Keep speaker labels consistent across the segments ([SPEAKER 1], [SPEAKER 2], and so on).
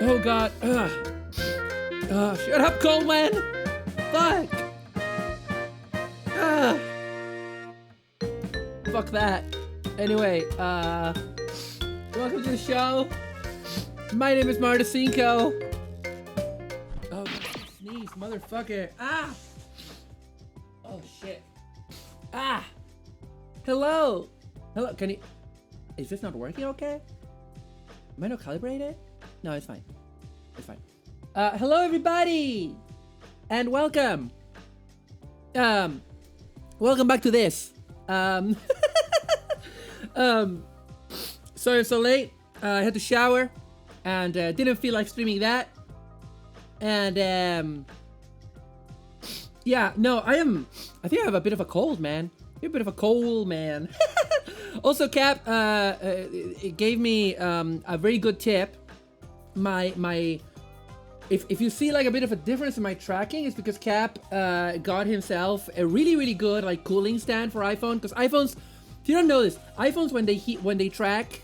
[SPEAKER 1] Oh god. Shut up, Coleman! Fuck! Fuck that. Anyway, welcome to the show. My name is Martacinco. Oh, sneeze, motherfucker. Ah! Oh, shit. Ah! Hello! Hello, can you... Is this not working okay? Am I not calibrated? No, it's fine. It's fine. Hello everybody! And welcome! Welcome back to this. Sorry I'm so late. I had to shower and didn't feel like streaming that. And yeah, no, I think I have a bit of a cold, man. A bit of a cold, man. Also, Cap it gave me a very good tip. If you see like a bit of a difference in my tracking, it's because Cap got himself a really good like cooling stand for iPhone. Because iPhones, if you don't know this, iPhones when they track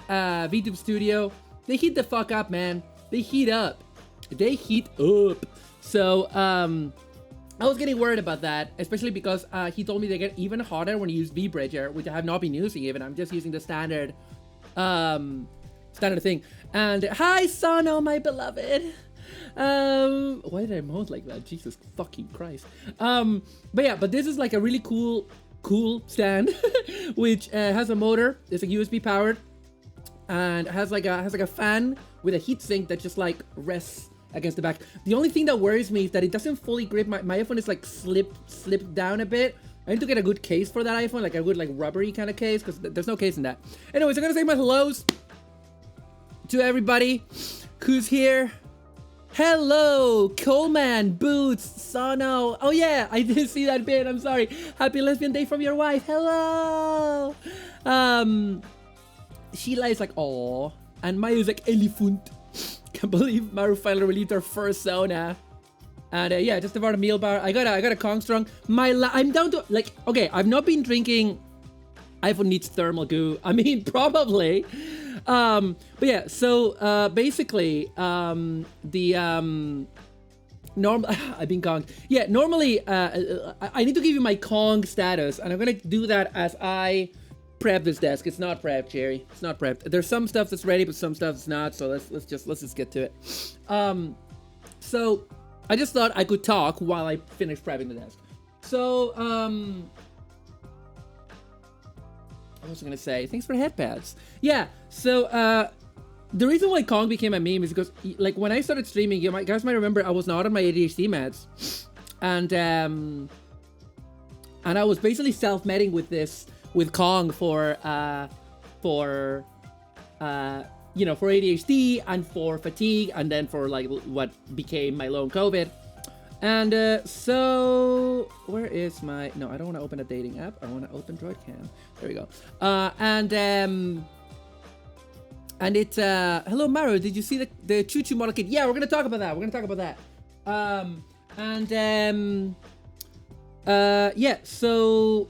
[SPEAKER 1] VTube Studio, they heat the fuck up, man. They heat up. They heat up. So I was getting worried about that, especially because he told me they get even hotter when you use VBridger, which I have not been using even. I'm just using the standard thing. And hi, Sono, my beloved. Why did I mount like that? Jesus fucking Christ. But this is like a really cool stand, which has a motor. It's like USB powered, and has like a fan with a heatsink that just like rests against the back. The only thing that worries me is that it doesn't fully grip. My iPhone is like slipped down a bit. I need to get a good case for that iPhone, like a good like rubbery kind of case, because there's no case in that. Anyways, I'm gonna say my hellos to everybody who's here. Hello, Coleman, Boots, Sono. Oh yeah, I did see that bit. I'm sorry. Happy lesbian day from your wife. Hello. Sheila is like, oh, and Mayo's like, elephant. Can't believe Maru finally released her first sauna. And yeah, just about a meal bar. I got a Kong Strong. I'm down to like, okay, I've not been drinking. iPhone needs thermal goo. I mean, probably. But yeah, so basically, the normal. I've been Kong. Yeah, normally, I need to give you my Kong status, and I'm gonna do that as I prep this desk. It's not prepped, Jerry. It's not prepped. There's some stuff that's ready, but some stuff that's not. So let's just get to it. So I just thought I could talk while I finish prepping the desk. So what was I gonna say? Thanks for headpads. Yeah. So the reason why Kong became a meme is because like when I started streaming, you guys might remember I was not on my ADHD meds, and I was basically self-meding with Kong for ADHD and for fatigue, and then for like what became my long COVID. And so where is my... No, I don't want to open a dating app. I want to open DroidCam. There we go. And it's hello Maru, did you see the Choo Choo model kit? Yeah, we're gonna talk about that. Yeah, so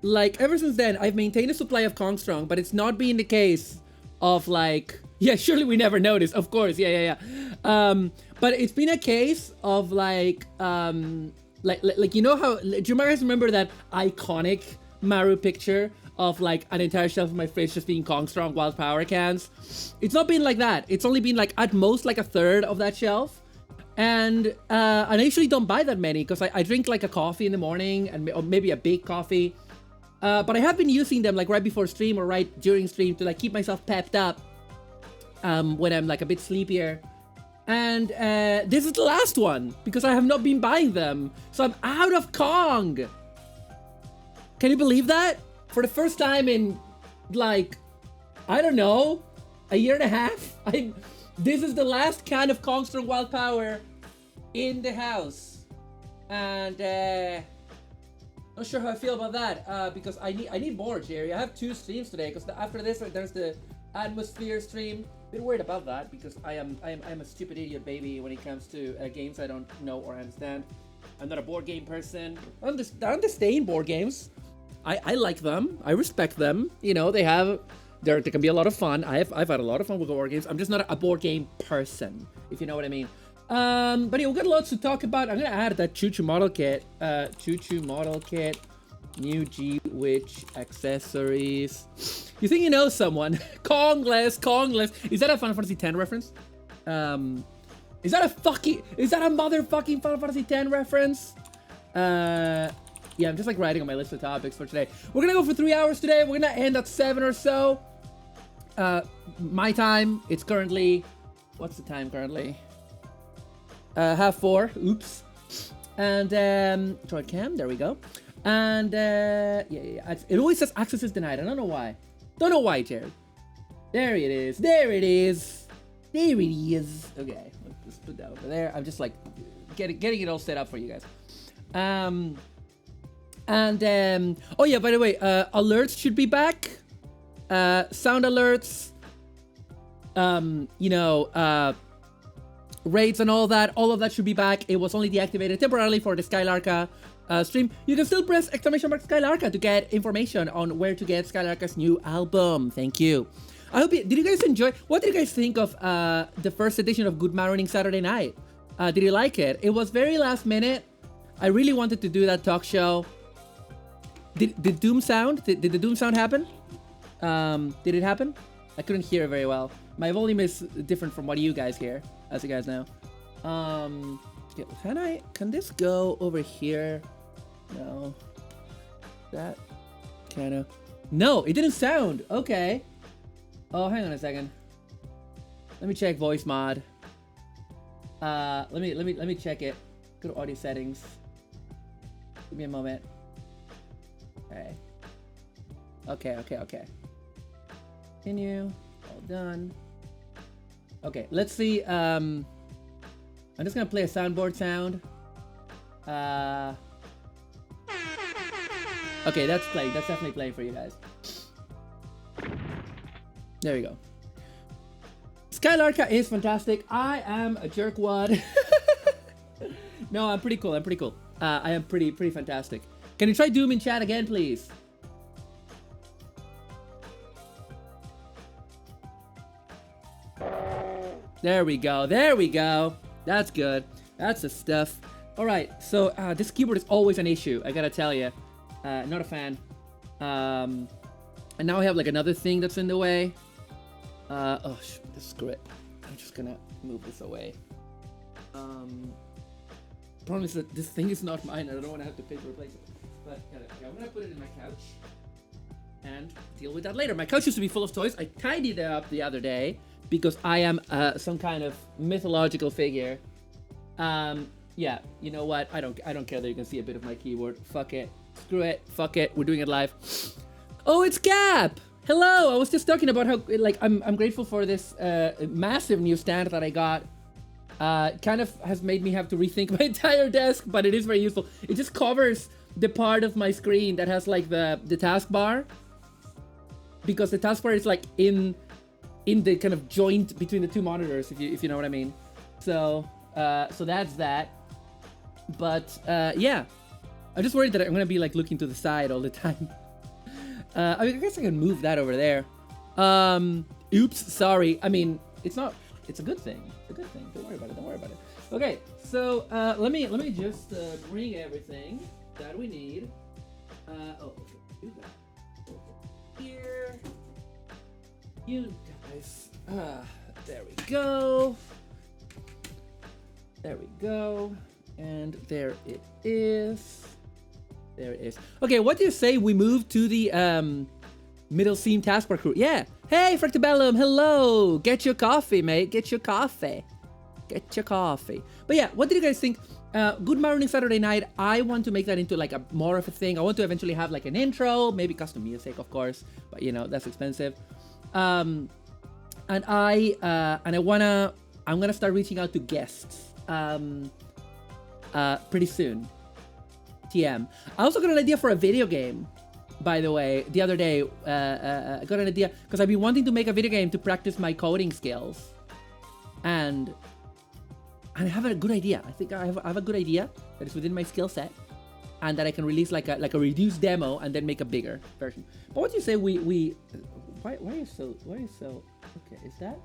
[SPEAKER 1] like ever since then I've maintained a supply of Kong Strong, but it's not been the case of like, yeah, surely we never noticed, of course, yeah. But it's been a case of like you know how, do you guys remember that iconic Maru picture of like an entire shelf of my fridge just being Kong Strong Wild Power cans? It's not been like that. It's only been like at most like a third of that shelf. And I usually don't buy that many because I drink like a coffee in the morning or maybe a big coffee. But I have been using them like right before stream or right during stream to like keep myself pepped up when I'm like a bit sleepier. And this is the last one because I have not been buying them. So I'm out of Kong. Can you believe that? For the first time in like, I don't know, a year and a half. This is the last can of Kong Strong Wild Power in the house. And not sure how I feel about that because I need more, Jerry. I have 2 streams today because after this there's the Atmosphere stream. Bit worried about that because I am a stupid idiot baby when it comes to games I don't know or understand. I'm not a board game person. I understand board games. I like them. I respect them. You know, they have There can be a lot of fun. I've had a lot of fun with board games. I'm just not a board game person, if you know what I mean. But yeah, we've got lots to talk about. I'm gonna add that Choo Choo model kit. Choo Choo model kit. New G-Witch accessories. You think you know someone? Kongless. Is that a Final Fantasy X reference? Is that a motherfucking Final Fantasy X reference? Yeah, I'm just like writing on my list of topics for today. We're gonna go for 3 hours today. We're gonna end at 7 or so. My time, it's currently, what's the time currently? 4:30. Oops. And Droid Cam, there we go. And yeah, it always says access is denied. I don't know why. Don't know why, Jared. There it is. Okay, let's put that over there. I'm just like getting it all set up for you guys. Oh yeah, by the way, alerts should be back. Sound alerts. Raids and all of that should be back. It was only deactivated temporarily for the Skylarka stream. You can still press ! Skylarka to get information on where to get Skylarka's new album. Thank you. I hope did you guys enjoy? What did you guys think of the first edition of Good Morning Saturday Night? Did you like it? It was very last minute. I really wanted to do that talk show. Did the Doom sound happen? Did it happen? I couldn't hear it very well. My volume is different from what you guys hear, as you guys know. Yeah, can this go over here? No. That kind of. No, it didn't sound. Okay. Oh, hang on a second. Let me check voice mod. Let me check it. Go to audio settings. Give me a moment. Okay. Continue. All done. Okay, let's see. I'm just gonna play a soundboard sound. Okay, that's playing. That's definitely playing for you guys. There we go. Skylarka is fantastic. I am a jerkwad. No, I'm pretty cool. I am pretty fantastic. Can you try Doom in chat again, please? There we go. That's good. That's the stuff. All right. So this keyboard is always an issue. I gotta tell you. Not a fan. And now I have like another thing that's in the way. Screw it. I'm just gonna move this away. Problem is that this thing is not mine. I don't want to have to pay to replace it. But I'm gonna put it in my couch and deal with that later. My couch used to be full of toys. I tidied it up the other day because I am some kind of mythological figure. Yeah, you know what? I don't care that you can see a bit of my keyboard. Fuck it. Screw it. Fuck it. We're doing it live. Oh, it's Gap. Hello. I was just talking about how I'm grateful for this massive new stand that I got. Kind of has made me have to rethink my entire desk, but it is very useful. It just covers the part of my screen that has like the taskbar, because the taskbar is like in the kind of joint between the two monitors, if you know what I mean. So that's that. But yeah, I'm just worried that I'm gonna be like looking to the side all the time. I guess I can move that over there. Oops, sorry. I mean, it's not. It's a good thing. It's a good thing. Don't worry about it. Okay, so let me just bring everything that we need. Do that over here. You guys. There we go. And there it is. Okay, what do you say we move to the middle seam taskbar crew? Yeah. Hey, Fractabellum, hello. Get your coffee, mate. Get your coffee. But yeah, what did you guys think? Good Morning Saturday Night. I want to make that into like a more of a thing. I want to eventually have like an intro, maybe custom music, of course, but you know, that's expensive. And I'm gonna start reaching out to guests pretty soon. TM. I also got an idea for a video game, by the way. The other day, I got an idea because I've been wanting to make a video game to practice my coding skills, and I have a good idea. I think I have a good idea that is within my skill set, and that I can release like a reduced demo and then make a bigger version. But what do you say we Why are you so? Okay, is that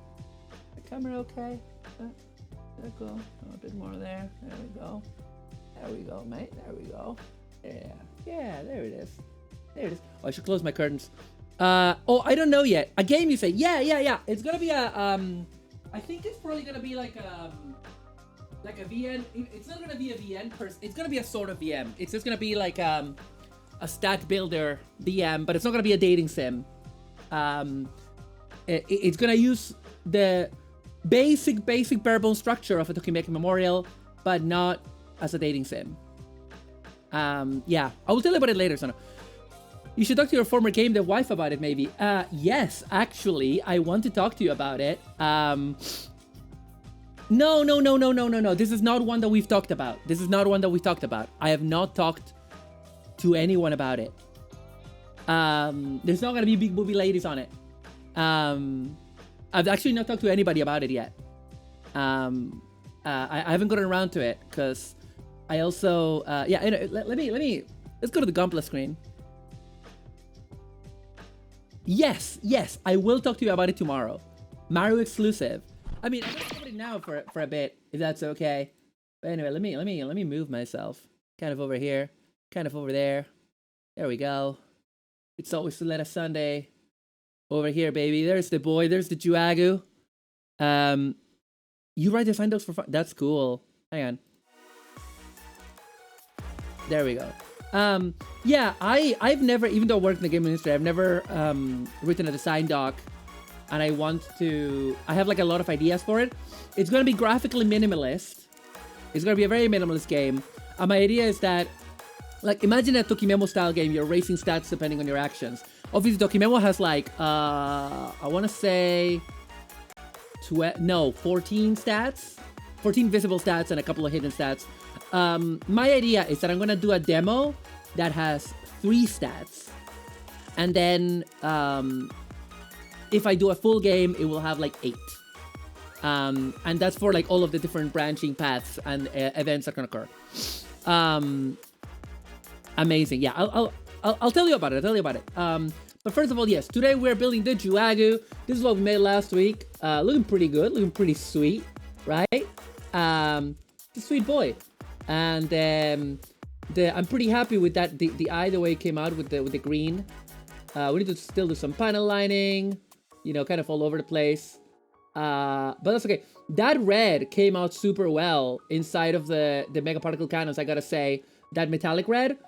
[SPEAKER 1] the camera okay? There we go. A bit more there. There we go. There we go, mate. There we go. Yeah. There it is. There it is. Oh, I should close my curtains. Oh, I don't know yet. A game, you say? Yeah. It's gonna be a I think it's probably gonna be like a VN. It's not gonna be a VN person. It's gonna be a sort of VM. It's just gonna be like a stat builder VM, but it's not gonna be a dating sim. It's gonna use the basic bare bone structure of a Tokimeki Memorial, but not as a dating sim. Yeah, I will tell you about it later, Sono. You should talk to your former game dev wife about it, maybe. Yes, actually, I want to talk to you about it. No. This is not one that we've talked about. I have not talked to anyone about it. There's not gonna be big booby ladies on it. I've actually not talked to anybody about it yet. I haven't gotten around to it because I also yeah. Let's go to the Gunpla screen. Yes, I will talk to you about it tomorrow. Mario exclusive. I mean, I'm gonna talk about it now for a bit, if that's okay. But anyway, let me move myself. Kind of over here, kind of over there. There we go. It's always Soleta Sunday. Over here, baby. There's the boy. There's the Juagu. You write design docs for fun. That's cool. Hang on. There we go. Yeah, I've never, even though I work in the game industry, I've never written a design doc, and I have like a lot of ideas for it. It's gonna be graphically minimalist. It's gonna be a very minimalist game. And my idea is that, like, imagine a Tokimemo style game. You're raising stats depending on your actions. Obviously, Tokimemo has like, I want to say, 14 stats, 14 visible stats and a couple of hidden stats. My idea is that I'm gonna do a demo that has 3 stats, and then if I do a full game, it will have like 8. And that's for like all of the different branching paths and events that can occur. Amazing. Yeah, I'll tell you about it. But first of all, yes, today we're building the Juagu. This is what we made last week. Looking pretty good, looking pretty sweet, right? It's a sweet boy. And I'm pretty happy with that. The eye, the way it came out with the green. We need to still do some panel lining, you know, kind of all over the place. But that's okay. That red came out super well inside of the mega particle cannons, I gotta say. That metallic red.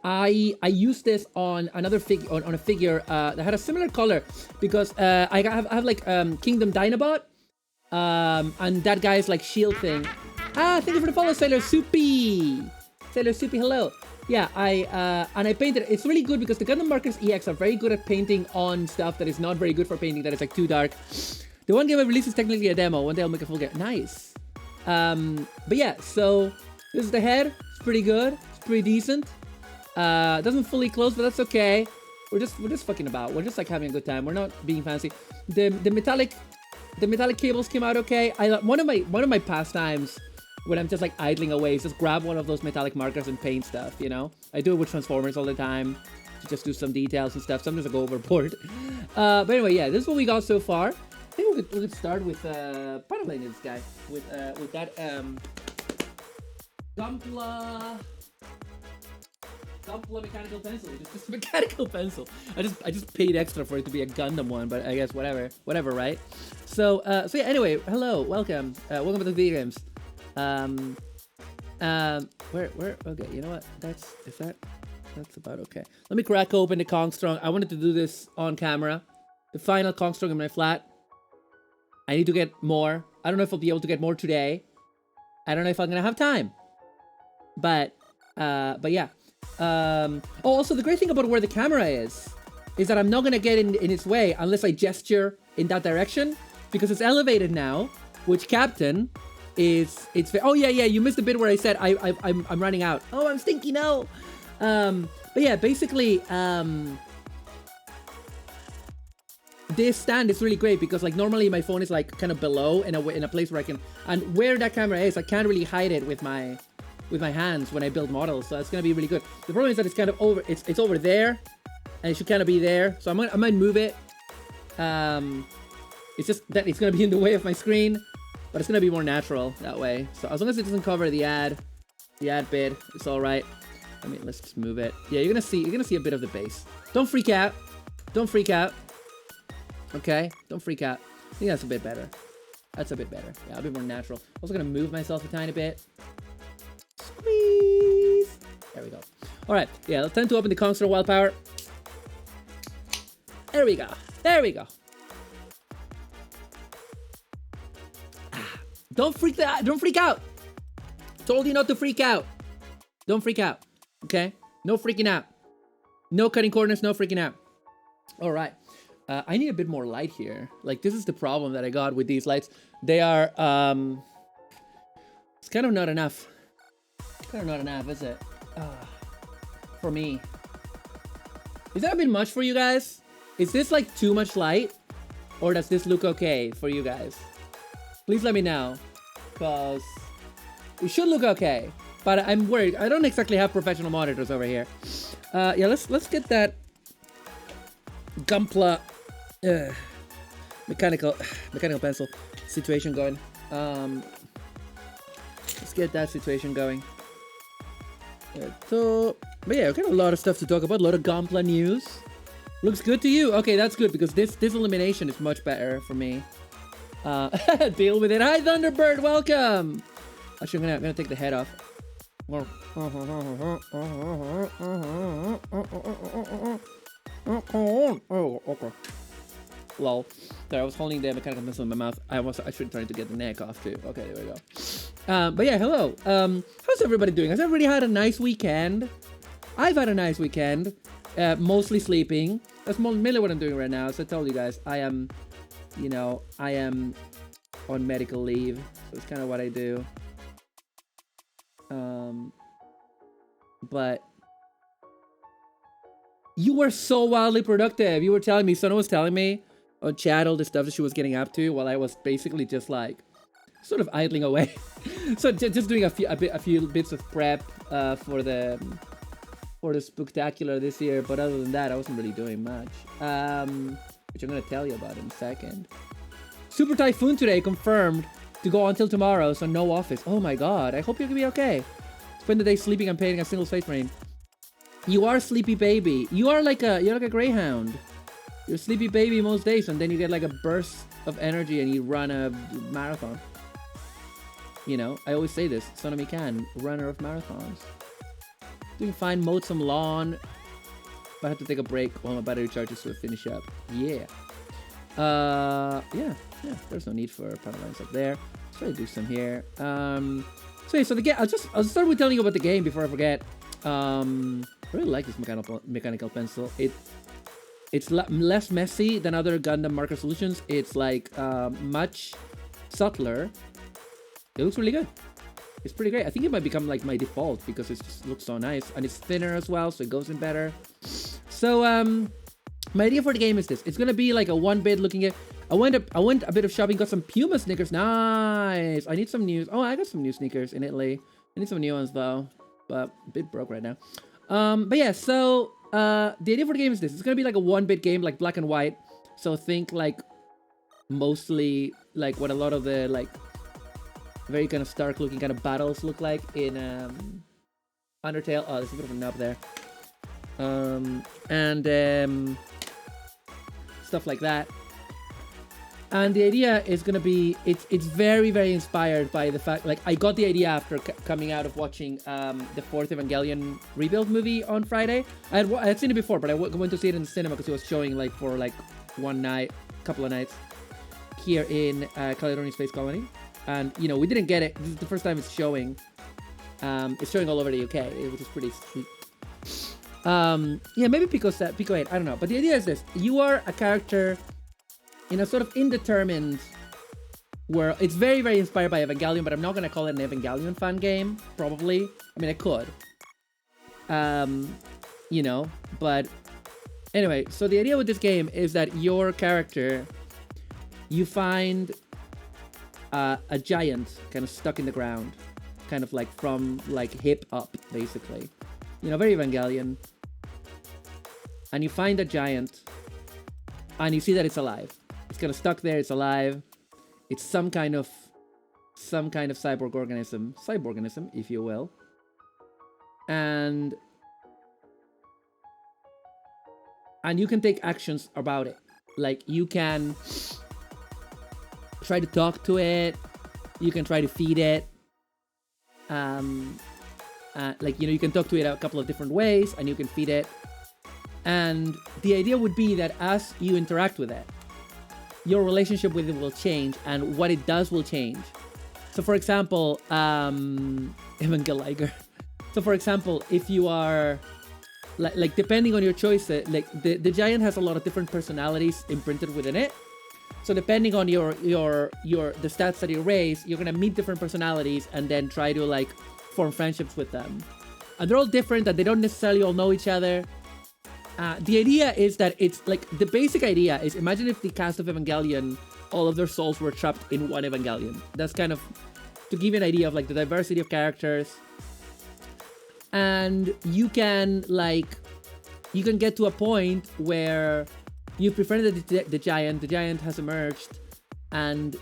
[SPEAKER 1] I used this on another on a figure that had a similar color because I have like Kingdom Dinobot, and that guy's like shield thing. Thank you for the follow, Sailor Soupy. Hello. Yeah, I painted it. It's really good because the Gundam Markers EX are very good at painting on stuff that is not very good for painting, that is like too dark. The one game I released is technically a demo. One day I'll make a full game. Nice. But yeah, so this is the head. It's pretty good. It's pretty decent. Doesn't fully close, but that's okay. We're just fucking about. We're just like having a good time. We're not being fancy. The metallic cables came out okay. One of my pastimes when I'm just like idling away is just grab one of those metallic markers and paint stuff, you know? I do it with Transformers all the time to just do some details and stuff. Sometimes I go overboard. But anyway, yeah, this is what we got so far. I think we could start with paneling this guy with that Gunpla mechanical pencil. It's just a mechanical pencil. I just paid extra for it to be a Gundam one, but I guess whatever, right? So yeah. Anyway, hello, welcome to the video games. Where? Okay, you know what? That's about okay. Let me crack open the Kongstrong. I wanted to do this on camera. The final Kongstrong in my flat. I need to get more. I don't know if I'll be able to get more today. I don't know if I'm gonna have time. But yeah. Also, the great thing about where the camera is that I'm not gonna get in its way unless I gesture in that direction, because it's elevated now. Which Captain is? Oh yeah, you missed the bit where I said I'm running out. Oh, I'm stinky now. But yeah, basically, this stand is really great because like normally my phone is like kind of below in a place where I can, and where that camera is, I can't really hide it with my hands when I build models, so it's gonna be really good. The problem is that it's kind of over, it's over there, and it should kind of be there. So I might move it. It's just that it's gonna be in the way of my screen, but it's gonna be more natural that way. So as long as it doesn't cover the ad bit, it's all right. I mean, let's just move it. Yeah, you're gonna see a bit of the base. Don't freak out. Don't freak out. Okay, don't freak out. I think that's a bit better. That's a bit better. Yeah, a bit more natural. Also gonna move myself a tiny bit. Squeeze. There we go. All right. Yeah, it's time to open the Constant Wildpower. There we go. There we go. Don't freak out. Told you not to freak out. Don't freak out. Okay? No freaking out. No cutting corners, no freaking out. All right. I need a bit more light here. Like, this is the problem that I got with these lights. They are, it's kind of not enough. It's kind of not enough, is it? For me. Is that a bit much for you guys? Is this like too much light? Or does this look okay for you guys? Please let me know. Because it should look okay. But I'm worried. I don't exactly have professional monitors over here. Yeah, let's get that Gunpla mechanical pencil situation going. Let's get that situation going. So, but yeah, we've got a lot of stuff to talk about. A lot of Gunpla news. Looks good to you. Okay, that's good because this illumination is much better for me. Deal with it. Hi, Thunderbird. Welcome. Actually, I'm gonna take the head off. Oh, okay. Lol. Sorry, I was holding the mechanical pencil in my mouth. I should try to get the neck off too. Okay, there we go. But yeah, hello. How's everybody doing? Has everybody had a nice weekend? I've had a nice weekend. Mostly sleeping. That's mainly what I'm doing right now. As I told you guys, I am on medical leave. So it's kind of what I do. But you were so wildly productive. You were telling me, Sona was telling me on chat all the stuff that she was getting up to while I was basically just like sort of idling away. So just doing a few bits of prep for the Spooktacular this year. But other than that, I wasn't really doing much. Which I'm gonna tell you about in a second. Super Typhoon today confirmed to go until tomorrow, so no office. Oh my god, I hope you're gonna be okay. Spend the day sleeping and painting a single space marine. You are sleepy baby. You're like a greyhound. You're sleepy baby most days, and then you get like a burst of energy and you run a marathon. You know, I always say this. Sonomi Can, runner of marathons. Doing fine, mowed some lawn. But I had to take a break while my battery charges to finish up. Yeah. Yeah. There's no need for power lines up there. Let's try to do some here. So the game. I'll start with telling you about the game before I forget. I really like this mechanical pencil. It's less messy than other Gundam marker solutions. It's like much subtler. It looks really good. It's pretty great. I think it might become like my default because it just looks so nice and it's thinner as well, so it goes in better. So my idea for the game is this. It's gonna be like a 1-bit looking at. I went a bit of shopping, got some Puma sneakers. Nice. I need some new. Oh, I got some new sneakers in Italy. I need some new ones though, but a bit broke right now. But yeah. So the idea for the game is this. It's gonna be like a 1-bit game, like black and white. So think like mostly like what a lot of the like very kind of stark looking kind of battles look like in Undertale. Oh, there's a bit of a nub there. And stuff like that. And the idea is gonna be it's very, very inspired by the fact, like, I got the idea after coming out of watching the 4th Evangelion Rebuild movie on Friday. I had seen it before, but I went to see it in the cinema because it was showing like for like one night, couple of nights here in Caledonia Space Colony. And you know, we didn't get it. This is the first time it's showing. It's showing all over the UK, which is pretty sweet. Yeah, maybe Pico 8, I don't know. But the idea is this. You are a character in a sort of indeterminate world. It's very, very inspired by Evangelion, but I'm not going to call it an Evangelion fan game, probably. I mean, I could. You know, but anyway, so the idea with this game is that your character, you find a giant kind of stuck in the ground, kind of like from like hip up, basically. You know, very Evangelion. and you find a giant, and you see that it's alive. It's kind of stuck there. It's alive. It's some kind of cyborganism, if you will. And you can take actions about it. Like, you can try to talk to it. You can try to feed it. Like, you can talk to it a couple of different ways, and you can feed it. And the idea would be that as you interact with it, your relationship with it will change, and what it does will change. So, for example, Evangeliger. So, for example, if you are, like depending on your choice, like the giant has a lot of different personalities imprinted within it. So, depending on the stats that you raise, you're gonna meet different personalities and then try to like form friendships with them. And they're all different, and they don't necessarily all know each other. The idea is that it's like, the basic idea is, imagine if the cast of Evangelion, all of their souls were trapped in one Evangelion. That's kind of to give you an idea of like the diversity of characters. And you can get to a point where you've befriended the giant has emerged, and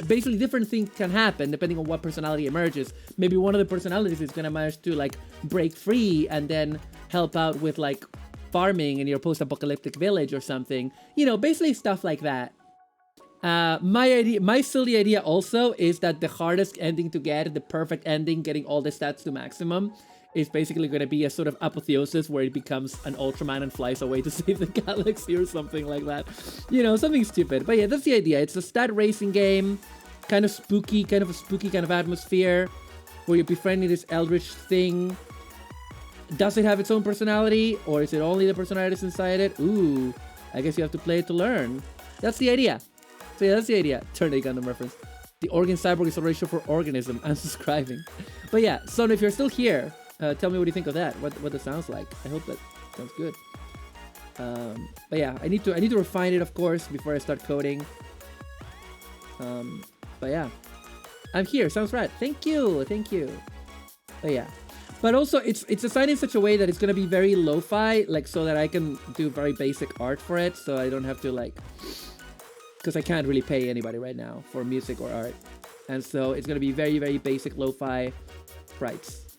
[SPEAKER 1] basically different things can happen depending on what personality emerges. Maybe one of the personalities is gonna manage to like break free and then help out with like farming in your post-apocalyptic village or something. Basically stuff like that. My silly idea also is that the hardest ending to get, the perfect ending, getting all the stats to maximum, is basically going to be a sort of apotheosis where it becomes an Ultraman and flies away to save the galaxy or something like that. Something stupid. But yeah, that's the idea. It's a stat racing game, kind of a spooky kind of atmosphere, where you're befriending this eldritch thing. Does it have its own personality, or is it only the personalities inside it? Ooh, I guess you have to play it to learn. That's the idea. So yeah, that's the idea. Turn A Gundam reference. The organ cyborg is a ratio for organism. Unsubscribing. But yeah, so if you're still here, tell me what you think of that. What it sounds like. I hope that sounds good. But yeah, I need to refine it, of course, before I start coding. But yeah, I'm here. Sounds rad. Thank you. But yeah, but also it's designed in such a way that it's gonna be very lo-fi, like so that I can do very basic art for it, so I don't have to like, because I can't really pay anybody right now for music or art, and so it's gonna be very, very basic lo-fi sprites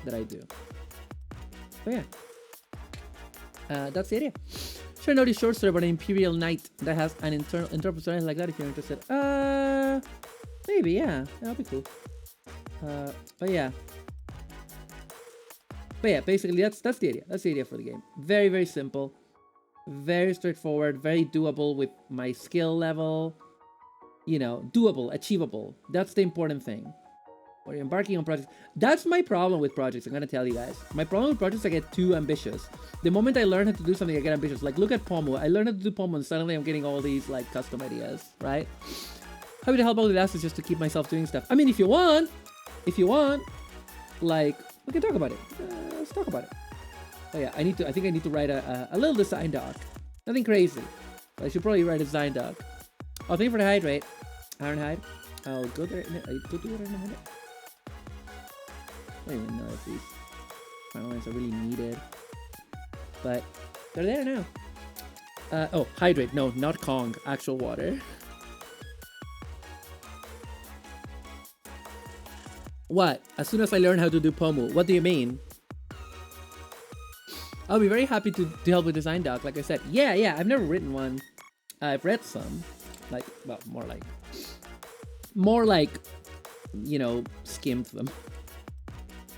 [SPEAKER 1] that I do. But yeah, that's the idea. Should I know the short story about an Imperial Knight that has an internal personality like that if you're interested? Maybe, yeah. That'll be cool. But yeah, basically that's the idea. That's the idea for the game. Very, very simple. Very straightforward. Very doable with my skill level. Doable, achievable. That's the important thing. Or you're embarking on projects. That's my problem with projects, I'm gonna tell you guys. My problem with projects, I get too ambitious. The moment I learn how to do something, I get ambitious. Like, look at Pomu. I learned how to do Pomu, and suddenly I'm getting all these, like, custom ideas, right? Happy to help out with that is just to keep myself doing stuff. I mean, if you want, like, we can talk about it. Let's talk about it. Oh yeah, I think I need to write a little design doc. Nothing crazy. But I should probably write a design doc. Oh, thank you for the hydrate, Ironhide. I'll go there. I'll go do it in a minute. I don't even know if these final lines are really needed, but they're there now. Oh, hydrate. No, not Kong. Actual water. What? As soon as I learn how to do Pomu. What do you mean? I'll be very happy to help with design doc. Like I said, yeah. I've never written one. I've read some, like, well, more like, skimmed them.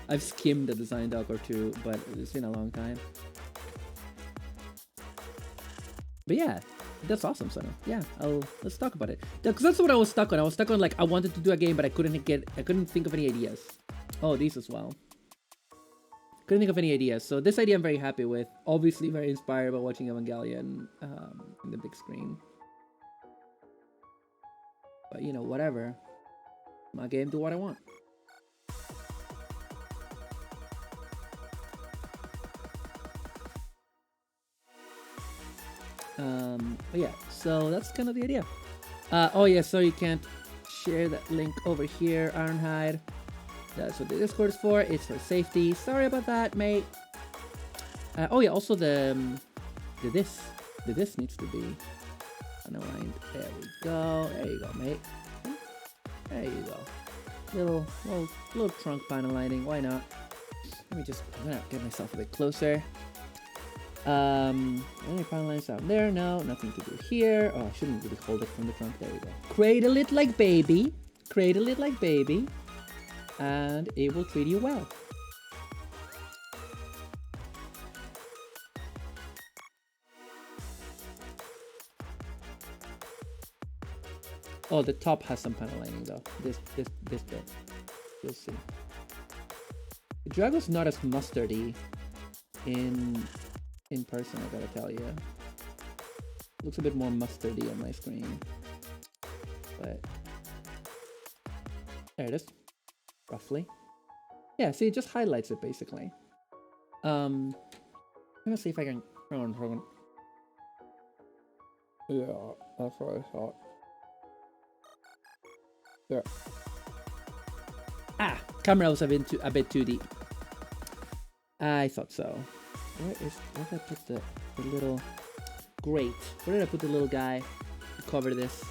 [SPEAKER 1] I've skimmed a design doc or two, but it's been a long time. But yeah, that's awesome, Sono. Yeah, let's talk about it. Because that's what I was stuck on. I was stuck on, like, I wanted to do a game, but I couldn't think of any ideas. Oh, these as well. Couldn't think of any ideas. So this idea I'm very happy with. Obviously very inspired by watching Evangelion in the big screen. But whatever. My game, do what I want. But yeah, so that's kind of the idea. Oh yeah, so you can't share that link over here, Ironhide. That's what the Discord is for. It's for safety. Sorry about that, mate. Oh yeah, also the this needs to be unaligned. There we go. There you go, mate. There you go. Little trunk panel lining. Why not? Let me just. I'm gonna get myself a bit closer. Any panel lines down there? No, nothing to do here. Oh, I shouldn't really hold it from the trunk. There we go. Cradle it like baby. Cradle it like baby, and it will treat you well. Oh, the top has some panel lining though. This bit. You'll see. The Drago's not as mustardy in person, I gotta tell you. Looks a bit more mustardy on my screen. But there it is. Roughly. Yeah, see, it just highlights it basically. I'm gonna see if I can. Hold on. Yeah, that's what I thought. There. Ah, camera was a bit too deep. I thought so. Where did I put the little grate? Where did I put the little guy to cover this?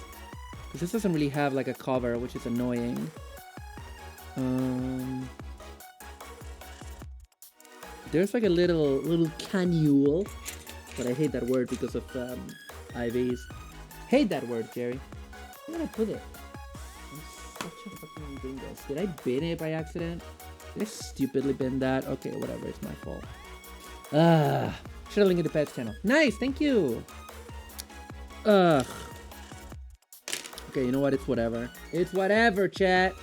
[SPEAKER 1] Because this doesn't really have like a cover, which is annoying. There's like a little canule, but I hate that word because of IVs. Hate that word, Jerry. Where did I put it? I'm such a fucking dingus. Did I bin it by accident? Did I stupidly bin that? Okay, whatever. It's my fault. Should have linked in the pets channel. Nice, thank you. Ugh. Okay, you know what? It's whatever. It's whatever, chat.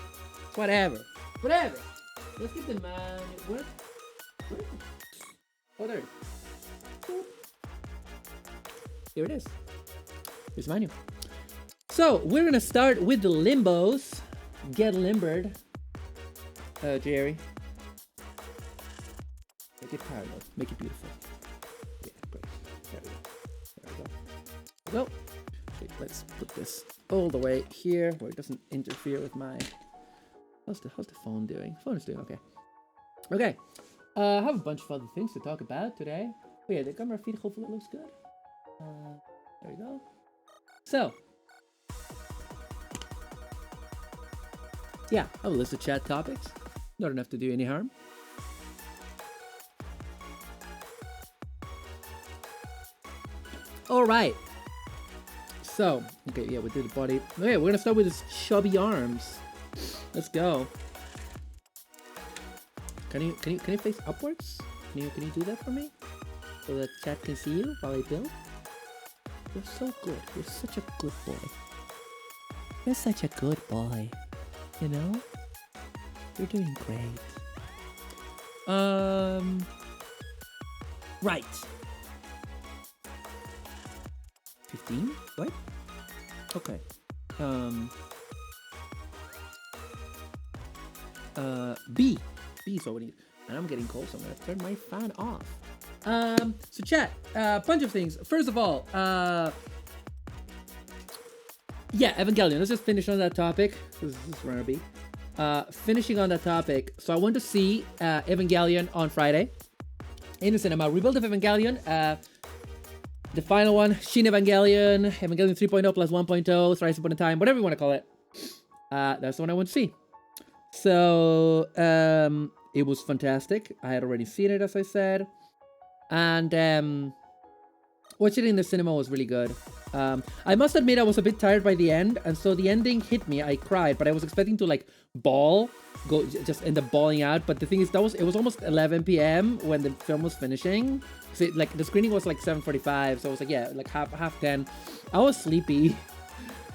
[SPEAKER 1] It's whatever. Whatever. Let's get the man. What? Oh, there. Here it is. Here's the menu. So we're gonna start with the limbos. Get limbered, Jerry. Make it parallel. Make it beautiful. Yeah, great. There we go. Okay, let's put this all the way here where it doesn't interfere with my. How's the phone doing? Phone is doing okay. Okay. I have a bunch of other things to talk about today. Oh yeah, the camera feed hopefully looks good. There we go. So. Yeah, I have a list of chat topics. Not enough to do any harm. All right. So, okay, yeah, we did the body. Okay, we're gonna start with his chubby arms. Let's go. Can you face upwards? Can you do that for me? So that chat can see you while I build? You're so good. You're such a good boy. You're such a good boy. You know? You're doing great. Right. 15? What? Okay. B. B is what we need. And I'm getting cold, so I'm gonna turn my fan off. So chat, bunch of things. First of all, yeah, Evangelion. Let's just finish on that topic. This is runner B. Finishing on that topic. So I went to see Evangelion on Friday in the cinema. Rebuild of Evangelion. The final one, Shin Evangelion, Evangelion 3.0 plus 1.0, Thrice Upon a Time, whatever you want to call it. That's the one I went to see. So, it was fantastic. I had already seen it, as I said. And, watching it in the cinema was really good. I must admit I was a bit tired by the end, and so the ending hit me. I cried, but I was expecting to, like, just end up bawling out. But the thing is, it was almost 11 p.m. when the film was finishing. So like the screening was like 7:45, so I was like, yeah, like half 10. I was sleepy.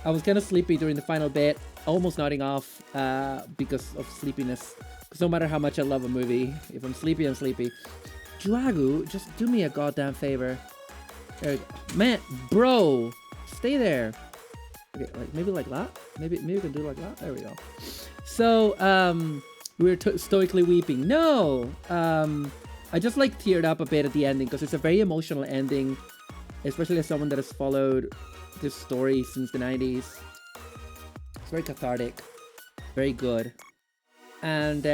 [SPEAKER 1] I was kind of sleepy during the final bit, almost nodding off because of sleepiness. Because no matter how much I love a movie, if I'm sleepy, I'm sleepy. Dragu, just do me a goddamn favor. There we go. Man, bro, stay there. Okay, like maybe like that. Maybe we can do like that. There we go. So we were stoically weeping. No. I just like teared up a bit at the ending because it's a very emotional ending, especially as someone that has followed this story since the 90s. It's very cathartic, very good. And,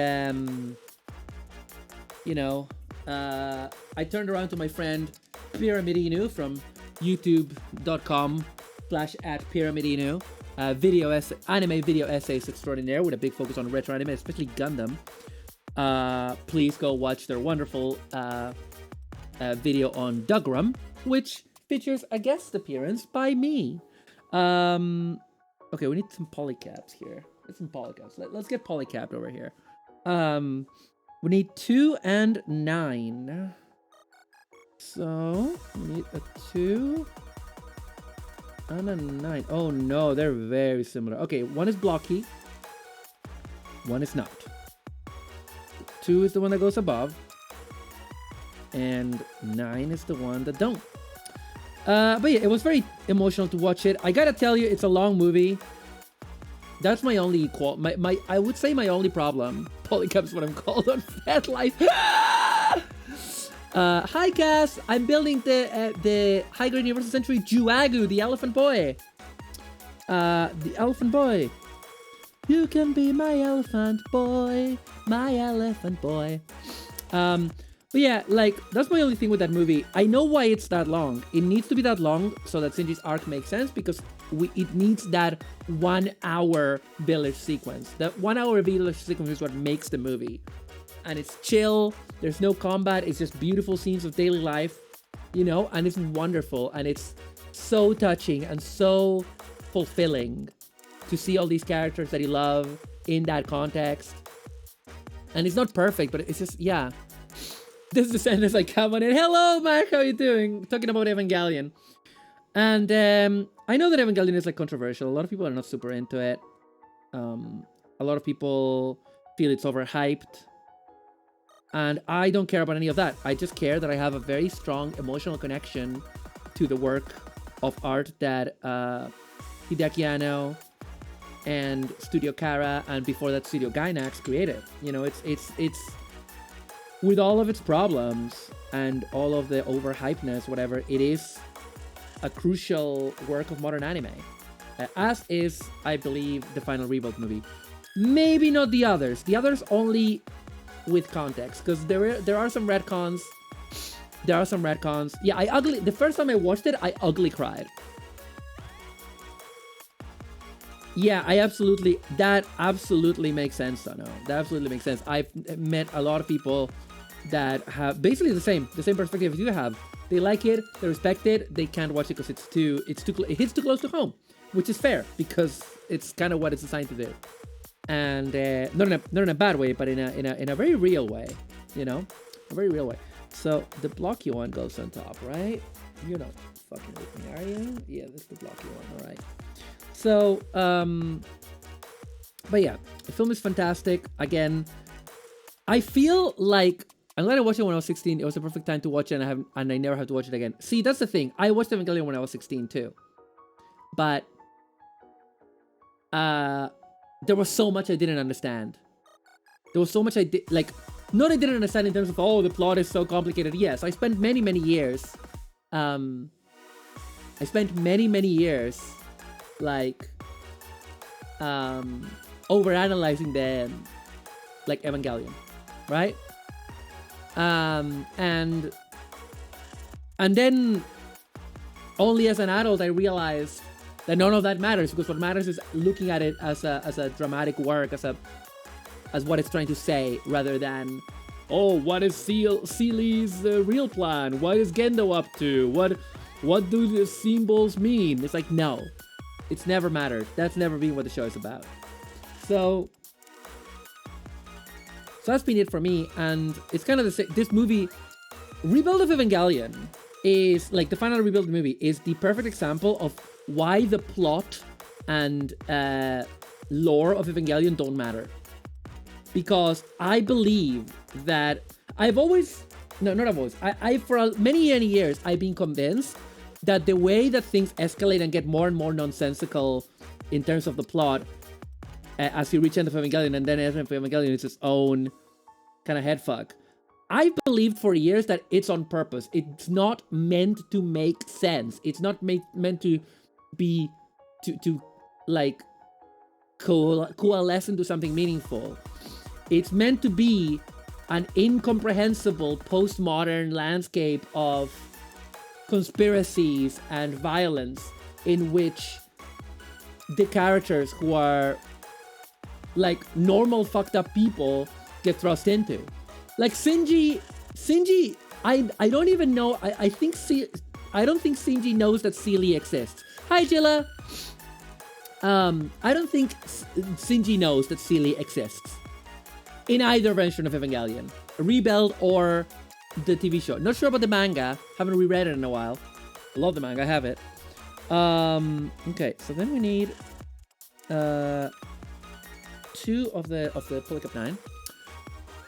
[SPEAKER 1] you know, I turned around to my friend Pyramidinu from youtube.com/@Pyramidinu. Anime video essays extraordinaire with a big focus on retro anime, especially Gundam. Please go watch their wonderful video on Dugram, which features a guest appearance by me. Okay, we need some polycaps here. Let's some polycaps. Let's get polycapped over here. We need 2 and 9. So we need a 2 and a 9. Oh no, they're very similar. Okay, one is blocky, one is not. 2 is the one that goes above, and 9 is the one that don't. But yeah, it was very emotional to watch it. I gotta tell you, it's a long movie. That's my only I would say my only problem. Polycap's what I'm called on Fat Life. Hi Cass, I'm building the High Grade Universal Century Juagu, the elephant boy. The elephant boy. You can be my elephant boy, my elephant boy. But yeah, like, that's my only thing with that movie. I know why it's that long. It needs to be that long so that Shinji's arc makes sense, because it needs that 1 hour village sequence. That 1 hour village sequence is what makes the movie. And it's chill, there's no combat, it's just beautiful scenes of daily life, you know, and it's wonderful, and it's so touching and so fulfilling to see all these characters that you love in that context. And it's not perfect, but it's just, yeah. This is the sentence I come on it. Hello, Mark, how are you doing? Talking about Evangelion. And I know that Evangelion is like controversial. A lot of people are not super into it. A lot of people feel it's overhyped. And I don't care about any of that. I just care that I have a very strong emotional connection to the work of art that Hideaki Anno and Studio Kara, and before that Studio Gainax created. You know, it's with all of its problems and all of the overhypeness, whatever, it is a crucial work of modern anime. As is, I believe, the Final Rebuild movie. Maybe not the others. The others only with context, because there are some retcons. There are some retcons. Yeah, the first time I watched it, I ugly cried. Yeah, that absolutely makes sense, Sano. That absolutely makes sense. I've met a lot of people that have basically the same perspective as you have. They like it, they respect it, they can't watch it because it hits too close to home, which is fair because it's kind of what it's designed to do, and not in a bad way, but in a very real way, you know, a very real way. So the blocky one goes on top, right? You're not fucking with me, are you? Yeah, that's the blocky one. All right. So, but yeah, the film is fantastic. Again, I feel like I'm glad I watched it when I was 16. It was a perfect time to watch it, and I never have to watch it again. See, that's the thing. I watched Evangelion when I was 16 too, but there was so much I didn't understand. There was so much I did not I didn't understand in terms of, oh, the plot is so complicated. Yes, I spent many years. I spent many years overanalyzing them, like Evangelion, right? And then only as an adult I realized that none of that matters, because what matters is looking at it as a dramatic work, as what it's trying to say, rather than, oh, what is Seely's real plan? What is Gendo up to? What do the symbols mean? It's like, no, it's never mattered. That's never been what the show is about. So that's been it for me, and it's kind of the same. This movie, Rebuild of Evangelion, is like the final Rebuild movie is the perfect example of why the plot and lore of Evangelion don't matter. Because I believe that I for many years I've been convinced that the way that things escalate and get more and more nonsensical in terms of the plot, as you reach end of Evangelion, and then end of Evangelion is its own kind of headfuck. I believed for years that it's on purpose. It's not meant to make sense. It's not meant to be coalesce into something meaningful. It's meant to be an incomprehensible postmodern landscape of conspiracies and violence in which the characters who are like normal fucked up people get thrust into. Like Shinji, I don't even know. I don't think Shinji knows that Seely exists. Hi, Jilla. I don't think Shinji knows that Seely exists in either version of Evangelion, Rebuild or the TV show. Not sure about the manga. Haven't reread it in a while. I love the manga. I have it. Okay, so then we need 2 of the Polycap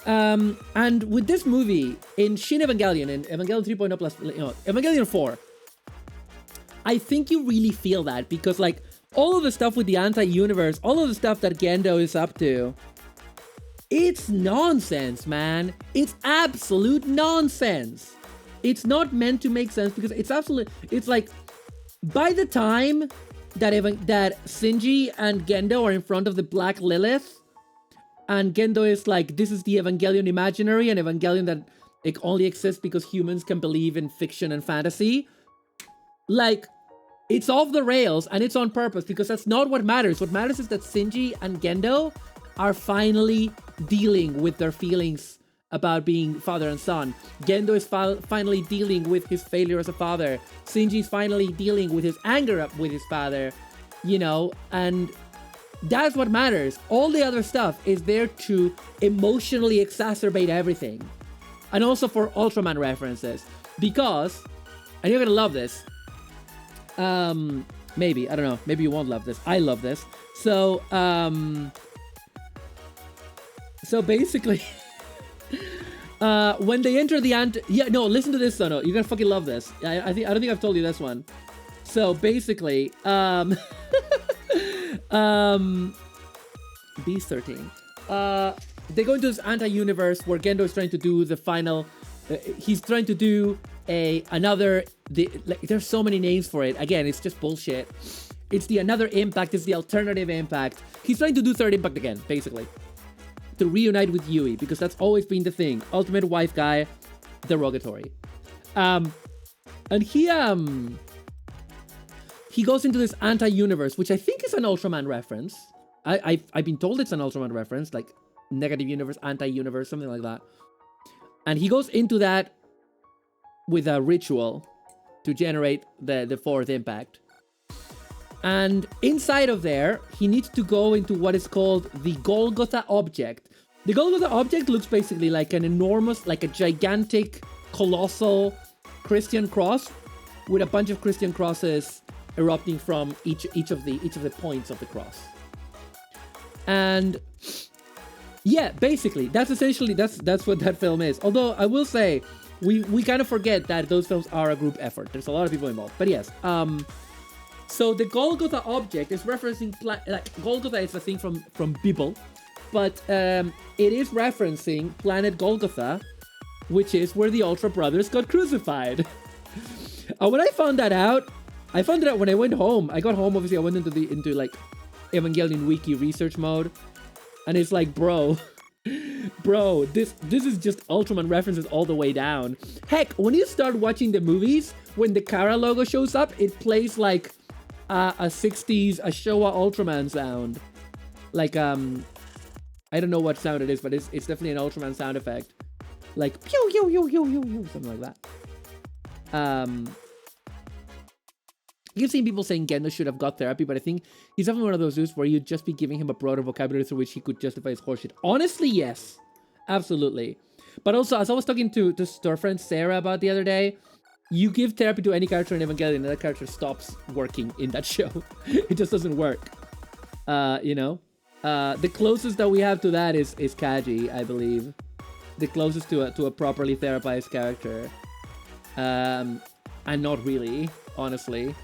[SPEAKER 1] 9. And with this movie in Shin Evangelion, in Evangelion 3.0 plus, Evangelion 4, I think you really feel that because like all of the stuff with the anti-universe, all of the stuff that Gendo is up to, it's nonsense, man. It's absolute nonsense. It's not meant to make sense because it's like by the time that Shinji and Gendo are in front of the Black Lilith, and Gendo is like, this is the Evangelion imaginary, and Evangelion that it only exists because humans can believe in fiction and fantasy. Like, it's off the rails, and it's on purpose, because that's not what matters. What matters is that Shinji and Gendo are finally dealing with their feelings about being father and son. Gendo is finally dealing with his failure as a father. Shinji is finally dealing with his anger with his father, and that's what matters. All the other stuff is there to emotionally exacerbate everything. And also for Ultraman references. Because, and you're gonna love this, maybe, I don't know, maybe you won't love this. I love this. So basically, when they enter the listen to this, Sono. You're gonna fucking love this. I don't think I've told you this one. So basically, B13. They go into this anti-universe where Gendo is trying to do the final. He's trying to do there's so many names for it. Again, it's just bullshit. It's the another impact. It's the alternative impact. He's trying to do third impact again, basically, to reunite with Yui, because that's always been the thing. Ultimate wife guy, derogatory. And he goes into this anti-universe, which I think is an Ultraman reference. I've been told it's an Ultraman reference, like negative universe, anti-universe, something like that. And he goes into that with a ritual to generate the fourth impact. And inside of there, he needs to go into what is called the Golgotha object. The Golgotha object looks basically like an enormous, like a gigantic, colossal Christian cross with a bunch of Christian crosses erupting from each of the points of the cross. And yeah, basically, that's what that film is. Although I will say, we kind of forget that those films are a group effort. There's a lot of people involved. But yes, so the Golgotha object is referencing Golgotha is a thing from Bible, but it is referencing planet Golgotha, which is where the Ultra Brothers got crucified. When I found that out, when I went home. I got home, obviously I went into like Evangelion Wiki research mode, and it's like, bro, this is just Ultraman references all the way down. Heck, when you start watching the movies, when the Kara logo shows up, it plays like a 60s, a Showa Ultraman sound. Like, I don't know what sound it is, but it's definitely an Ultraman sound effect. Like, pew, yo, yo, yo, yo, yo, something like that. You've seen people saying Gendo should have got therapy, but I think he's definitely one of those dudes where you'd just be giving him a broader vocabulary through which he could justify his horseshit. Honestly, yes. Absolutely. But also, as I was talking to our friend Sarah about the other day, you give therapy to any character in Evangelion and that character stops working in that show. It just doesn't work. The closest that we have to that is Kaji, I believe. The closest to a properly therapized character. And not really, honestly.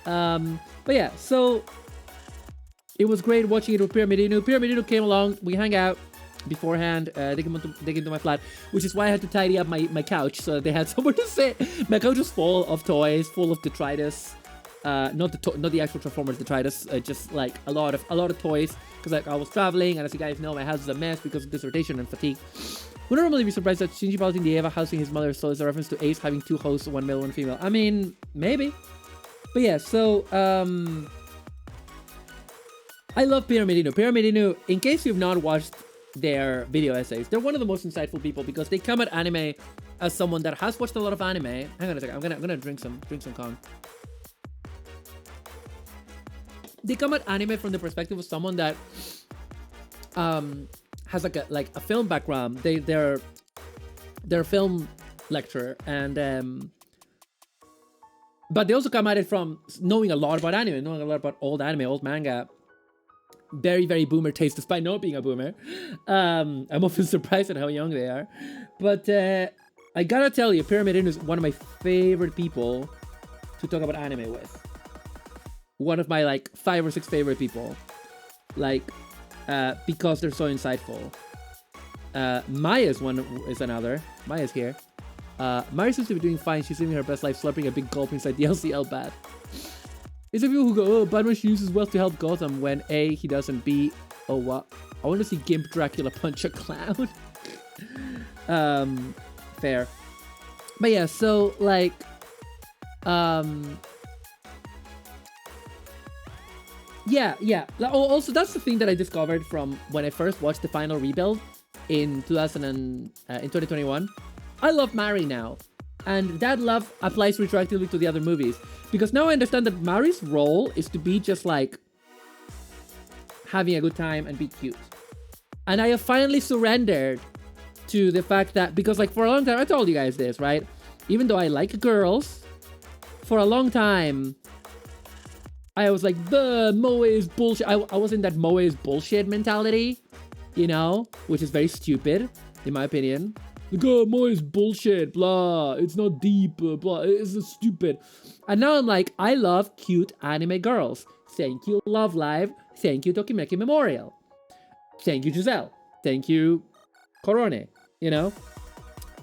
[SPEAKER 1] But yeah, so it was great watching it with Pyramidino. Pyramidino came along, we hung out beforehand, dig into my flat, which is why I had to tidy up my couch so that they had somewhere to sit. My couch was full of toys, full of detritus, Not the actual Transformers detritus, just like a lot of toys. Because like I was traveling, and as you guys know, my house is a mess because of dissertation and fatigue. Would normally be surprised that Shinji piloting the Eva housing his mother's soul is a reference to Ace having two hosts, one male, one female. I mean, maybe. But yeah, so I love Pyramid Inu. Pyramid Inu, in case you've not watched their video essays, they're one of the most insightful people because they come at anime as someone that has watched a lot of anime. Hang on a second, I'm gonna drink some Kong. They come at anime from the perspective of someone that has like a film background. They're a film lecturer, and but they also come at it from knowing a lot about anime, knowing a lot about old anime, old manga. Very, very boomer taste, despite not being a boomer. I'm often surprised at how young they are. But I gotta tell you, Pyramid Inu is one of my favorite people to talk about anime with. One of my like 5 or 6 favorite people. Like, because they're so insightful. Maya's another. Maya's here. Maya seems to be doing fine. She's living her best life, slurping a big gulp inside the LCL bath. It's a people who go, oh, Batman uses wealth to help Gotham when A, he doesn't, B, oh, what? I want to see Gimp Dracula punch a clown. Fair. But yeah, so, like, yeah. Also, that's the thing that I discovered from when I first watched the final rebuild in 2021. I love Mari now. And that love applies retroactively to the other movies. Because now I understand that Mari's role is to be just like having a good time and be cute. And I have finally surrendered to the fact that, because like for a long time, I told you guys this, right? Even though I like girls, for a long time, I was like, the Moe is bullshit. I was in that Moe is bullshit mentality, you know, which is very stupid, in my opinion. Like, oh, Moe is bullshit, blah, it's not deep, blah, it's stupid. And now I'm like, I love cute anime girls. Thank you, Love Live. Thank you, Tokimeki Memorial. Thank you, Giselle. Thank you, Korone, you know?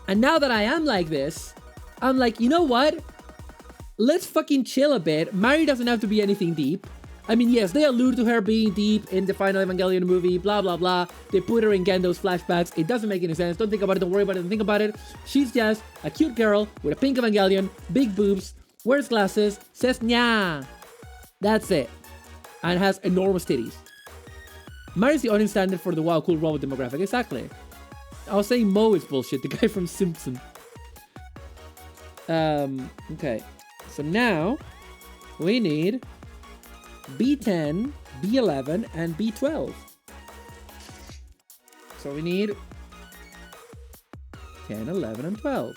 [SPEAKER 1] And now that I am like this, I'm like, you know what? Let's fucking chill a bit. Mari doesn't have to be anything deep. I mean, yes, they allude to her being deep in the final Evangelion movie, blah, blah, blah. They put her in Gendo's flashbacks. It doesn't make any sense. Don't think about it. Don't worry about it. Don't think about it. She's just a cute girl with a pink Evangelion, big boobs, wears glasses, says nya. That's it. And has enormous titties. Mari's the audience standard for the wow, cool robot demographic. Exactly. I was saying Mo is bullshit. The guy from Simpson. Okay. So now we need B10, B11, and B12. So we need 10, 11, and 12.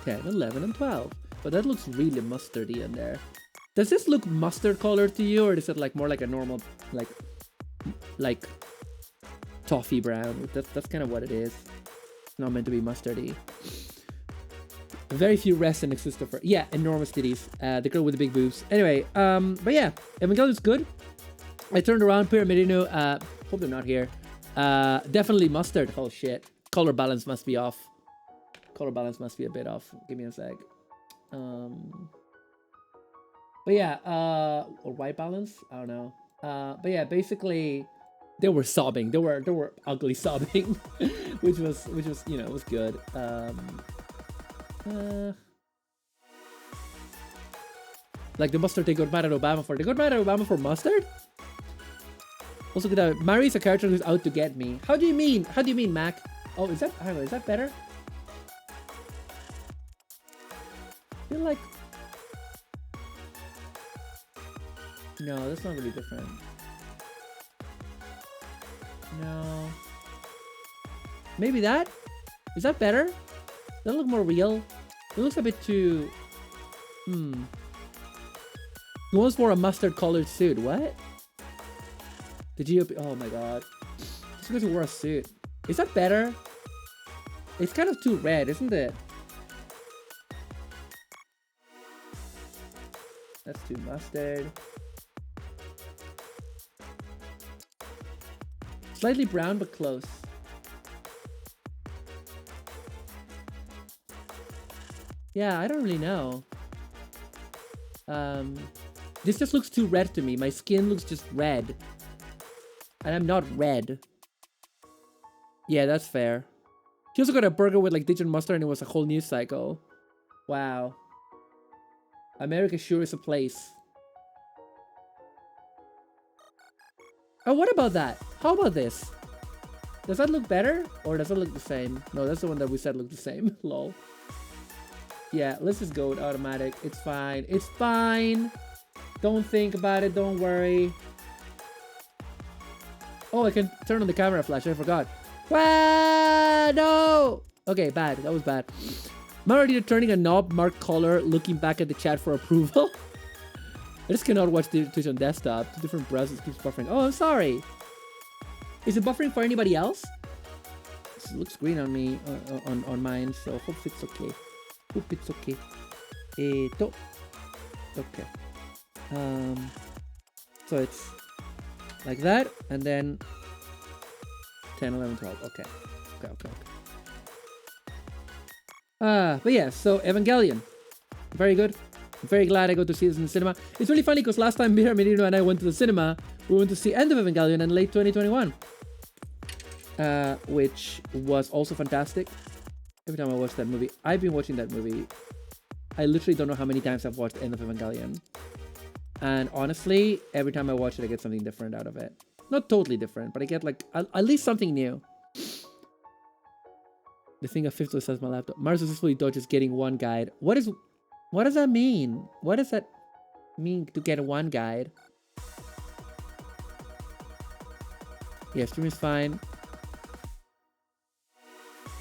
[SPEAKER 1] 10, 11, and 12. But that looks really mustardy in there. Does this look mustard colored to you, or is it like more like a normal, like toffee brown? That's kind of what it is. It's not meant to be mustardy. Very few resin exist for, yeah, enormous titties. The girl with the big boobs. Anyway, but yeah, Evangelion's good. I turned around, Pyramid Inu, hope they're not here. Definitely mustard. Oh shit. Color balance must be off. Color balance must be a bit off. Give me a sec. But yeah, or white balance? I don't know. But yeah, basically, they were sobbing. They were ugly sobbing, which was you know, it was good. Like the mustard they got mad at Obama for. They got mad at Obama for mustard? Also, Mari's a character who's out to get me. How do you mean? How do you mean, Mac? Oh, is that? Hang on, is that better? I feel like. No, that's not really different. No. Maybe that? Is that better? Does that look more real? It looks a bit too... He once wore a mustard colored suit. What? The GOP... Oh my god. Just because he wore a suit. Is that better? It's kind of too red, isn't it? That's too mustard. Slightly brown, but close. Yeah, I don't really know. This just looks too red to me. My skin looks just red. And I'm not red. Yeah, that's fair. He also got a burger with like Dijon mustard and it was a whole news cycle. Wow. America sure is a place. Oh, what about that? How about this? Does that look better? Or does it look the same? No, that's the one that we said looked the same. Lol. Yeah, let's just go with automatic. It's fine. It's fine. Don't think about it. Don't worry. Oh, I can turn on the camera flash. I forgot. Ah, no! Okay, bad. That was bad. I'm already turning a knob, mark color, looking back at the chat for approval. I just cannot watch the Twitch on desktop. Two different browsers keeps buffering. Oh, I'm sorry. Is it buffering for anybody else? It looks green on me, on mine, so hope it's okay. Hope it's okay. Okay. So it's like that, and then 10, 11, 12. Okay. But yeah, so Evangelion. Very good. I'm very glad I got to see this in the cinema. It's really funny because last time Mira, Menino, and I went to the cinema, we went to see End of Evangelion in late 2021. Which was also fantastic. Every time I watch that movie, I've been watching that movie. I literally don't know how many times I've watched End of Evangelion. And honestly, every time I watch it, I get something different out of it. Not totally different, but I get like at least something new. The thing of 50 says my laptop. Mars successfully dodges getting one guide. What does that mean? What does that mean to get one guide? Yeah, stream is fine.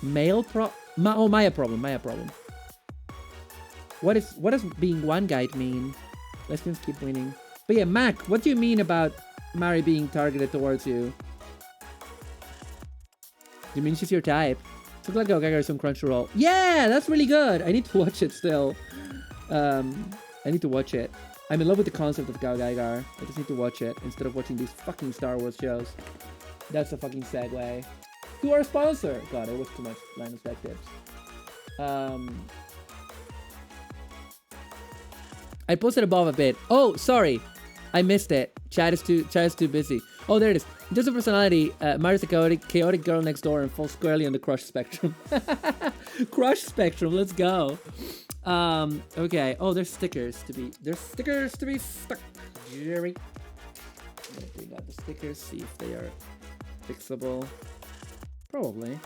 [SPEAKER 1] Maya problem. What does being one guide mean? Let's just keep winning. But yeah, Mac, what do you mean about Mari being targeted towards you? You mean she's your type? Took like a Geiger some Crunchyroll. Yeah, that's really good. I need to watch it still. I need to watch it. I'm in love with the concept of Gao Geiger. I just need to watch it instead of watching these fucking Star Wars shows. That's a fucking segue to our sponsor. God, it was too much Linus Tech Tips. I posted above a bit. Oh, sorry. I missed it. Chat is too busy. Oh, there it is. In terms of personality, Mari's a chaotic girl next door and falls squarely on the crush spectrum. Crush spectrum, let's go. Okay. Oh, there's stickers to be stuck. Jerry. I'm gonna bring out the stickers, see if they are fixable. Probably.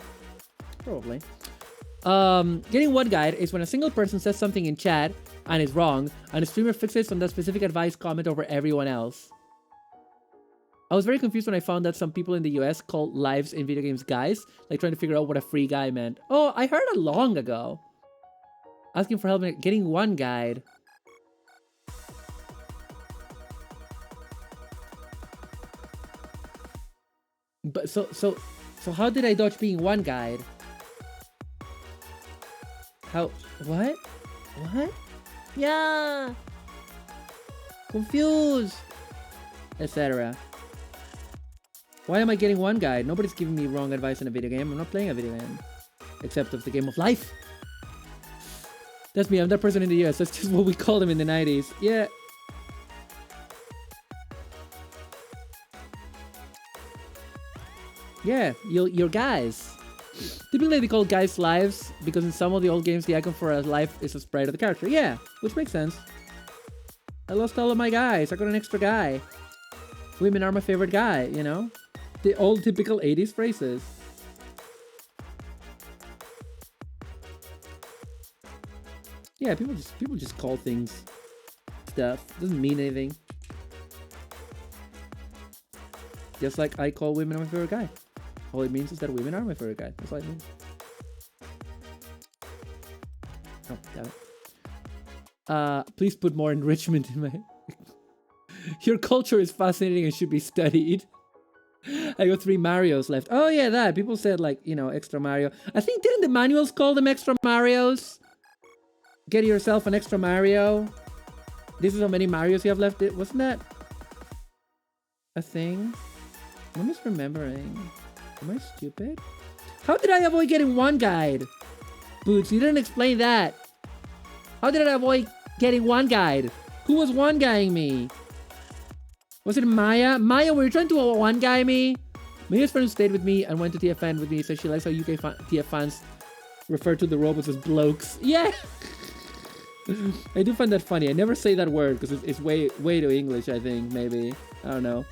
[SPEAKER 1] Getting one guide is when a single person says something in chat and is wrong, and the streamer fixates on that specific advice comment over everyone else. I was very confused when I found that some people in the US call lives in video games guys, like trying to figure out what a free guy meant. Oh, I heard it long ago. Asking for help in getting one guide. But so how did I dodge being one guide? How? What? Yeah. Confused. Etc. Why am I getting one guide? Nobody's giving me wrong advice in a video game. I'm not playing a video game. Except of the game of life. That's me. I'm that person in the US. That's just what we called them in the 90s. Yeah. Yeah, your guys. Typically they call guys lives because in some of the old games the icon for a life is a sprite of the character. Yeah, which makes sense. I lost all of my guys. I got an extra guy. Women are my favorite guy, you know? The old typical 80s phrases. Yeah, people just call things stuff. Doesn't mean anything. Just like I call women my favorite guy. All it means is that women are my favorite guy. That's all it means. Oh, damn it. Please put more enrichment in my... Your culture is fascinating and should be studied. I got 3 Marios left. Oh yeah, that. People said like, you know, extra Mario. I think, didn't the manuals call them extra Marios? Get yourself an extra Mario. This is how many Marios you have left. Wasn't that a thing? I'm just remembering. Am I stupid? How did I avoid getting one guide? Boots, you didn't explain that. How did I avoid getting one guide? Who was one-guying me? Was it Maya? Maya, were you trying to one-guy me? Maya's friend stayed with me and went to TFN with me, so she likes how UK TF fans refer to the robots as blokes. Yeah! I do find that funny. I never say that word because it's way too English, I think, maybe. I don't know.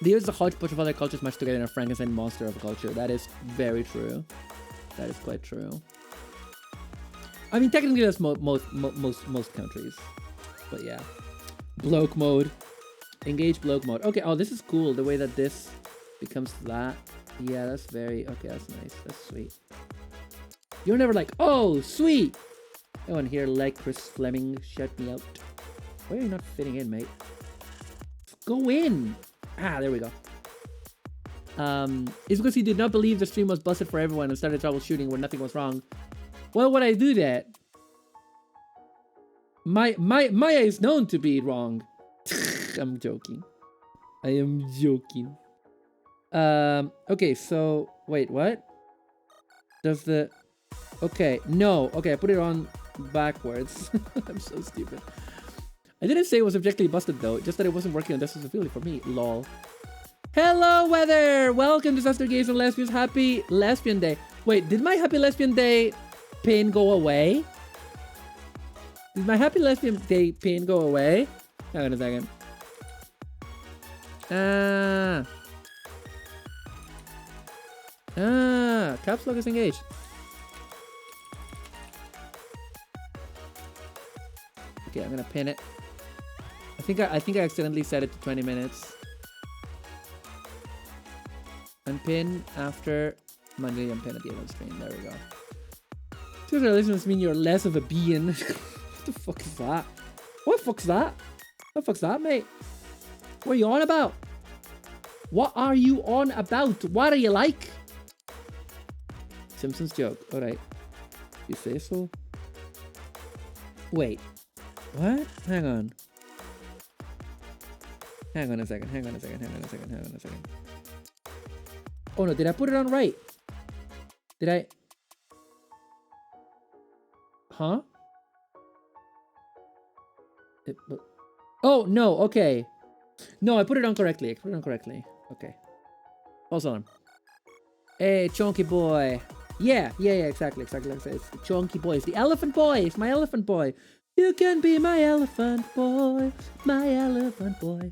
[SPEAKER 1] They use a hodgepodge of other cultures mashed together in a Frankenstein monster of a culture. That is very true. That is quite true. I mean, technically that's most countries. But yeah. Bloke mode. Engage bloke mode. Okay, oh, this is cool. The way that this becomes that. Yeah, that's very... Okay, that's nice. That's sweet. You're never like, oh, sweet! No one here like Chris Fleming. Shut me out. Why are you not fitting in, mate? Go in! Ah, there we go. It's because he did not believe the stream was busted for everyone and started troubleshooting when nothing was wrong. Well, would I do that? Maya is known to be wrong. I'm joking. I am joking. Okay, so... Wait, what? Does the... Okay, no. Okay, I put it on backwards. I'm so stupid. I didn't say it was objectively busted though, just that it wasn't working on Desktop Affiliate for me. Lol. Hello, Weather! Welcome to Disaster Gays and Lesbians. Happy Lesbian Day. Wait, did my Happy Lesbian Day pin go away? Did my Happy Lesbian Day pin go away? Hang on a second. Caps lock is engaged. Okay, I'm gonna pin it. I think I accidentally set it to 20 minutes. Unpin after Monday, unpin at the end of the stream. There we go. Because our listeners mean you're less of a being. What the fuck is that? What the fuck's that? What the fuck's that, mate? What are you on about? What are you on about? What are you like? Simpsons joke. Alright. You say so? Wait. What? Hang on. Hang on a second. Oh no, did I put it on right? Did I? Huh? Oh, no, okay. No, I put it on correctly. Okay. Hold on. Hey, chunky boy. Yeah, exactly. It's the chunky boy. It's the elephant boy. It's my elephant boy. You can be my elephant boy. My elephant boy.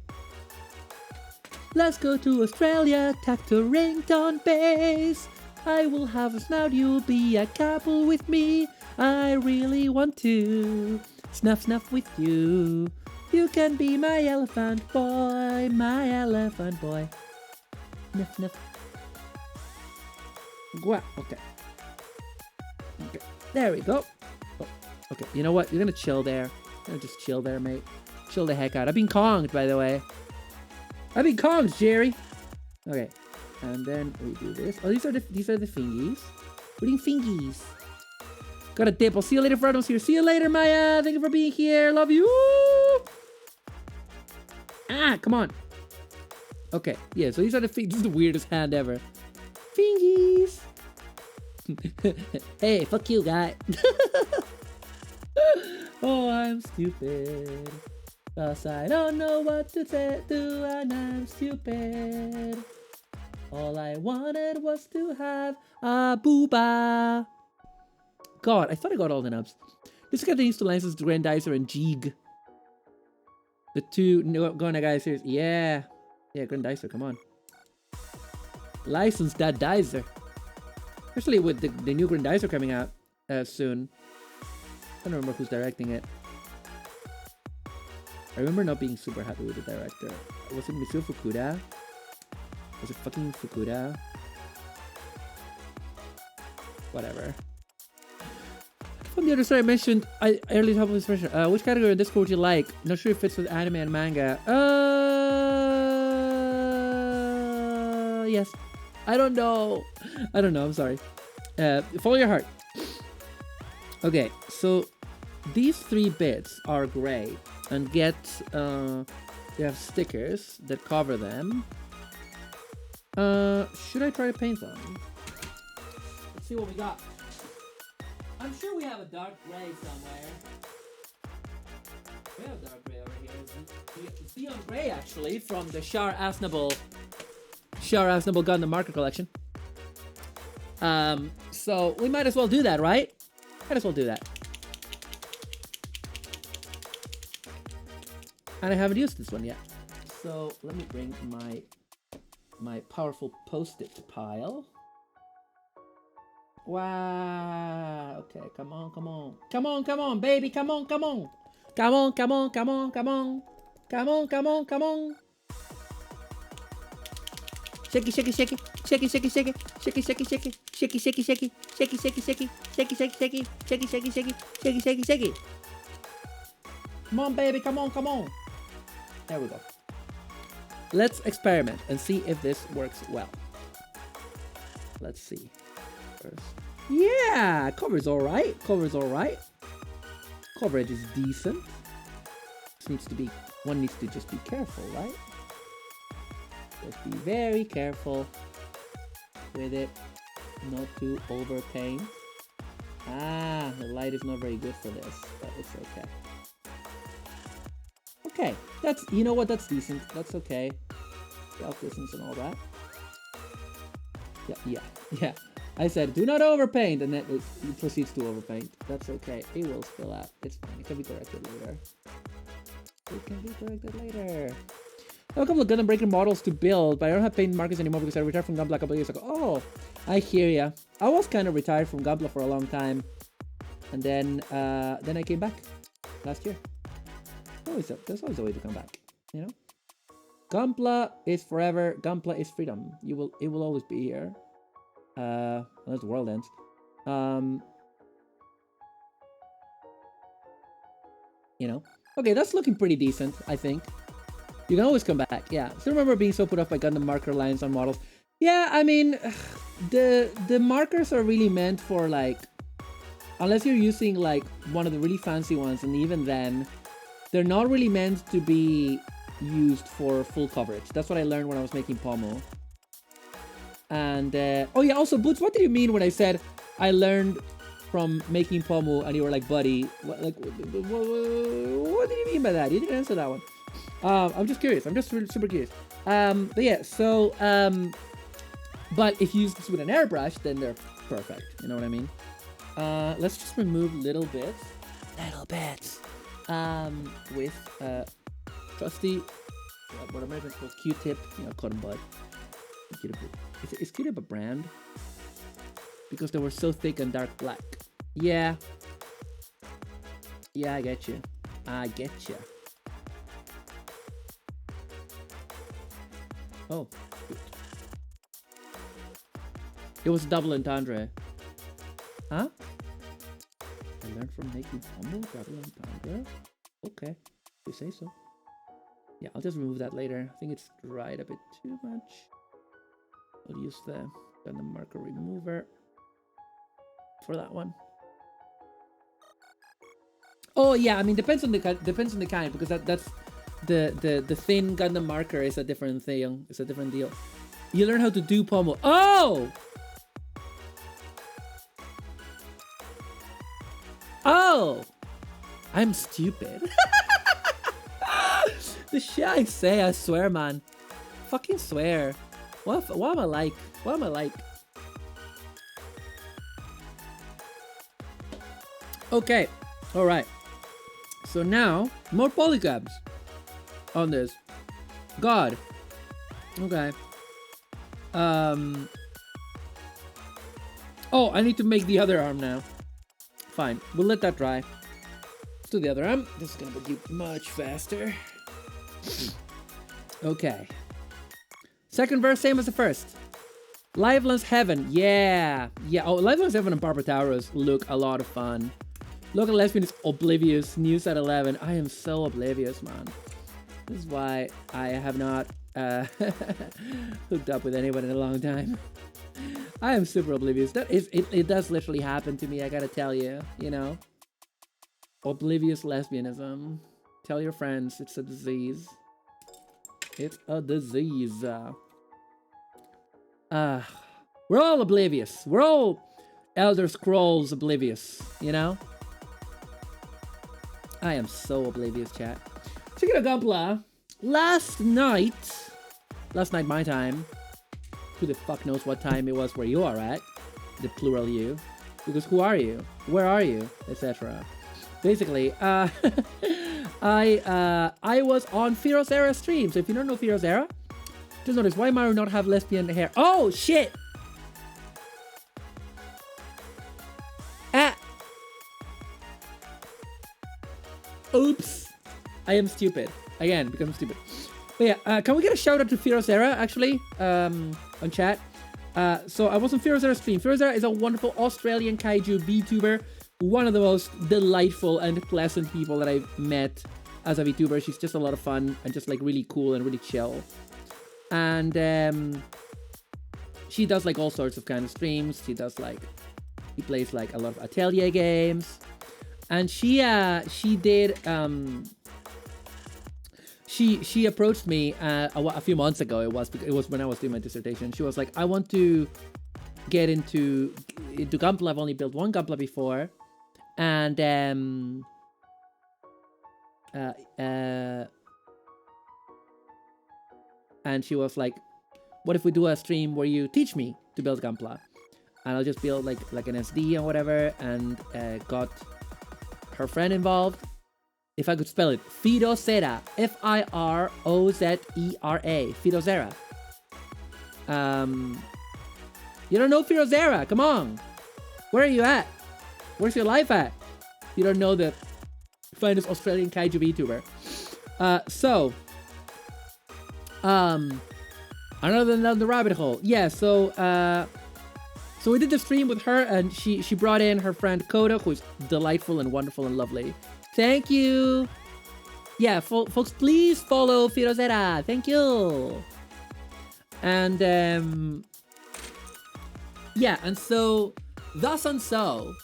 [SPEAKER 1] Let's go to Australia, tack to Rington Base. I will have a snout, you'll be a couple with me. I really want to snuff with you. You can be my elephant boy, my elephant boy. Snuff. Okay. There we go. Oh, okay, you know what? You're gonna chill there. You're gonna just chill there, mate. Chill the heck out. I've been conged, by the way. I've been conged, Jerry. Okay, and then we do this. Oh, these are the fingies. We're doing fingies. Got a dip. I'll see you later, Fredo's here. See you later, Maya. Thank you for being here. Love you. Ah, come on. Okay, yeah. So these are the fingies. This is the weirdest hand ever. Fingies. Hey, fuck you, guy. Oh, I'm stupid. Cause I don't know what to do and I'm stupid. All I wanted was to have a booba. God, I thought I got all the nubs. This guy needs to license Grandizer and Jeeg. The two Gonna guys here. Yeah, Grandizer, come on. License that Dizer. Especially with the new Grandizer coming out soon. I don't remember who's directing it. I remember not being super happy with the director. Was it Mitsuo Fukuda? Was it fucking Fukuda? Whatever. From the other side, I mentioned early top of this version. Which category in Discord would you like? Not sure if it fits with anime and manga. Yes. I don't know. I'm sorry. Follow your heart. Okay, so these 3 bits are gray and get they have stickers that cover them. Should I try to paint them? Let's see what we got. I'm sure we have a dark gray somewhere. We have dark gray over here. It's Neon Gray, actually, from the Shar Aznable Gundam Marker Collection. So we might as well do that, right? Might as well do that. And I haven't used this one yet. So let me bring my powerful post-it pile. Wow. Okay, come on, come on. Come on, come on, baby. Come on, come on. Come on, come on, come on, come on. Come on, come on, come on. Shake it, shake it, shake it. Shake it, shake it, shake it. Shake it, shake it, shake it. Shake it, shake it, shake it. Shake it, shake it, shake it. Shake it, shake it, shake it. Shake it, shake it, shake it. Shake it, shake it, shake it. Come on, baby. Come on, come on. There we go. Let's experiment and see if this works well. Let's see. First. Yeah, cover's all right. Cover's all right. Coverage is decent. This needs to be. One needs to just be careful, right? Just be very careful with it, not to overpaint. Ah, the light is not very good for this, but it's okay. Okay, that's, you know what, that's decent. That's okay. Scalp distance and all that. Yeah. I said, do not overpaint, and then it proceeds to overpaint. That's okay. It will spill out. It's fine. It can be corrected later. It can be corrected later. I have a couple of Gundam Breaker models to build, but I don't have paint markers anymore because I retired from Gunpla a couple of years ago. Oh, I hear ya. I was kind of retired from Gunpla for a long time, and then I came back last year. There's always a way to come back, you know. Gunpla is forever. Gunpla is freedom. It will always be here, unless the world ends. You know. Okay, that's looking pretty decent, I think. You can always come back, yeah. Still remember being so put off by Gundam marker lines on models. Yeah, I mean, the markers are really meant for, like, unless you're using like one of the really fancy ones, and even then, they're not really meant to be used for full coverage. That's what I learned when I was making Pomo. And oh yeah, also Boots, what did you mean when I said I learned from making Pomo and you were like, buddy? What did you mean by that? You didn't answer that one. I'm just curious. I'm just super curious. But yeah, so but if you use this with an airbrush, then they're perfect. You know what I mean? Let's just remove little bits, with trusty, what Americans call Q-tip, you know, cotton bud. Is Q-tip a brand? Because they were so thick and dark black. Yeah. Yeah, I get you. Oh. It was double entendre. Huh? I learned from making Pomo, double entendre. Okay, you say so. Yeah, I'll just remove that later. I think it's dried a bit too much. I'll use the marker remover for that one. Oh yeah, I mean depends on the kind, because that's the thin Gundam marker is a different thing. It's a different deal. You learn how to do Pomo. Oh! Oh! I'm stupid. The shit I say, I swear, man. Fucking swear. What am I like? What am I like? Okay. Alright. So now, more polygons on this. God. Okay. Oh, I need to make the other arm now. Fine. We'll let that dry. Let's do the other arm. This is gonna be much faster. Okay. Second verse, same as the first. Liveland's Heaven. Yeah. Yeah. Oh, Liveland's Heaven and Barbatauros look a lot of fun. Local Lesbian is oblivious. News at 11. I am so oblivious, man. This is why I have not hooked up with anyone in a long time. I am super oblivious. That is, it does literally happen to me, I gotta tell you, you know. Oblivious lesbianism. Tell your friends, it's a disease. It's a disease. We're all oblivious. We're all Elder Scrolls oblivious, you know? I am so oblivious, chat. Speaking of Gunpla, last night my time. Who the fuck knows what time it was where you are at? The plural you. Because who are you? Where are you? Etc. Basically, I was on Firo's Era stream. So if you don't know Firo's Era, just notice, why Maru not have lesbian hair? Oh shit! Ah! Oops! I am stupid. Again, because I'm stupid. But yeah, can we get a shout out to Firo's Era actually? On chat. So I was on Firo's Era stream. Firo's Era is a wonderful Australian kaiju VTuber. One of the most delightful and pleasant people that I've met as a VTuber. She's just a lot of fun and just like really cool and really chill. And she does like all sorts of kind of streams. She does like, she plays like a lot of Atelier games. And she did, she approached me a few months ago. It was when I was doing my dissertation. She was like, I want to get into Gunpla. I've only built one Gunpla before. And and she was like, what if we do a stream where you teach me to build Gunpla? And I'll just build like an SD and whatever, and got her friend involved. If I could spell it, Firozera, Firozera, Firozera. You don't know Firozera? Come on, where are you at? Where's your life at? You don't know the finest Australian kaiju VTuber. Another than the rabbit hole. Yeah, so we did the stream with her, and she brought in her friend Koda, who's delightful and wonderful and lovely. Thank you. Yeah, folks, please follow Firozera. Thank you. And yeah, and so thus and so,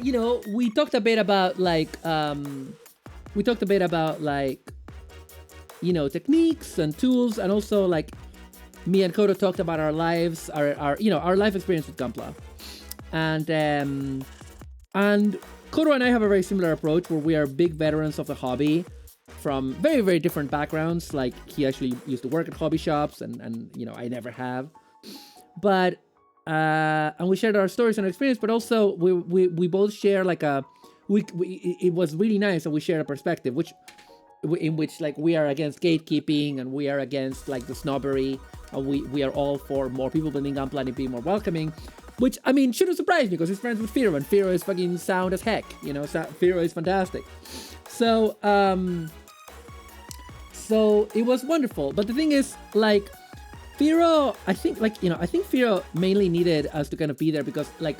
[SPEAKER 1] you know, we talked a bit about like you know, techniques and tools, and also like me and Kodo talked about our lives, our you know, our life experience with Gunpla. And Kodo and I have a very similar approach, where we are big veterans of the hobby from very, very different backgrounds. Like, he actually used to work at hobby shops, and you know, I never have. But and we shared our stories and experience, but also we both share like it was really nice that we shared a perspective in which like we are against gatekeeping, and we are against like the snobbery, and we are all for more people building Gunpla and being more welcoming. Which, I mean, shouldn't surprise me, because he's friends with Firo, and Firo is fucking sound as heck, you know, Firo is fantastic. So, so it was wonderful. But the thing is, like, Firo, I think Firo mainly needed us to kind of be there, because, like,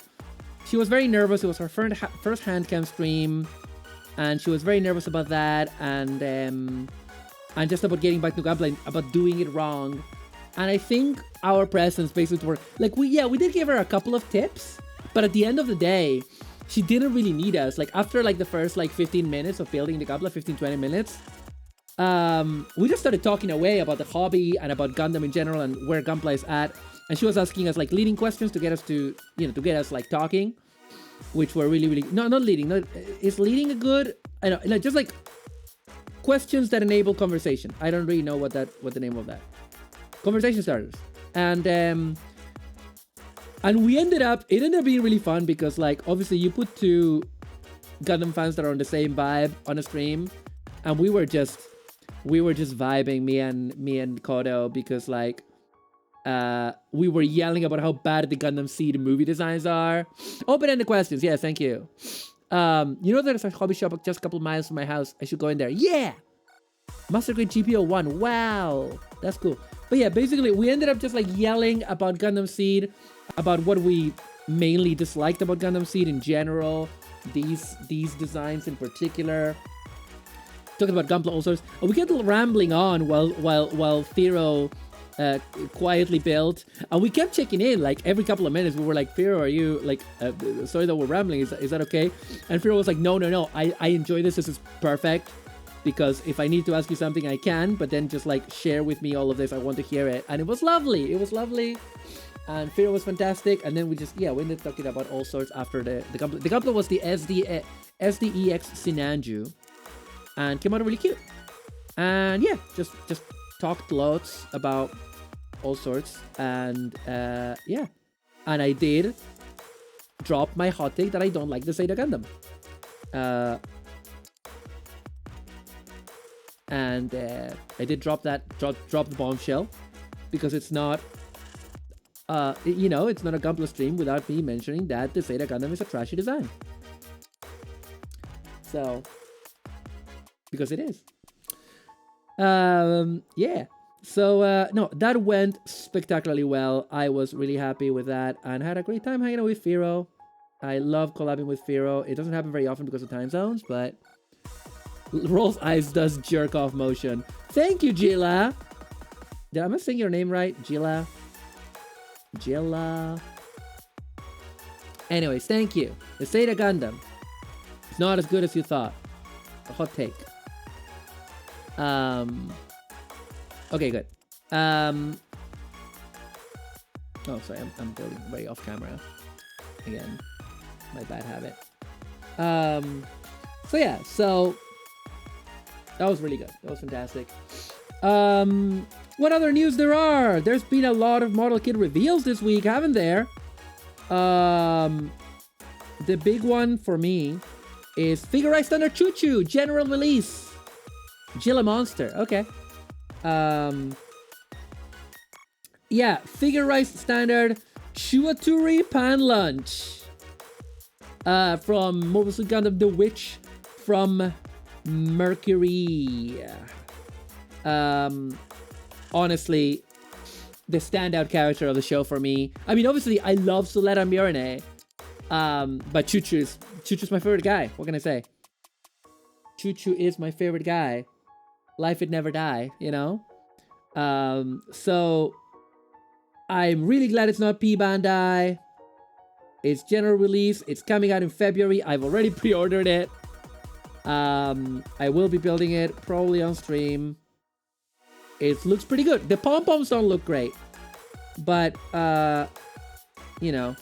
[SPEAKER 1] she was very nervous. It was her first handcam stream, and she was very nervous about that, and just about getting back to Gunpla, about doing it wrong. And I think our presence basically worked. Like, we did give her a couple of tips, but at the end of the day, she didn't really need us. Like, after like the first like 15 minutes of building the Gunpla, 15-20 minutes, we just started talking away about the hobby and about Gundam in general and where Gunpla is at. And she was asking us like leading questions to get us to, you know, to get us like talking, which were really, really, no, not leading. Is leading a good, I know, like, just like questions that enable conversation. I don't really know what the name of that. Conversation starters. And it ended up being really fun, because like, obviously you put two Gundam fans that are on the same vibe on a stream, and we were just vibing, me and Kodo, because like we were yelling about how bad the Gundam Seed movie designs are. Open-ended questions. Yes, thank you. You know, there's a hobby shop just a couple miles from my house. I should go in there. Yeah. Master Grade GPO 1. Wow. That's cool. But yeah, basically, we ended up just like yelling about Gundam Seed, about what we mainly disliked about Gundam Seed in general, these designs in particular. Talking about Gunpla all sorts. And we kept rambling on while Firo quietly built, and we kept checking in like every couple of minutes. We were like, Firo, are you like sorry that we're rambling, is that okay? And Firo was like, no, I enjoy this is perfect. because if I need to ask you something, I can, but then just like share with me all of this. I want to hear it. And it was lovely. It was lovely. And Firo was fantastic. And then we just, yeah, we ended up talking about all sorts after the gameplay. The gameplay was the SDEX Sinanju. And came out really cute. And yeah, just talked lots about all sorts. And yeah. And I did drop my hot take that I don't like the Zeta Gundam. And I did drop the bombshell because it's not, you know, it's not a Gunpla stream without me mentioning that the Zeta Gundam is a trashy design. So, because it is. Yeah. So, no, that went spectacularly well. I was really happy with that and had a great time hanging out with Firo. I love collabing with Firo. It doesn't happen very often because of time zones, but Rolls Eyes does jerk off motion. Thank you, Jilla. Am I saying your name right? Jilla. Anyways, thank you. The Zeta Gundam. It's not as good as you thought. A hot take. Okay, good. Oh, sorry, I'm building very off camera. Again, my bad habit. So yeah, so that was really good. That was fantastic. What other news there are? There's been a lot of model kit reveals this week, haven't there? The big one for me is Figure Eye Standard Choo Choo general release. Gila Monster. Okay. Yeah, Figure Eye Standard Chuaturi Pan Lunch. From Mobile Suit Gundam The Witch from Mercury. Honestly, the standout character of the show for me. I mean, obviously, I love Suleta Murine. But Choo Choo's my favorite guy. What can I say? Choo Choo is my favorite guy. Life would never die, you know? So I'm really glad it's not P Bandai. It's general release. It's coming out in February. I've already pre-ordered it. I will be building it probably on stream. It looks pretty good. The pom-poms don't look great, but you know,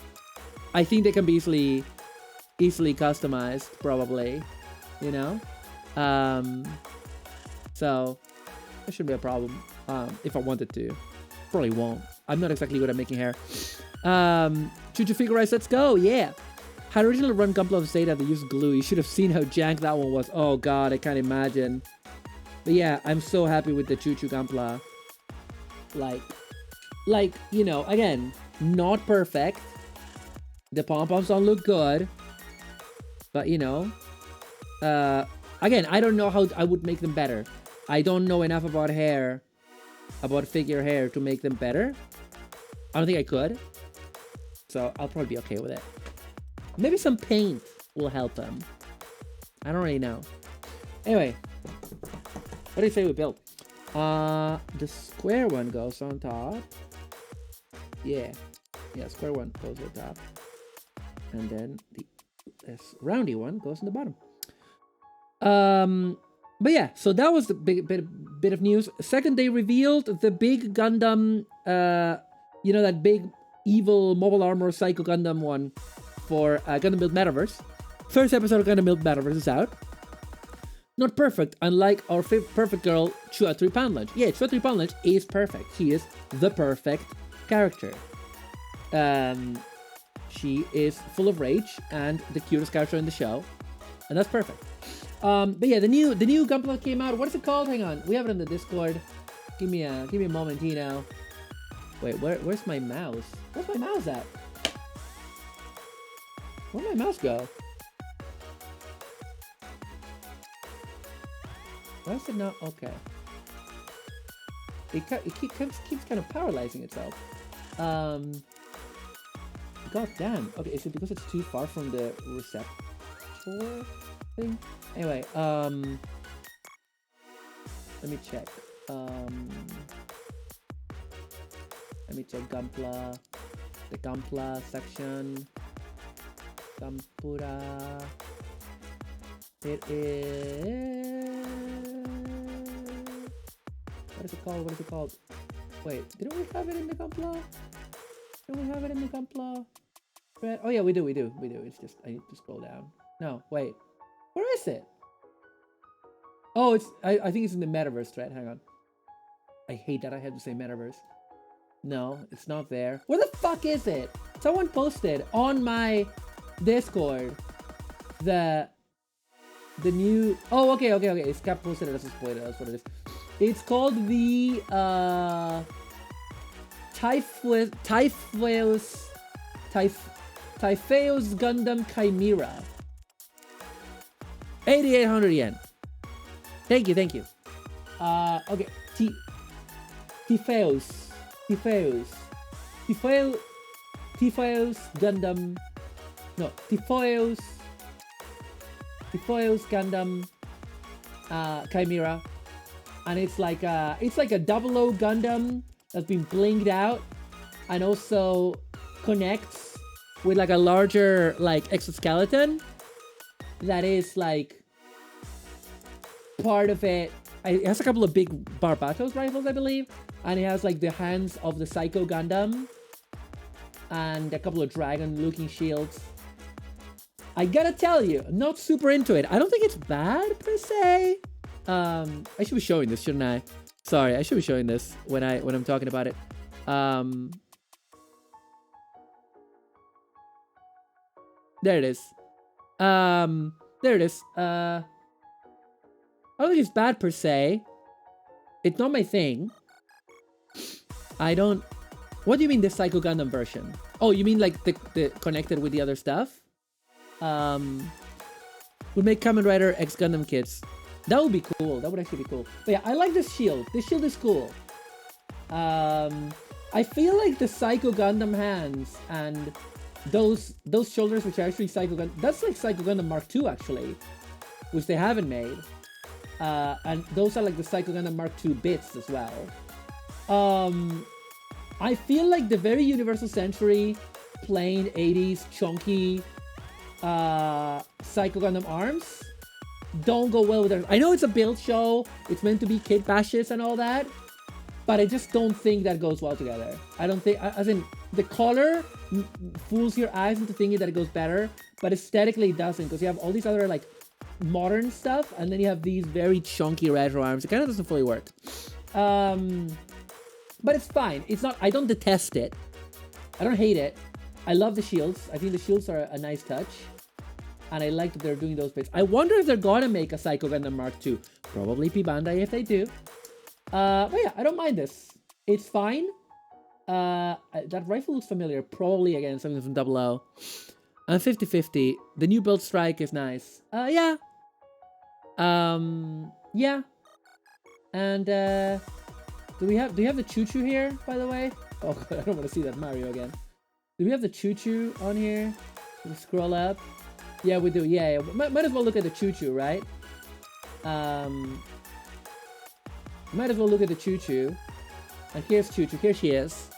[SPEAKER 1] I think they can be easily customized, probably. You know, so that shouldn't be a problem. If I wanted to, probably won't. I'm not exactly good at making hair. Choo Choo Figure Eyes, let's go! Yeah. Had originally run Gunpla of Zeta that used glue. You should have seen how jank that one was. Oh god, I can't imagine. But yeah, I'm so happy with the Choo Choo Gunpla. Like, you know, again, not perfect. The pom-poms don't look good. But, you know, again, I don't know how I would make them better. I don't know enough about hair, about figure hair to make them better. I don't think I could. So I'll probably be okay with it. Maybe some paint will help them. I don't really know. Anyway, what do you say we built? The square one goes on top. Yeah, square one goes on top, and then this roundy one goes on the bottom. But yeah, so that was the bit of news. Second, they revealed the big Gundam. You know, that big evil mobile armor Psycho Gundam one for Gundam Build Metaverse. First episode of Gundam Build Metaverse is out. Not perfect, unlike our perfect girl, Chuaturi Pan Lunch. Yeah, Chuaturi Pan Lunch is perfect. She is the perfect character. She is full of rage and the cutest character in the show, and that's perfect. But yeah, the new Gunpla came out. What is it called? Hang on, we have it in the Discord. Give me a momentino. Wait, where's my mouse? Where's my mouse at? Where'd my mouse go? Why is it not? Okay. It keeps kind of paralyzing itself. God damn. Okay, is it because it's too far from the receptor thing? Anyway, let me check. Let me check Gunpla. The Gunpla section. Gunpura. It is... is it called? What is it called? Wait, didn't we have it in the Gunpla? Didn't we have it in the Gunpla? Oh yeah, we do. It's just, I need to scroll down. No, wait. Where is it? Oh, it's, I think it's in the metaverse thread. Hang on. I hate that I had to say metaverse. No, it's not there. Where the fuck is it? Someone posted on my Discord the new... Oh, okay. It's Cap posted it as a spoiler. That's what it is. It's called the Typhoeus Gundam Chimera. 8,800 yen. Thank you. Okay. Typhoeus Gundam. No, Typhoeus Gundam Chimera. And it's like a 00 Gundam that's been blinged out and also connects with like a larger like exoskeleton that is like part of it. It has a couple of big Barbatos rifles, I believe, and it has like the hands of the Psycho Gundam and a couple of dragon-looking shields. I gotta tell you, I'm not super into it. I don't think it's bad per se. I should be showing this, shouldn't I? Sorry, I should be showing this when I'm talking about it. There it is. There it is. I don't think it's bad per se. It's not my thing. I don't... What do you mean the Psycho Gundam version? Oh, you mean like the connected with the other stuff? Would make Kamen Rider X Gundam kits. That would be cool. That would actually be cool. But yeah, I like this shield. This shield is cool. I feel like the Psycho Gundam hands and those shoulders, which are actually Psycho Gundam... That's like Psycho Gundam Mark II, actually. Which they haven't made. And those are like the Psycho Gundam Mark II bits as well. I feel like the very Universal Century, plain 80s, chunky Psycho Gundam arms don't go well with it. I know it's a build show, it's meant to be kid bashes and all that, but I just don't think that goes well together. I don't think, as in, the color fools your eyes into thinking that it goes better, but aesthetically it doesn't, because you have all these other like modern stuff, and then you have these very chunky retro arms. It kind of doesn't fully work. But it's fine. It's not, I don't detest it. I don't hate it. I love the shields. I think the shields are a nice touch. And I like that they're doing those bits. I wonder if they're gonna make a Psycho Gundam Mark II. Probably P Bandai if they do. But yeah, I don't mind this. It's fine. That rifle looks familiar. Probably, again, something from 00. And 50-50. The new build strike is nice. Yeah. Yeah. And, do you have the choo-choo here, by the way? Oh, God, I don't want to see that Mario again. Do we have the choo-choo on here? Can we scroll up? Yeah, we do. Yeah. Might as well look at the choo-choo, right? Might as well look at the choo-choo. And here's choo-choo. Here she is.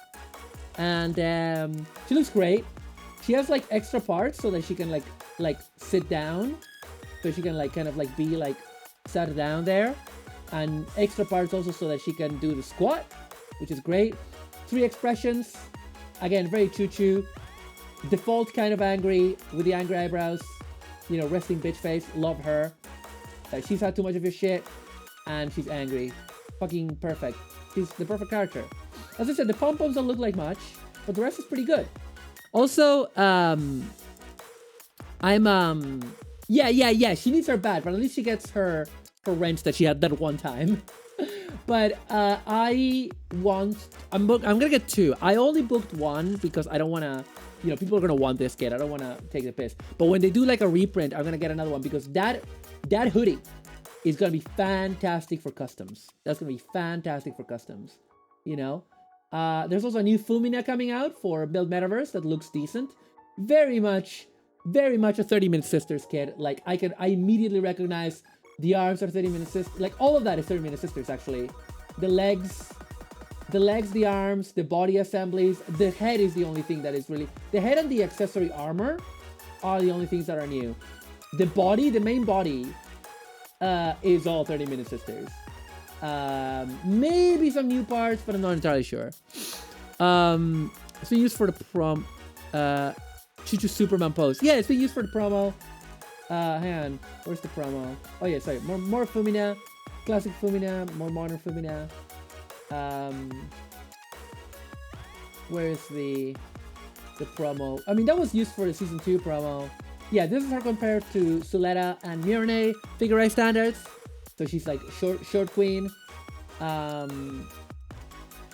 [SPEAKER 1] And she looks great. She has like extra parts so that she can like sit down. So she can like kind of like be like sat down there. And extra parts also so that she can do the squat, which is great. 3 expressions. Again, very choo-choo. Default kind of angry with the angry eyebrows. You know, resting bitch face. Love her. She's had too much of your shit. And she's angry. Fucking perfect. She's the perfect character. As I said, the pom-poms don't look like much. But the rest is pretty good. Also, yeah. She needs her bat. But at least she gets her wrench that she had that one time. But I'm gonna get 2. I only booked 1 because I don't want to, you know, people are gonna want this kit. I don't want to take the piss. But when they do like a reprint, I'm gonna get another one because that hoodie is gonna be fantastic for customs. That's gonna be fantastic for customs. You know, there's also a new Fumina coming out for Build Metaverse that looks decent. Very much a 30-minute sisters kit. Like I immediately recognize. The arms are 30-minute sisters. Like, all of that is 30-minute sisters, actually. The legs, the arms, the body assemblies. The head is the only thing that is really... The head and the accessory armor are the only things that are new. The body, the main body, is all 30-minute sisters. Maybe some new parts, but I'm not entirely sure. It's been used for the Choo Choo Superman pose. Yeah, it's been used for the promo. Hang on, where's the promo? Oh yeah, sorry, more Fumina, classic Fumina, more modern Fumina. Where's the promo? I mean, that was used for the season 2 promo. Yeah, this is her compared to Suleta and Mirene Figure 8 standards. So she's like short queen. Yeah,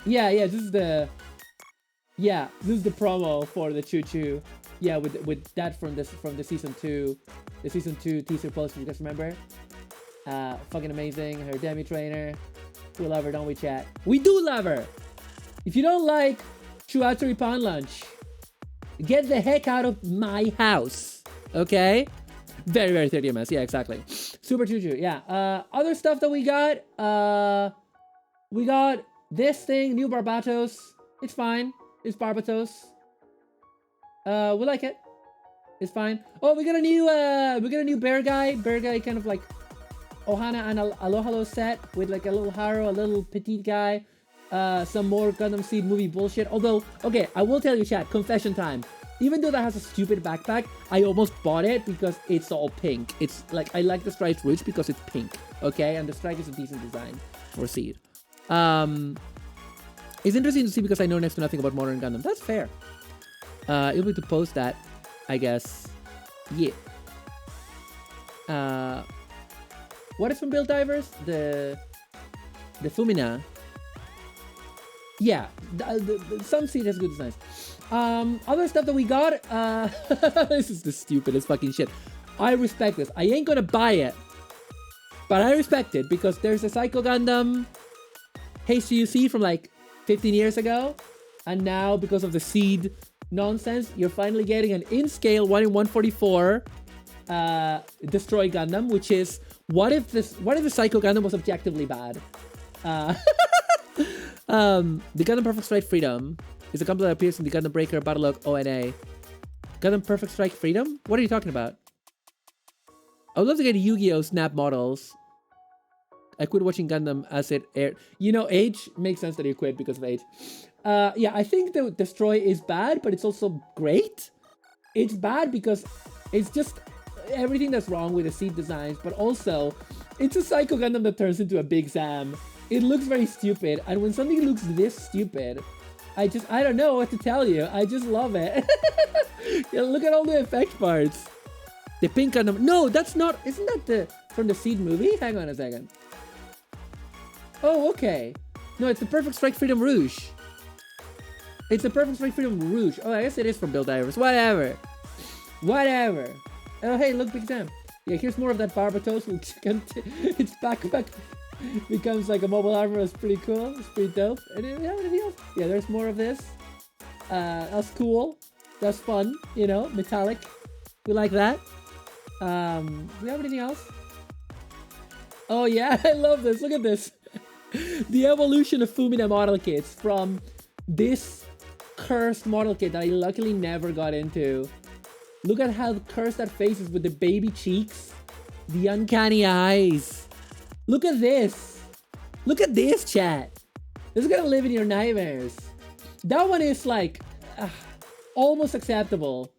[SPEAKER 1] this is the promo for the Choo Choo. Yeah, with that from the season 2, the season 2 teaser poster. You guys remember? Fucking amazing. Her demi trainer. We love her, don't we, chat? We do love her. If you don't like Chuaturi Pan Lunch, get the heck out of my house. Okay? Very, very 30 ms. Yeah, exactly. Super Choo Choo. Yeah. Other stuff that we got. We got this thing, new Barbatos. It's fine. It's Barbatos. We like it. It's fine. Oh, we got a new bear guy. Bear guy, kind of like Ohana and Alohalo set with like a little Haro, a little petite guy. Some more Gundam Seed movie bullshit. Although, okay, I will tell you, chat. Confession time. Even though that has a stupid backpack, I almost bought it because it's all pink. It's like, I like the striped roots because it's pink. Okay, and the strike is a decent design for Seed. It's interesting to see because I know next to nothing about Modern Gundam. That's fair. You'll be to post that, I guess. Yeah. What is from Build Divers? The Fumina. Yeah, some Seed has good designs. Other stuff that we got, this is the stupidest fucking shit. I respect this. I ain't gonna buy it, but I respect it because there's a Psycho Gundam HUC from like 15 years ago, and now because of the Seed nonsense, you're finally getting an in-scale 1/144 Destroy Gundam, which is what if the Psycho Gundam was objectively bad? The Gundam Perfect Strike Freedom is a Gundam that appears in the Gundam Breaker Battlelog ONA. Gundam Perfect Strike Freedom? What are you talking about? I would love to get Yu-Gi-Oh! Snap models. I quit watching Gundam as it aired. You know, age makes sense that you quit because of age. Yeah, I think the Destroy is bad, but it's also great. It's bad because it's just everything that's wrong with the Seed designs, but also it's a Psycho Gundam that turns into a Big Zam. It looks very stupid, and when something looks this stupid, I don't know what to tell you. I just love it. Yeah, look at all the effect parts. The pink Gundam. No, that's not. Isn't that from the Seed movie? Hang on a second. Oh, okay. No, it's the Perfect Strike Freedom Rouge. It's the Perfect Strike Freedom Rouge. Oh, I guess it is from Build Divers. Whatever. Oh, hey, look, Big Sam. Yeah, here's more of that Barbatos. Its backpack becomes like a mobile armor. It's pretty cool. It's pretty dope. Anything else? Yeah, there's more of this. That's cool. That's fun. You know, metallic. We like that. Do we have anything else? Oh yeah, I love this. Look at this. The evolution of Fumina model kits from this cursed model kit that I luckily never got into. Look at how cursed that face is with the baby cheeks. The uncanny eyes. Look at this. Look at this, chat. This is gonna live in your nightmares. That one is like almost acceptable.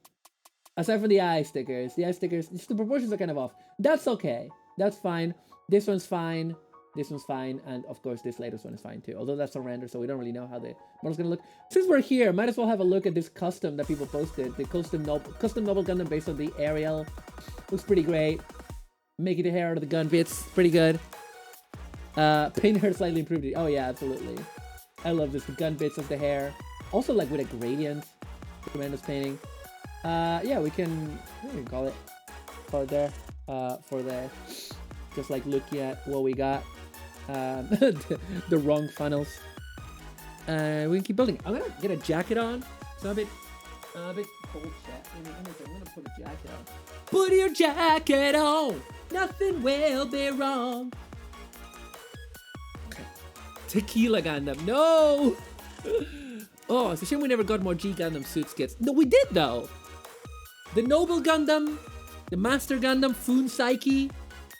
[SPEAKER 1] Aside from the eye stickers. The eye stickers, just the proportions are kind of off. That's okay. That's fine. This one's fine. This one's fine. And of course, this latest one is fine too. Although that's a render, so we don't really know how the model's gonna look. Since we're here, might as well have a look at this custom that people posted. The custom Noble Gundam based on the Ariel. Looks pretty great. Making the hair out of the gun bits. Pretty good. Paint her slightly improved. Oh yeah, absolutely. I love this. The gun bits of the hair. Also like with a gradient. Tremendous painting. Yeah, we can call it there. For the just like looking at what we got. The wrong funnels. We can keep building. I'm gonna get a jacket on. So I'm a bit cold, chat. I'm gonna put a jacket on. Put your jacket on. Nothing will be wrong. Okay. Tequila Gundam. No. Oh, it's a shame we never got more G Gundam suit skits. No, we did though. The Noble Gundam, the Master Gundam, Foon Psyche.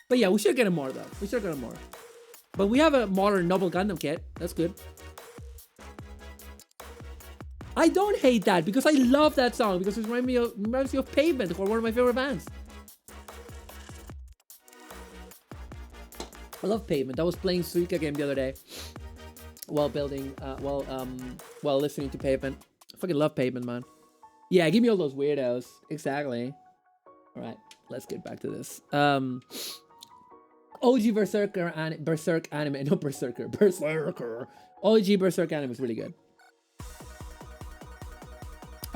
[SPEAKER 1] But yeah, we should get more though. We should get more. But we have a modern Noble Gundam kit. That's good. I don't hate that because I love that song because it reminds me of Pavement, or one of my favorite bands. I love Pavement. I was playing Suika game the other day while while listening to Pavement. I fucking love Pavement, man. Yeah, give me all those weirdos. Exactly. All right, let's get back to this. OG Berserk anime, no Berserker. OG Berserk anime is really good.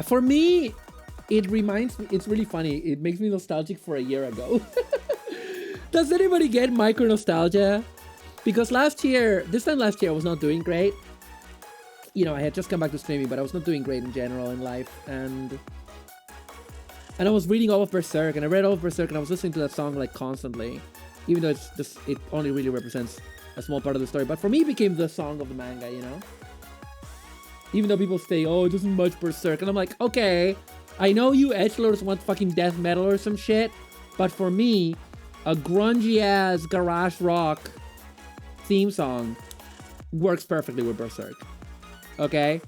[SPEAKER 1] For me, it reminds me. It's really funny. It makes me nostalgic for a year ago. Does anybody get micro nostalgia? Because this time last year, I was not doing great. You know, I had just come back to streaming, but I was not doing great in general in life, and I was reading all of Berserk, and I read all of Berserk, and I was listening to that song like constantly, even though it only really represents a small part of the story. But for me, it became the song of the manga, you know. Even though people say, "Oh, it doesn't much Berserk," and I'm like, okay, I know you edgelords want fucking death metal or some shit, but for me, a grungy ass garage rock theme song works perfectly with Berserk. Okay?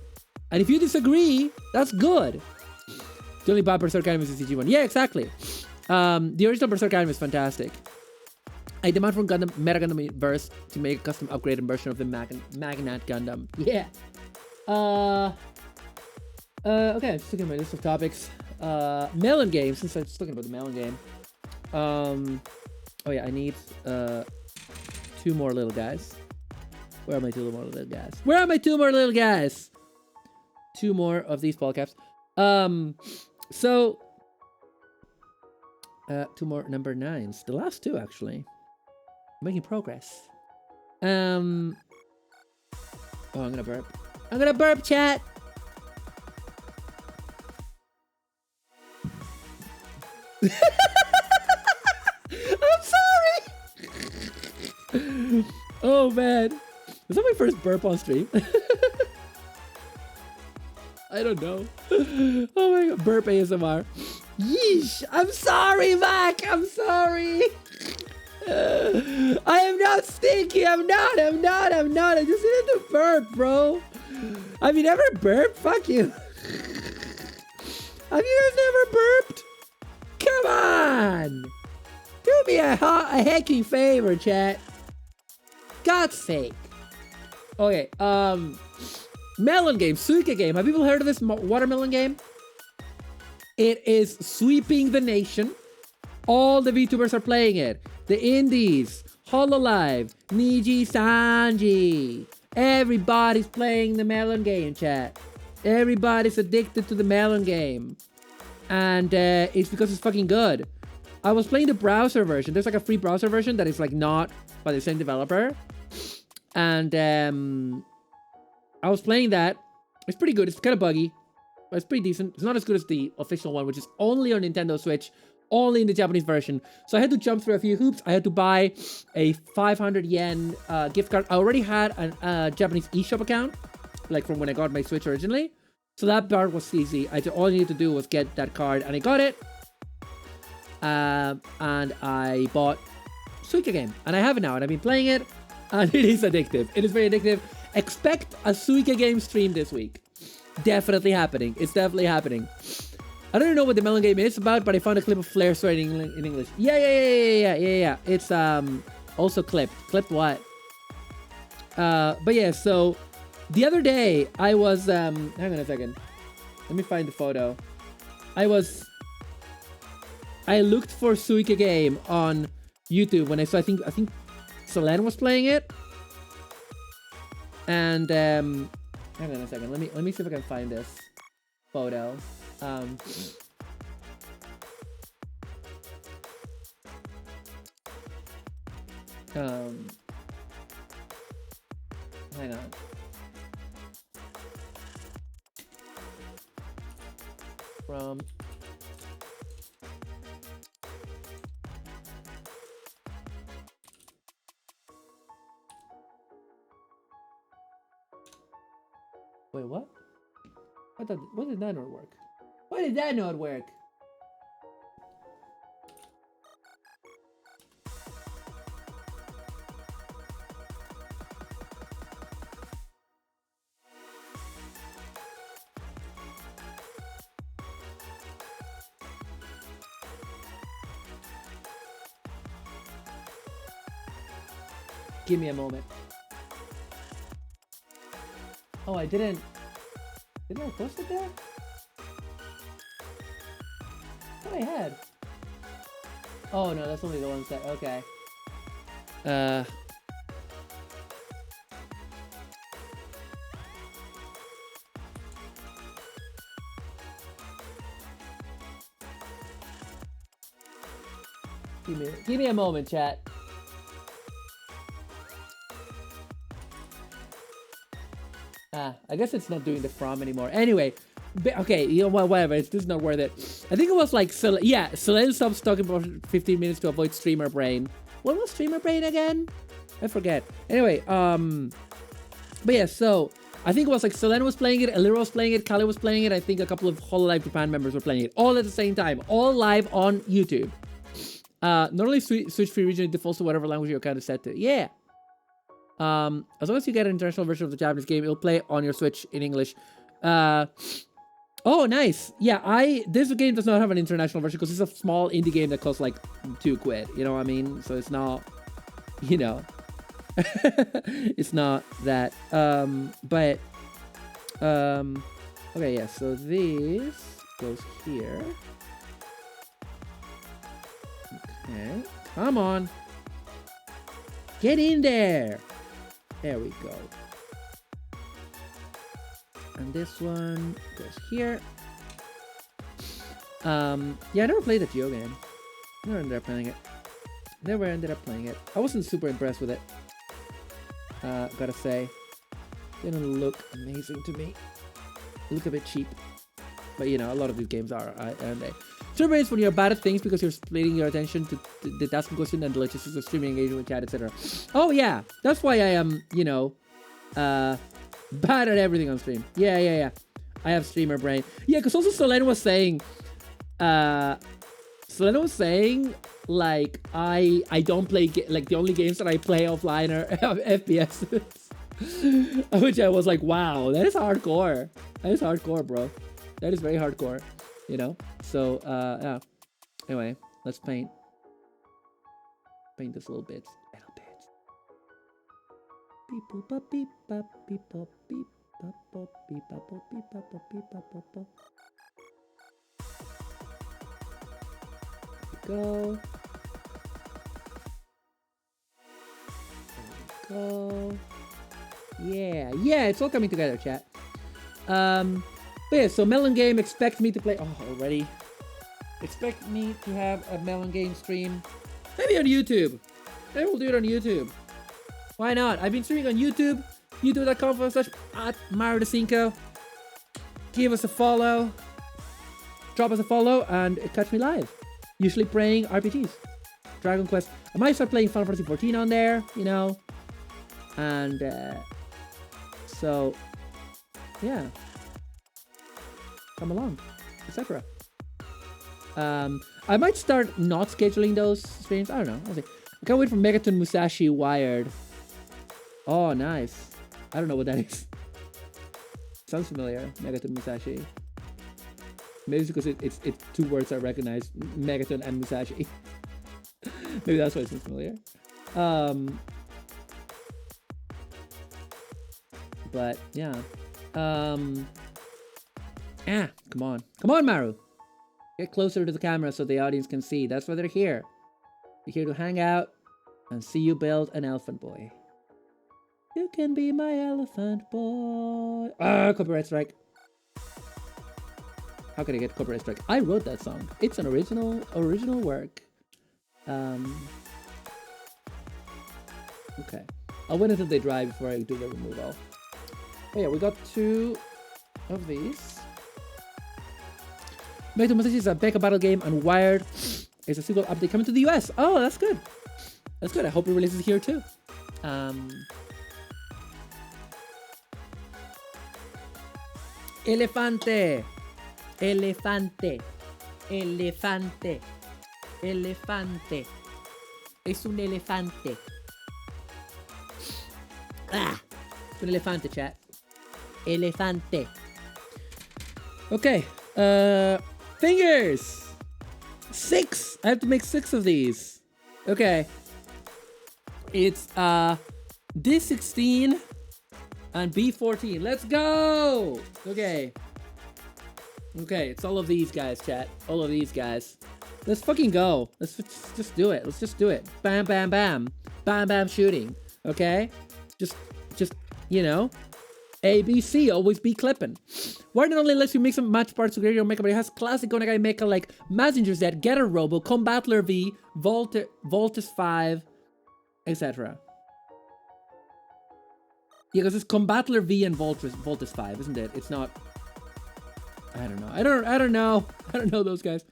[SPEAKER 1] And if you disagree, that's good. The only bad Berserk anime is the CG one. Yeah, exactly. The original Berserk anime is fantastic. I demand from Meta Gundam Verse to make a custom upgraded version of the Magnat Gundam. Yeah. Okay, just looking at my list of topics. Melon game, since I was talking about the Melon game. Oh yeah, I need 2 more little guys. Where are my 2 more little guys? Where are my 2 more little guys? 2 more of these ball caps. So 2 more number 9s. The last 2 actually. Making progress. Oh, I'm gonna burp. I'm gonna burp, chat. I'm sorry. Oh man, was that my first burp on stream? I don't know. Oh my god, burp ASMR. Yeesh. I'm sorry, Mac. I'm sorry. I am not stinky. I'm not. I just needed to burp, bro. Have you never burped? Fuck you. Have you guys never burped? Come on. Do me a hecking favor, chat. God's sake. Okay, melon game, Suika game. Have people heard of this watermelon game? It is sweeping the nation. All the VTubers are playing it. The indies, Hololive, Niji Sanji. Everybody's playing the melon game, chat. Everybody's addicted to the melon game. And it's because it's fucking good. I was playing the browser version. There's like a free browser version that is like not by the same developer. And I was playing that. It's pretty good. It's kind of buggy, but it's pretty decent. It's not as good as the official one, which is only on Nintendo Switch, only in the Japanese version. So I had to jump through a few hoops. I had to buy a 500 yen gift card. I already had a Japanese eShop account, like from when I got my Switch originally. So that part was easy. All I needed to do was get that card, and I got it. And I bought Suika game, and I have it now, and I've been playing it, and it is addictive. It is very addictive. Expect a Suika game stream this week. Definitely happening. It's definitely happening. I don't know what the melon game is about, but I found a clip of Flair swearing in English. Yeah. It's also clipped. Clipped what? But yeah, so the other day I was hang on a second. Let me find the photo. I looked for Suika game on YouTube when I think Selene was playing it. And hang on a second. Let me see if I can find this photo. Hang on. From wait, what? What did that not work? Why did that not work? Give me a moment. Oh, I didn't I post it there? I thought I had. Oh no, that's only the one set. Okay. Give me a moment, chat. I guess it's not doing the from anymore. Anyway, okay, you know what? Whatever. This is not worth it. I think it was like, Solen stopped talking for 15 minutes to avoid streamer brain. What was streamer brain again? I forget. Anyway, but yeah, so I think it was like Solen was playing it, Elira was playing it, Kali was playing it. I think a couple of Hololive Japan members were playing it all at the same time, all live on YouTube. Normally switch free region defaults to whatever language your account is set to. Yeah. As long as you get an international version of the Japanese game, it'll play on your Switch in English. Oh, nice. Yeah, this game does not have an international version because it's a small indie game that costs like £2. You know what I mean? So it's not, you know, it's not that. Okay, yeah. So this goes here. Okay, come on. Get in there. There we go. And this one goes here. Yeah, I never played the Geo game. Never ended up playing it. I wasn't super impressed with it. Gotta say. Didn't look amazing to me. It looked a bit cheap. But you know, a lot of these games are, aren't they? Streamer is when you're bad at things because you're splitting your attention to the task in question and the logistics of streaming, engagement with chat, etc. Oh yeah, that's why I am, you know, bad at everything on stream. Yeah. I have streamer brain. Yeah, because also Solena was saying, like I don't play like the only games that I play offline are FPS, which I was like, wow, that is hardcore. That is hardcore, bro. That is very hardcore. You know, so yeah. Anyway, let's paint this little bit. Go. Yeah, it's all coming together, chat. But yeah, so Melon Game, expect me to play... Oh, already. Expect me to have a Melon Game stream. Maybe on YouTube. Maybe we'll do it on YouTube. Why not? I've been streaming on YouTube. youtube.com/@Mario5. Give us a follow. Drop us a follow and catch me live. Usually playing RPGs. Dragon Quest. I might start playing Final Fantasy 14 on there, you know. And, so, yeah. Come along, etc. I might start not scheduling those streams. I don't know. I'll see. I can't wait for Megaton Musashi Wired. Oh, nice. I don't know what that is. Sounds familiar. Megaton Musashi. Maybe it's because it's two words I recognize. Megaton and Musashi. Maybe that's why it sounds familiar. But yeah. Come on, Maru. Get closer to the camera so the audience can see. That's why they're here. They're here to hang out and see you build an elephant boy. You can be my elephant boy. Copyright strike. How can I get copyright strike? I wrote that song. It's an original work. Okay. I'll wait until they dry before I do the removal. Oh yeah, we got 2 of these. Megaton Musashi is a Mecha battle game, and Wired is a sequel update coming to the US. Oh, that's good. That's good. I hope it releases here too. Elefante. Elefante. Elefante. Elefante. Es un elefante. Es un elefante, chat. Elefante. Okay. Fingers! 6! I have to make 6 of these. Okay. It's D16 and B14. Let's go! Okay. Okay, it's all of these guys, chat. All of these guys. Let's fucking go. Let's just do it. Let's just do it. Bam, bam, bam. Bam, bam, shooting. Okay? Just, you know. A, B, C, always be clipping. Why not only lets you mix and match parts together your mecha, but it has classic Onagai mecha like Messenger Z, Getter Robo, Combattler V, Voltus 5, etc. Yeah, because it's Combattler V and Voltus 5, isn't it? It's not... I don't know. I don't know. I don't know those guys.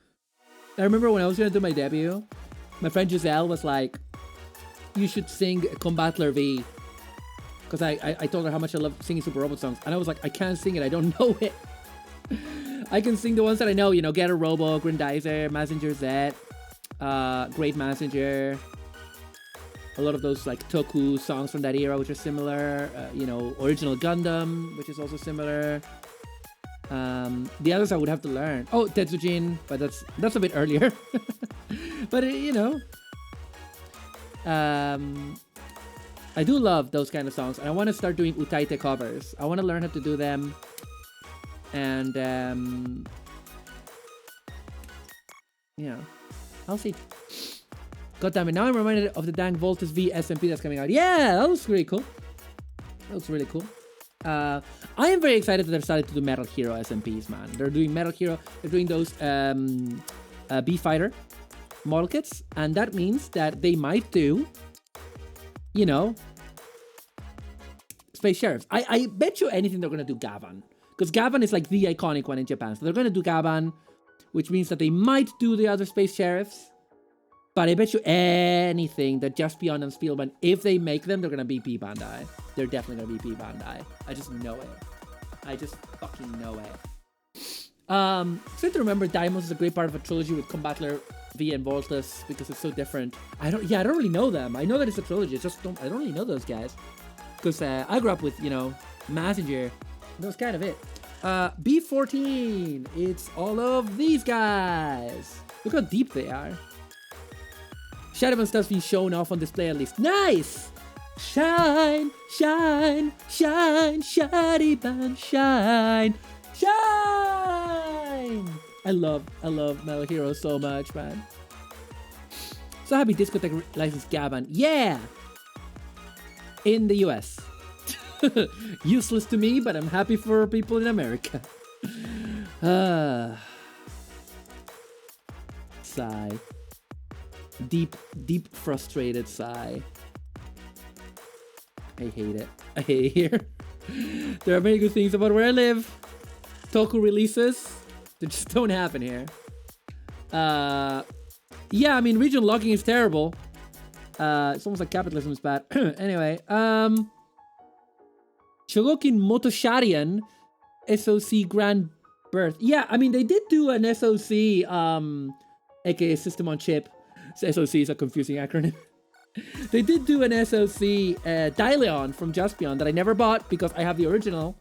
[SPEAKER 1] I remember when I was gonna do my debut, my friend Giselle was like, you should sing Combattler V. Because I told her how much I love singing Super Robot songs. And I was like, I can't sing it. I don't know it. I can sing the ones that I know. You know, Getter Robo, Grandizer, Messenger Z, Great Messenger. A lot of those like Toku songs from that era, which are similar. You know, Original Gundam, which is also similar. The others I would have to learn. Oh, Tetsujin, but that's a bit earlier. But you know, I do love those kind of songs, and I want to start doing Utaite covers. I want to learn how to do them, and yeah, I'll see. God damn it! Now I'm reminded of the dang Voltus V SMP that's coming out. Yeah, that looks really cool. That looks really cool. I am very excited that they've started to do Metal Hero SMPs, man. They're doing Metal Hero. They're doing those B-Fighter model kits, and that means that they might do, you know, Space Sheriffs. I bet you anything they're going to do Gavan. Because Gavan is like the iconic one in Japan. So they're going to do Gavan, which means that they might do the other Space Sheriffs. But I bet you anything that Just Beyond and Spielman, if they make them, they're going to be P Bandai. They're definitely going to be P Bandai. I just know it. I just fucking know it. So to remember, Daimos is a great part of a trilogy with Combattler V and Voltus because it's so different. I don't really know them. I know that it's a trilogy. It's just I don't really know those guys. Because I grew up with, you know, Messenger. That was kind of it. B14. It's all of these guys. Look how deep they are. Shadowman stuff's been shown off on display at least. Nice! Shine, shine, shine, Shadowman, shine, shine! I love Metal Hero so much, man. So happy Discotech licensed Gavan. Yeah! In the US. Useless to me, but I'm happy for people in America. Sigh. Deep frustrated sigh. I hate it. I hate it here. There are many good things about where I live. Toku releases, they just don't happen here. Yeah, I mean, regional locking is terrible. It's almost like capitalism is bad. Anyway, Shogokin Motosharian SOC Grand Birth. Yeah, I mean, they did do an SOC, aka System on Chip. SOC is a confusing acronym. They did do an SOC Daileon from Just Beyond that I never bought because I have the original,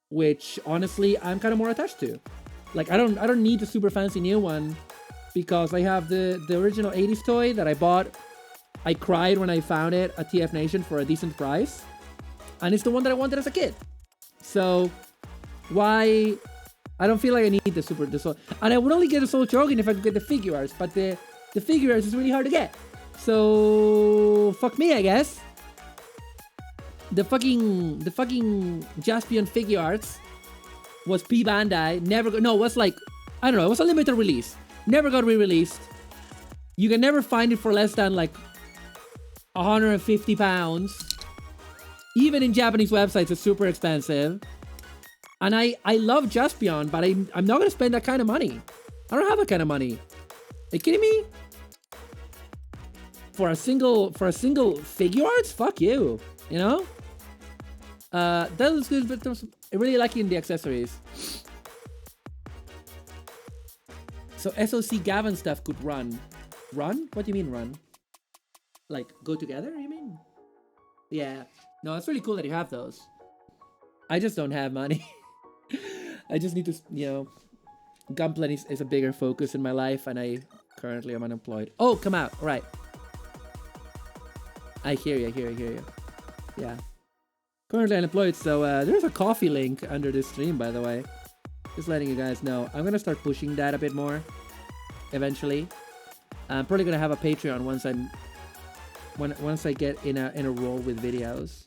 [SPEAKER 1] which honestly I'm kind of more attached to. Like I don't need the super fancy new one because I have the original 80s toy that I bought. I cried when I found it at TF Nation for a decent price, and it's the one that I wanted as a kid. So why? I don't feel like I need the soul, and I would only get the Soul Chogen if I could get the figure arts, but the figure arts is really hard to get. So fuck me, I guess. The fucking Jaspion figure arts was P Bandai. Was like, I don't know, it was a limited release. Never got re-released. You can never find it for less than like 150 pounds. Even in Japanese websites, it's super expensive. And I love Jaspion, but I'm not gonna spend that kind of money. I don't have that kind of money. Are you kidding me? For a single figure arts? Fuck you. You know? That looks good, but I really like it in the accessories. So SOC Gavin stuff could run. Run? What do you mean run? Like go together, you mean? Yeah. No, it's really cool that you have those. I just don't have money. I just need to, you know, Gunpla is a bigger focus in my life, and I currently am unemployed. Oh, come out. All right. I hear you. Yeah. Currently unemployed, so there's a coffee link under this stream, by the way. Just letting you guys know. I'm gonna start pushing that a bit more eventually. I'm probably gonna have a Patreon once I get in a role with videos.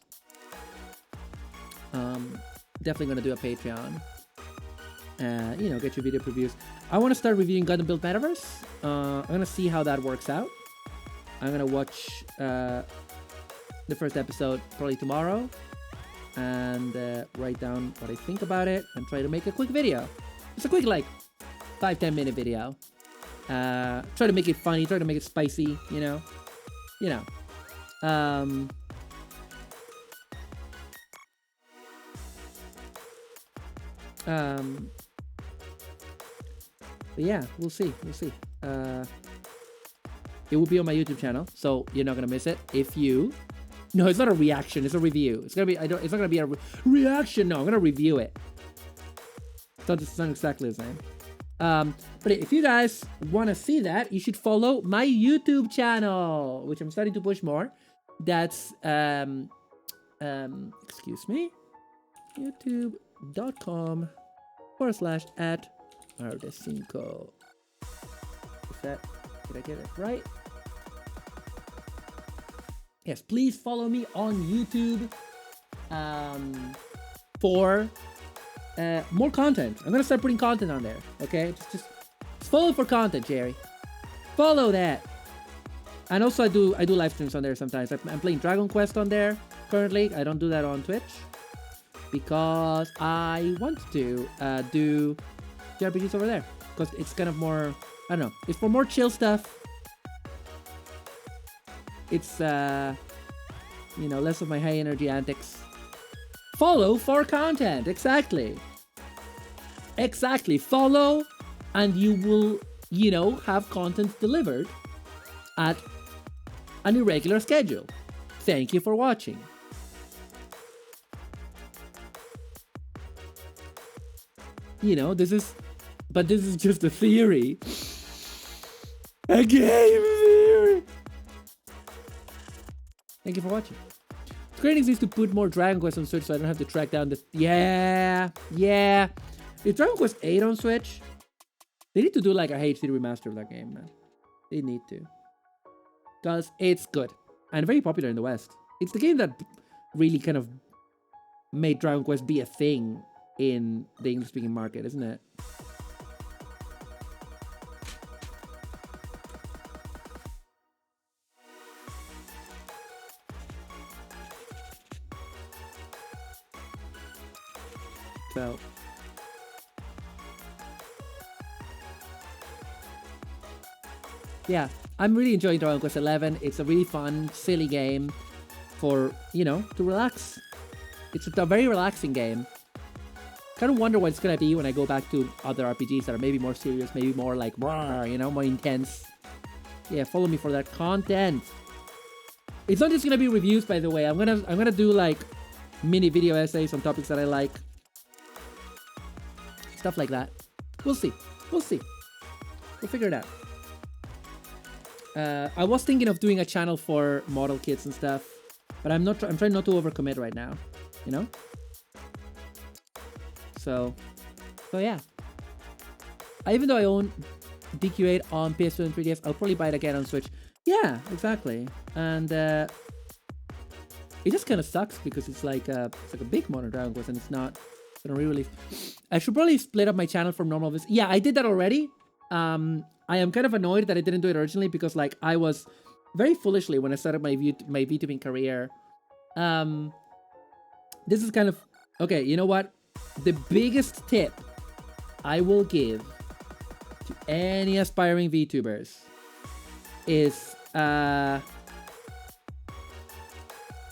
[SPEAKER 1] Definitely gonna do a Patreon. You know, get your video previews. I want to start reviewing Gundam Build Metaverse. I'm gonna see how that works out. I'm gonna watch the first episode probably tomorrow, and write down what I think about it, and try to make a quick video. It's a quick, like, 5-10 minute video. Try to make it funny. Try to make it spicy. You know. But yeah, we'll see. It will be on my YouTube channel, so you're not gonna miss it. If you, no, it's not a reaction. It's a review. It's gonna be. It's not gonna be a reaction. No, I'm gonna review it. It's not exactly the same. But if you guys want to see that, you should follow my YouTube channel, which I'm starting to push more. That's excuse me, youtube.com/@Ardecinco. Is that, did I get it right? Yes, please follow me on YouTube for more content. I'm gonna start putting content on there. Okay, just follow for content, Jerry. Follow that. And also I do live streams on there sometimes. I'm playing Dragon Quest on there currently. I don't do that on Twitch because I want to do JRPGs over there, because it's kind of more, I don't know, it's for more chill stuff. It's you know, less of my high energy antics. Follow for content. Exactly. Follow, and you will, you know, have content delivered at an irregular schedule. Thank you for watching. You know, this is just a theory. A game theory. Thank you for watching. Square Enix needs to put more Dragon Quest on Switch so I don't have to track down the... Yeah. Is Dragon Quest 8 on Switch? They need to do like a HD remaster of that game, man. They need to. Because it's good. And very popular in the West. It's the game that really kind of made Dragon Quest be a thing in the English-speaking market, isn't it? So, yeah, I'm really enjoying Dragon Quest 11. It's a really fun, silly game for, you know, to relax. It's a very relaxing game. Kind of wonder what it's gonna be when I go back to other RPGs that are maybe more serious, maybe more like, you know, more intense. Yeah, follow me for that content. It's not just gonna be reviews, by the way. I'm gonna do like mini video essays on topics that I like. Stuff like that. We'll see. We'll figure it out. I was thinking of doing a channel for model kits and stuff, but I'm trying not to overcommit right now, you know? So yeah. Even though I own DQ8 on PS2 and 3DS, I'll probably buy it again on Switch. Yeah, exactly. And it just kind of sucks because it's like a big modern Dragon Quest, and it's not gonna re-release. I should probably split up my channel from normal vis. Yeah, I did that already. I am kind of annoyed that I didn't do it originally because, like, I was very foolishly when I started my VTubing career. This is kind of okay. You know what? The biggest tip I will give to any aspiring VTubers is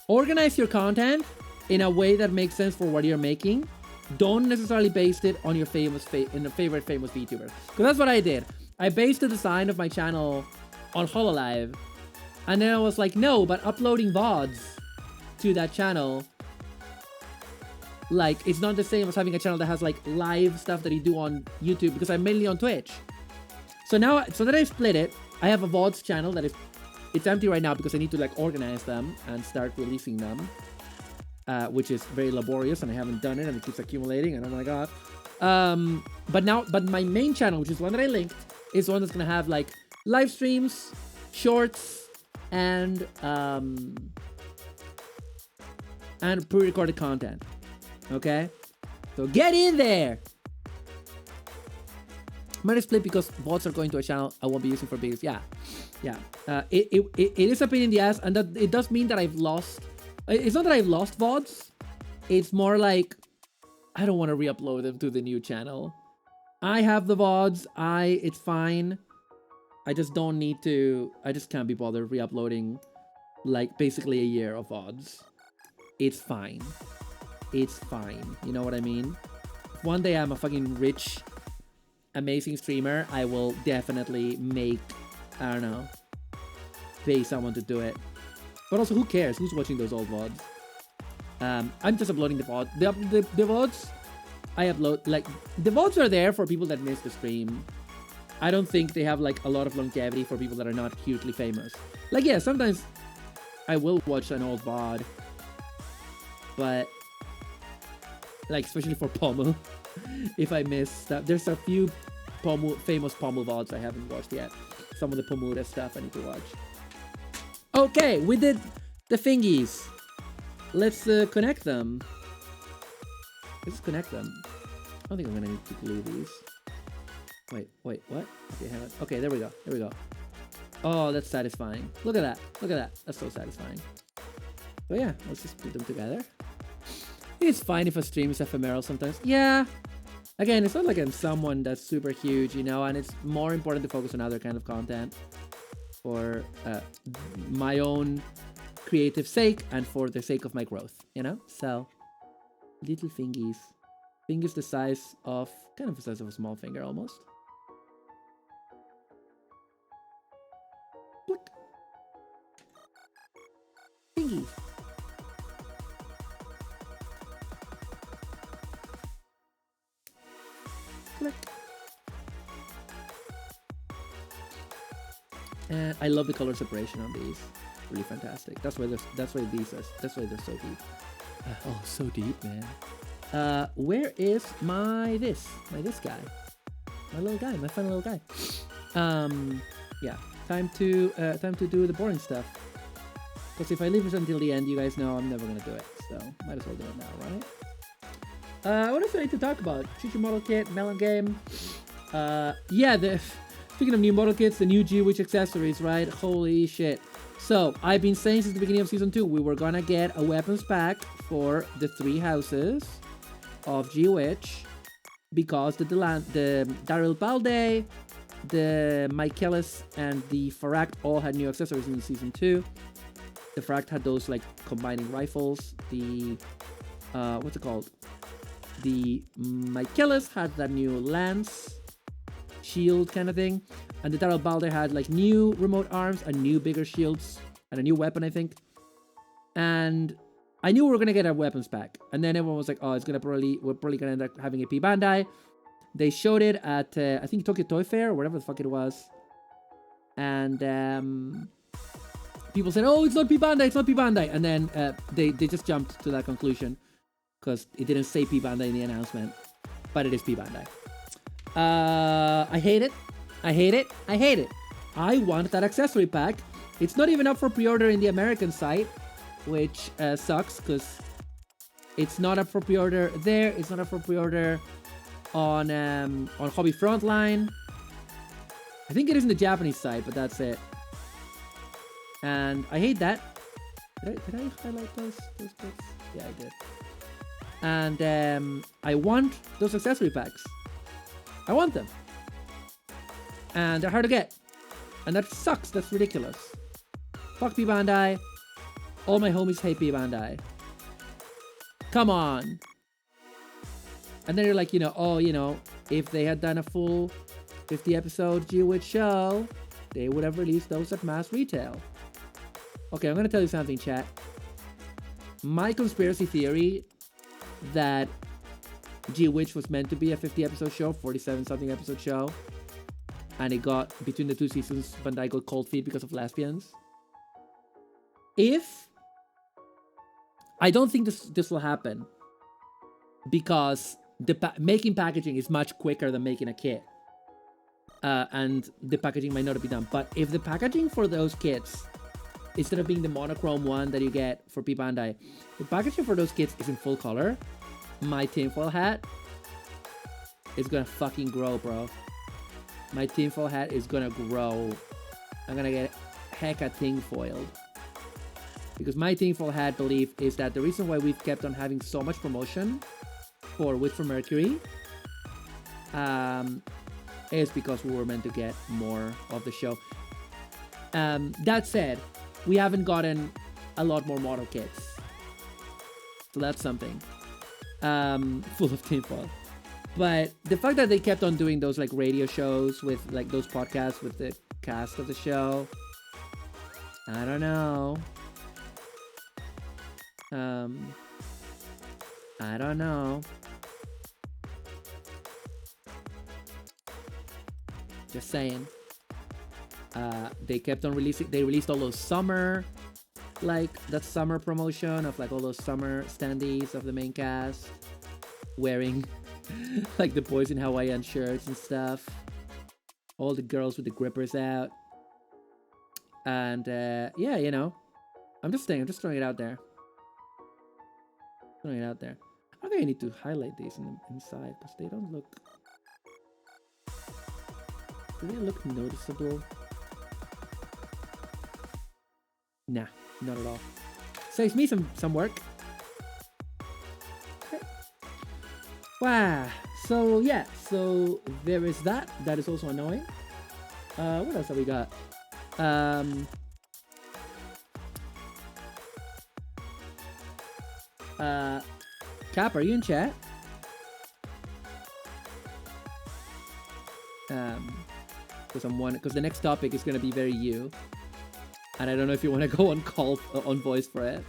[SPEAKER 1] organize your content in a way that makes sense for what you're making. Don't necessarily base it on your favorite VTuber. Because that's what I did. I based the design of my channel on HoloLive. And then I was like, no, but uploading VODs to that channel, like, it's not the same as having a channel that has like live stuff that you do on YouTube, because I'm mainly on Twitch. So now, so that I split it, I have a VODs channel that it's empty right now because I need to like organize them and start releasing them. which is very laborious, and I haven't done it, and it keeps accumulating, and oh my god. But my main channel, which is one that I linked, is one that's gonna have like live streams, shorts, and pre-recorded content. Okay, so get in there. Might split because VODs are going to a channel I won't be using for videos. Yeah. It is a pain in the ass, and that it does mean that I've lost. It's not that I've lost VODs. It's more like I don't want to re-upload them to the new channel. I have the VODs. It's fine. I just don't need to. I just can't be bothered re-uploading like basically a year of VODs. It's fine. It's fine. You know what I mean? If one day I'm a fucking rich, amazing streamer, I will definitely make, I don't know, pay someone to do it. But also, who cares? Who's watching those old VODs? I'm just uploading the VOD. The VODs I upload, like, the VODs are there for people that miss the stream. I don't think they have, like, a lot of longevity for people that are not hugely famous. Like, yeah, sometimes I will watch an old VOD. But, like, especially for Pommel, if I miss stuff. There's a few famous Pommel VODs I haven't watched yet. Some of the Pomuda stuff I need to watch. Okay, we did the thingies. Let's connect them. Let's connect them. I don't think I'm gonna need to glue these. Wait, what? Okay, hang on. Okay, there we go. There we go. Oh, that's satisfying. Look at that. Look at that. That's so satisfying. So yeah, let's just put them together. It's fine if a stream is ephemeral sometimes. Yeah. Again, it's not like I'm someone that's super huge, you know, and it's more important to focus on other kind of content for my own creative sake and for the sake of my growth, you know? So, little fingies. Fingers the size of, kind of the size of a small finger almost. Look. Fingies. Click. And I love the color separation on these. Really fantastic. That's why they're so deep. Oh, so deep, man. Where is my this guy? My little guy, my fun little guy. Yeah. Time to do the boring stuff. Because if I leave this until the end, you guys know I'm never gonna do it. So might as well do it now, right? What else do I need to talk about? Chuchu model kit, melon game. Yeah, speaking of new model kits, the new G-Witch accessories, right? Holy shit. So, I've been saying since the beginning of Season 2, we were gonna get a weapons pack for the 3 houses of G-Witch. Because the Daryl Balde, the Michaelis, and the Farakt all had new accessories in Season 2. The Farakt had those, like, combining rifles. The, what's it called? The Michaelis had that new lance shield kind of thing, and the Daryl Balder had like new remote arms and new bigger shields and a new weapon, I think. And I knew we were gonna get a weapons pack, and then everyone was like, "Oh, we're probably gonna end up having a P Bandai." They showed it at I think Tokyo Toy Fair or whatever the fuck it was, and people said, "Oh, it's not P Bandai, it's not P Bandai," and then they just jumped to that conclusion because it didn't say P Bandai in the announcement, but it is P Bandai. I hate it. I hate it. I hate it. I want that accessory pack. It's not even up for pre-order in the American site, which sucks because it's not up for pre-order there. It's not up for pre-order on Hobby Frontline. I think it is in the Japanese site, but that's it. And I hate that. Did I highlight those bits? Yeah, I did. And I want those accessory packs. I want them. And they're hard to get. And that sucks. That's ridiculous. Fuck P Bandai. All my homies hate P Bandai. Come on. And then you're like, oh, if they had done a full 50 episode G-Witch show, they would have released those at mass retail. Okay, I'm gonna tell you something, chat. My conspiracy theory that G-Witch was meant to be a 50 episode show, 47 something episode show, and it got, between the 2 seasons, Bandai got cold feet because of lesbians. If I don't think this will happen because making packaging is much quicker than making a kit. And the packaging might not be done. But if the packaging for those kits, instead of being the monochrome one that you get for P Bandai, the packaging for those kits is in full color, my tinfoil hat is gonna fucking grow, bro. My tinfoil hat is gonna grow. I'm gonna get hecka tinfoiled. Because my tinfoil hat belief is that the reason why we've kept on having so much promotion for Wit for Mercury is because we were meant to get more of the show. That said, we haven't gotten a lot more model kits. So that's something. Full of tinfoil. But the fact that they kept on doing those like radio shows with like those podcasts with the cast of the show, I don't know. I don't know. Just saying. They kept on releasing. They released all those summer, like that summer promotion of like all those summer standees of the main cast wearing like the boys in Hawaiian shirts and stuff. All the girls with the grippers out. And yeah, you know, I'm just throwing it out there. Throwing it out there. I think I need to highlight these inside because they don't look. Do they look noticeable? Nah, not at all. Saves me some work. Okay. Wow. So yeah, so there is that. That is also annoying. What else have we got? Cap, are you in chat? Because the next topic is gonna be very you, and I don't know if you want to go on call on voice for it.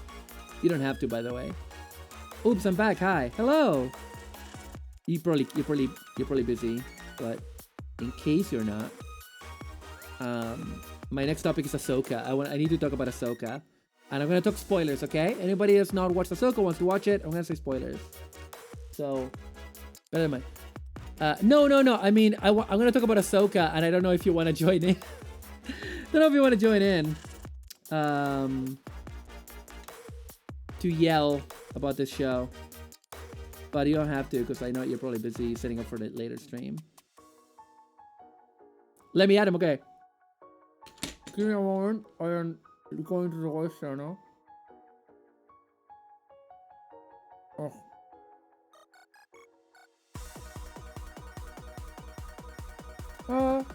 [SPEAKER 1] You don't have to, by the way. Oops, I'm back. Hi, hello. You're probably busy, but in case you're not, my next topic is Ahsoka. I need to talk about Ahsoka, and I'm gonna talk spoilers. Okay, anybody that's not watched Ahsoka wants to watch it, I'm gonna say spoilers. So, bear in mind. No. I mean, I'm gonna talk about Ahsoka, and I don't know if you want to join in. Don't know if you want to join in. To yell about this show, but you don't have to because I know you're probably busy setting up for the later stream. Let me add him, okay? Give me a moment. I am going to the voice channel. Oh.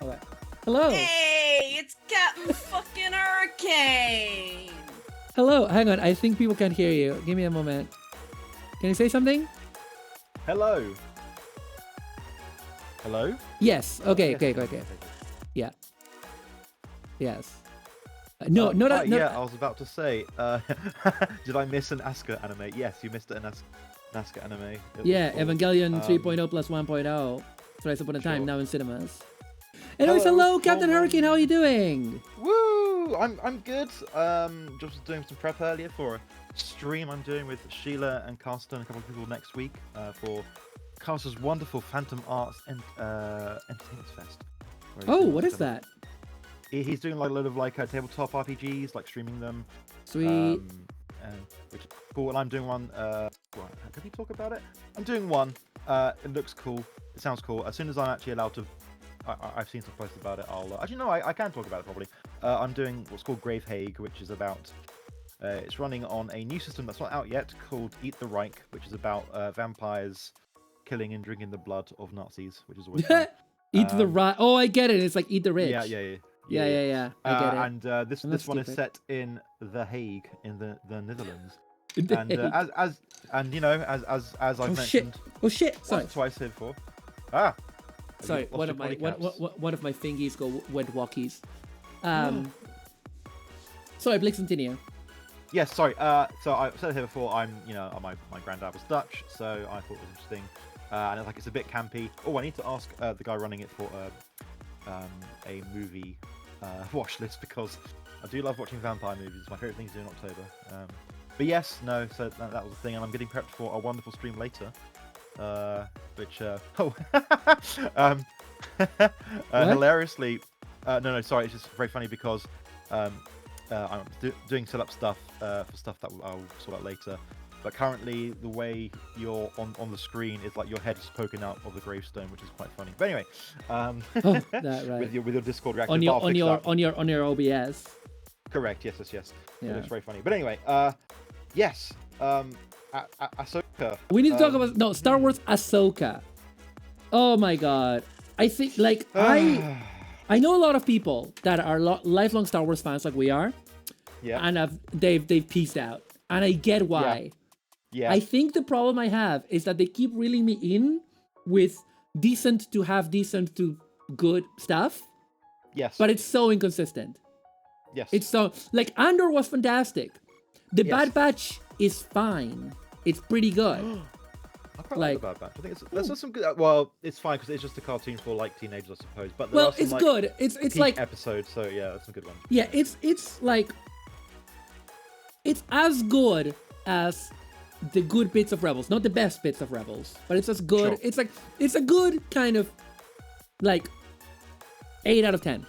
[SPEAKER 1] Okay. Hello.
[SPEAKER 2] Hey, it's Captain fucking Hurricane.
[SPEAKER 1] Hello. Hang on. I think people can't hear you. Give me a moment. Can you say something?
[SPEAKER 3] Hello. Hello?
[SPEAKER 1] Yes. Okay. Okay. Yeah. Yes. No.
[SPEAKER 3] Yeah, I was about to say. Did I miss an Asuka anime? Yes, you missed an Asuka anime.
[SPEAKER 1] Yeah, Evangelion 3.0 plus 1.0. Thrice upon a time, now in cinemas. Anyways, hello, Captain Hurricane. How are you doing?
[SPEAKER 3] Woo! I'm good. Just doing some prep earlier for a stream I'm doing with Sheila and Carsten and a couple of people next week for Carsten's wonderful Phantom Arts and Entertainment Fest.
[SPEAKER 1] Oh, what is that?
[SPEAKER 3] He's doing like a lot of like tabletop RPGs, like streaming them.
[SPEAKER 1] Sweet.
[SPEAKER 3] Which is cool. And I'm doing one. Can we talk about it? I'm doing one. It looks cool. It sounds cool. As soon as I'm actually allowed to, I've seen some posts about it. I'll actually no, I can talk about it probably. I'm doing what's called Grave Hague, which is about. It's running on a new system that's not out yet called Eat the Reich, which is about vampires killing and drinking the blood of Nazis, which is always fun.
[SPEAKER 1] Eat the Reich. Oh, I get it. It's like Eat the Rich.
[SPEAKER 3] Yeah.
[SPEAKER 1] Yeah. I get it.
[SPEAKER 3] And this one is set in The Hague in the Netherlands. And you know, as I've mentioned.
[SPEAKER 1] Oh shit! Sorry.
[SPEAKER 3] Twice here before.
[SPEAKER 1] Sorry. One of my fingies went walkies. Sorry, please continue.
[SPEAKER 3] Yes, sorry. So I said here before. My granddad was Dutch, so I thought it was interesting. And it's a bit campy. Oh, I need to ask the guy running it for a movie watch list because I do love watching vampire movies. It's my favorite thing to do in October. But yes, no. So that was the thing, and I'm getting prepped for a wonderful stream later, which um, hilariously, no, sorry, it's just very funny because I'm doing setup stuff for stuff that I'll sort out later. But currently, the way you're on the screen is like your head is poking out of the gravestone, which is quite funny. But anyway,
[SPEAKER 1] Oh, that right.
[SPEAKER 3] with your Discord reaction
[SPEAKER 1] on your OBS.
[SPEAKER 3] Correct. Yes.
[SPEAKER 1] Yeah.
[SPEAKER 3] It looks very funny. But anyway, yes. Ahsoka.
[SPEAKER 1] We need to talk about Star Wars Ahsoka. Oh my god. I think like I know a lot of people that are lifelong Star Wars fans like we are.
[SPEAKER 3] Yeah.
[SPEAKER 1] And they've pieced out. And I get why.
[SPEAKER 3] Yeah.
[SPEAKER 1] I think the problem I have is that they keep reeling me in with decent to half decent to good stuff.
[SPEAKER 3] Yes.
[SPEAKER 1] But it's so inconsistent.
[SPEAKER 3] Yes.
[SPEAKER 1] It's so like Andor was fantastic. The
[SPEAKER 3] Yes.
[SPEAKER 1] Bad Batch is fine. It's pretty good.
[SPEAKER 3] I quite
[SPEAKER 1] like-
[SPEAKER 3] like the Bad Batch. I think there's some good. Well, it's fine because it's just a cartoon for like teenagers, I suppose. But there
[SPEAKER 1] Well,
[SPEAKER 3] are some,
[SPEAKER 1] it's
[SPEAKER 3] like,
[SPEAKER 1] good. It's
[SPEAKER 3] peak
[SPEAKER 1] like
[SPEAKER 3] episodes. So yeah, that's some good ones.
[SPEAKER 1] yeah, it's like it's as good as the good bits of Rebels, not the best bits of Rebels, but it's as good.
[SPEAKER 3] Sure.
[SPEAKER 1] It's like it's a good kind of like 8 out of 10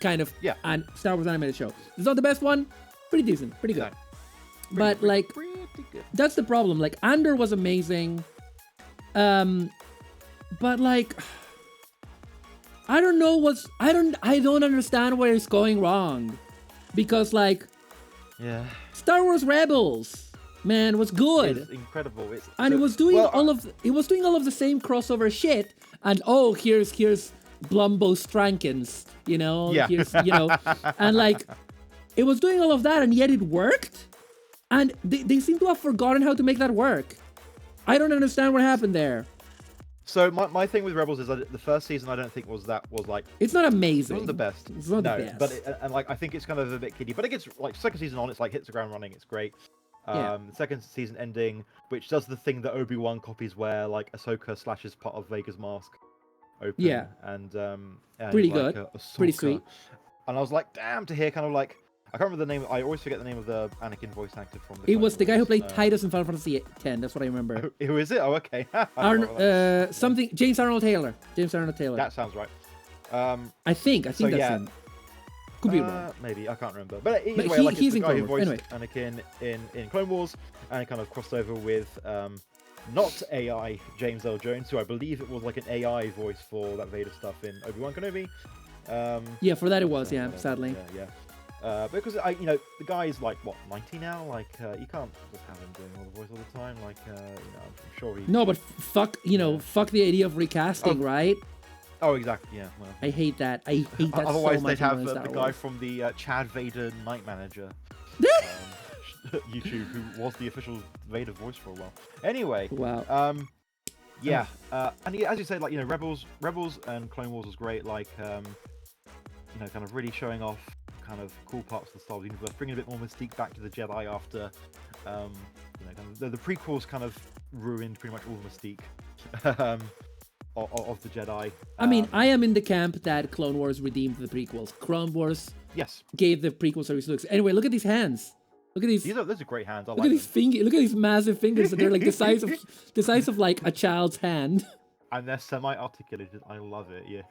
[SPEAKER 1] kind of
[SPEAKER 3] Yeah.
[SPEAKER 1] and Star Wars animated show. It's not the best one, pretty decent, pretty good.
[SPEAKER 3] No.
[SPEAKER 1] But like
[SPEAKER 3] pretty good.
[SPEAKER 1] that's the problem. Like Andor was amazing, but like I don't know I don't understand where it's going wrong, because like
[SPEAKER 3] Yeah.
[SPEAKER 1] Star Wars Rebels, man, was good,
[SPEAKER 3] It's incredible.
[SPEAKER 1] and
[SPEAKER 3] so-
[SPEAKER 1] it was doing
[SPEAKER 3] well,
[SPEAKER 1] all of the same crossover shit. And here's Blumbo Strankens, you know,
[SPEAKER 3] Yeah.
[SPEAKER 1] here's and like it was doing all of that, and yet it worked. And they seem to have forgotten how to make that work. I don't understand what happened there.
[SPEAKER 3] So my thing with Rebels is that the first season I don't think was like
[SPEAKER 1] It's not
[SPEAKER 3] it
[SPEAKER 1] amazing.
[SPEAKER 3] wasn't the best.
[SPEAKER 1] It's not
[SPEAKER 3] no,
[SPEAKER 1] the best.
[SPEAKER 3] but and like I think it's kind of a bit kiddie. But it gets like second season on, it's like hits the ground running. It's great.
[SPEAKER 1] Yeah.
[SPEAKER 3] The second season ending, which does the thing that Obi-Wan copies, where like Ahsoka slashes part of Vader's mask open.
[SPEAKER 1] Yeah.
[SPEAKER 3] And
[SPEAKER 1] Pretty
[SPEAKER 3] he's like,
[SPEAKER 1] good. Pretty
[SPEAKER 3] "Ahsoka."
[SPEAKER 1] sweet.
[SPEAKER 3] And I was like, damn, to hear kind of like I can't remember the name. I always forget the name of the Anakin voice actor from the.
[SPEAKER 1] It was the guy who played
[SPEAKER 3] Titus.
[SPEAKER 1] Titus in Final Fantasy X. That's what I remember.
[SPEAKER 3] Who is it? Oh, okay. I don't know that.
[SPEAKER 1] Something James Arnold Taylor. James Arnold Taylor.
[SPEAKER 3] That sounds right.
[SPEAKER 1] I think that's
[SPEAKER 3] yeah.
[SPEAKER 1] him. Could be wrong.
[SPEAKER 3] Maybe I can't remember. But either
[SPEAKER 1] But
[SPEAKER 3] way, like
[SPEAKER 1] he's
[SPEAKER 3] it's the
[SPEAKER 1] in
[SPEAKER 3] guy who
[SPEAKER 1] Clone Wars.
[SPEAKER 3] voiced Anakin in Clone Wars, and it kind of crossed over with not AI James L. Jones, who I believe it was like an AI voice for that Vader stuff in Obi-Wan Kenobi.
[SPEAKER 1] Yeah, for that it was. Yeah, sadly.
[SPEAKER 3] Yeah. Because the guy is like what 90 now. Like you can't just have him doing all the voice all the time. Like I'm sure he.
[SPEAKER 1] No, but fuck fuck the idea of recasting, right?
[SPEAKER 3] Oh, exactly. Yeah. Well,
[SPEAKER 1] I hate that. I hate that
[SPEAKER 3] otherwise,
[SPEAKER 1] so much.
[SPEAKER 3] they'd have
[SPEAKER 1] in
[SPEAKER 3] the
[SPEAKER 1] Star
[SPEAKER 3] guy
[SPEAKER 1] Wars.
[SPEAKER 3] from the Chad Vader Night Manager YouTube, who was the official Vader voice for a while. Anyway,
[SPEAKER 1] Wow.
[SPEAKER 3] yeah, and as you say, like Rebels and Clone Wars was great. Like, kind of really showing off kind of cool parts of the Star Wars universe, bringing a bit more mystique back to the Jedi after, kind of the prequels kind of ruined pretty much all the mystique. Of the Jedi.
[SPEAKER 1] I mean, I am in the camp that Clone Wars redeemed the prequels. Clone Wars
[SPEAKER 3] Yes,
[SPEAKER 1] gave the prequels a reason. Anyway, look at these hands. Look at these.
[SPEAKER 3] those are great hands. I
[SPEAKER 1] Look
[SPEAKER 3] like
[SPEAKER 1] at these
[SPEAKER 3] them.
[SPEAKER 1] fingers. Look at these massive fingers. They're like the size of like a child's hand.
[SPEAKER 3] And they're semi-articulated. I love it. Yeah.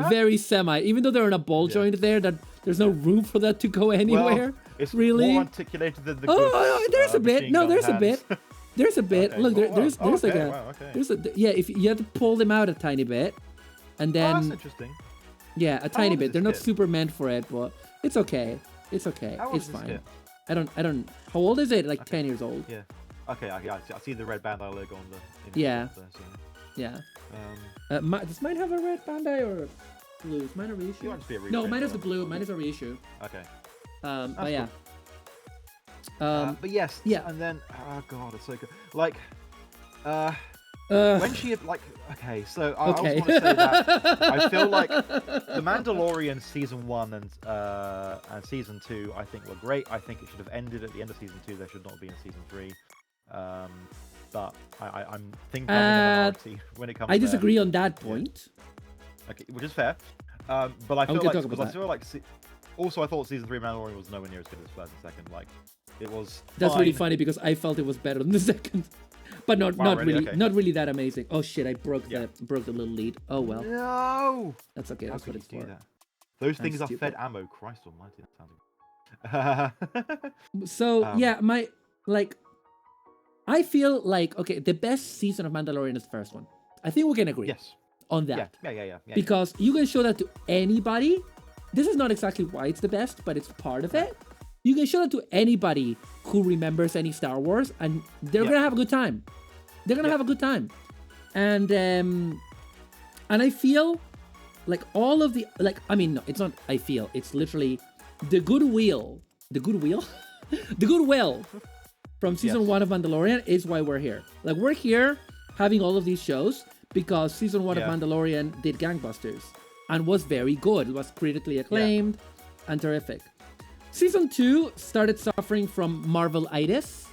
[SPEAKER 1] Very semi. Even though they're in a ball joint there, that there's no room for that to go anywhere.
[SPEAKER 3] Well, it's
[SPEAKER 1] really.
[SPEAKER 3] more articulated than the.
[SPEAKER 1] Oh,
[SPEAKER 3] good,
[SPEAKER 1] no, there's a bit.
[SPEAKER 3] machine
[SPEAKER 1] No,
[SPEAKER 3] gun
[SPEAKER 1] there's a
[SPEAKER 3] hands.
[SPEAKER 1] bit. There's a bit.
[SPEAKER 3] Okay.
[SPEAKER 1] Look,
[SPEAKER 3] Oh, wow.
[SPEAKER 1] there's like
[SPEAKER 3] Okay,
[SPEAKER 1] a.
[SPEAKER 3] wow, okay.
[SPEAKER 1] There's a if you have to pull them out a tiny bit, and
[SPEAKER 3] Oh, that's
[SPEAKER 1] then
[SPEAKER 3] interesting.
[SPEAKER 1] yeah, a tiny
[SPEAKER 3] old is
[SPEAKER 1] bit.
[SPEAKER 3] this
[SPEAKER 1] They're not
[SPEAKER 3] kid?
[SPEAKER 1] super meant for it, but it's okay. It's okay.
[SPEAKER 3] How old
[SPEAKER 1] It's
[SPEAKER 3] is this
[SPEAKER 1] fine.
[SPEAKER 3] kid?
[SPEAKER 1] I don't. How old is it? Like 10 years old.
[SPEAKER 3] Yeah. Okay. I see the red Bandai logo on the.
[SPEAKER 1] Yeah.
[SPEAKER 3] There, so,
[SPEAKER 1] Yeah.
[SPEAKER 3] um,
[SPEAKER 1] Does mine have a red Bandai or blue? Is mine a
[SPEAKER 3] you
[SPEAKER 1] reissue?
[SPEAKER 3] want it to be a
[SPEAKER 1] No,
[SPEAKER 3] reprint,
[SPEAKER 1] mine is
[SPEAKER 3] but-
[SPEAKER 1] the blue. Mine is a reissue.
[SPEAKER 3] Okay.
[SPEAKER 1] But
[SPEAKER 3] That's
[SPEAKER 1] yeah.
[SPEAKER 3] But yes.
[SPEAKER 1] yeah.
[SPEAKER 3] And then, oh god, it's so good. Like, when she had like, okay, so I also
[SPEAKER 1] Okay.
[SPEAKER 3] want to say that I feel like the Mandalorian season 1 and season 2 I think were great. I think it should have ended at the end of season 2. There should not be in season 3. But I'm thinking I'm in the minority when it comes.
[SPEAKER 1] I
[SPEAKER 3] there.
[SPEAKER 1] disagree on that point.
[SPEAKER 3] Okay, which is fair. But I feel
[SPEAKER 1] gonna
[SPEAKER 3] like
[SPEAKER 1] talk about
[SPEAKER 3] because I
[SPEAKER 1] that.
[SPEAKER 3] feel like also I thought season 3 Mandalorian was nowhere near as good as first and second. Like It was.
[SPEAKER 1] That's really
[SPEAKER 3] fine.
[SPEAKER 1] funny because I felt it was better than the second, but not
[SPEAKER 3] Wow,
[SPEAKER 1] not
[SPEAKER 3] really?
[SPEAKER 1] really
[SPEAKER 3] Okay.
[SPEAKER 1] not really that amazing. Oh shit! I broke
[SPEAKER 3] Yeah.
[SPEAKER 1] the little lead. Oh well,
[SPEAKER 3] No.
[SPEAKER 1] that's okay.
[SPEAKER 3] How
[SPEAKER 1] That's
[SPEAKER 3] could
[SPEAKER 1] what
[SPEAKER 3] you
[SPEAKER 1] it's
[SPEAKER 3] do
[SPEAKER 1] for.
[SPEAKER 3] that? Those
[SPEAKER 1] I'm
[SPEAKER 3] things are
[SPEAKER 1] stupid.
[SPEAKER 3] fed ammo. Christ Almighty, that sounds.
[SPEAKER 1] So
[SPEAKER 3] Um,
[SPEAKER 1] yeah, I feel like okay, the best season of Mandalorian is the first one. I think we can agree
[SPEAKER 3] Yes.
[SPEAKER 1] on
[SPEAKER 3] Yeah.
[SPEAKER 1] that
[SPEAKER 3] Yeah.
[SPEAKER 1] because you can show that to anybody. This is not exactly why it's the best, but it's part of it. You can show that to anybody who remembers any Star Wars, and they're
[SPEAKER 3] Yeah.
[SPEAKER 1] gonna have a good time. They're gonna
[SPEAKER 3] Yeah.
[SPEAKER 1] have a good time, and I feel like all of the I mean, no, it's not. I feel it's literally the goodwill, the goodwill from season
[SPEAKER 3] Yes.
[SPEAKER 1] 1 of Mandalorian is why we're here. Like we're here having all of these shows because season 1
[SPEAKER 3] Yeah.
[SPEAKER 1] of Mandalorian did gangbusters and was very good. It was critically acclaimed and terrific. Season 2 started suffering from Marvel-itis.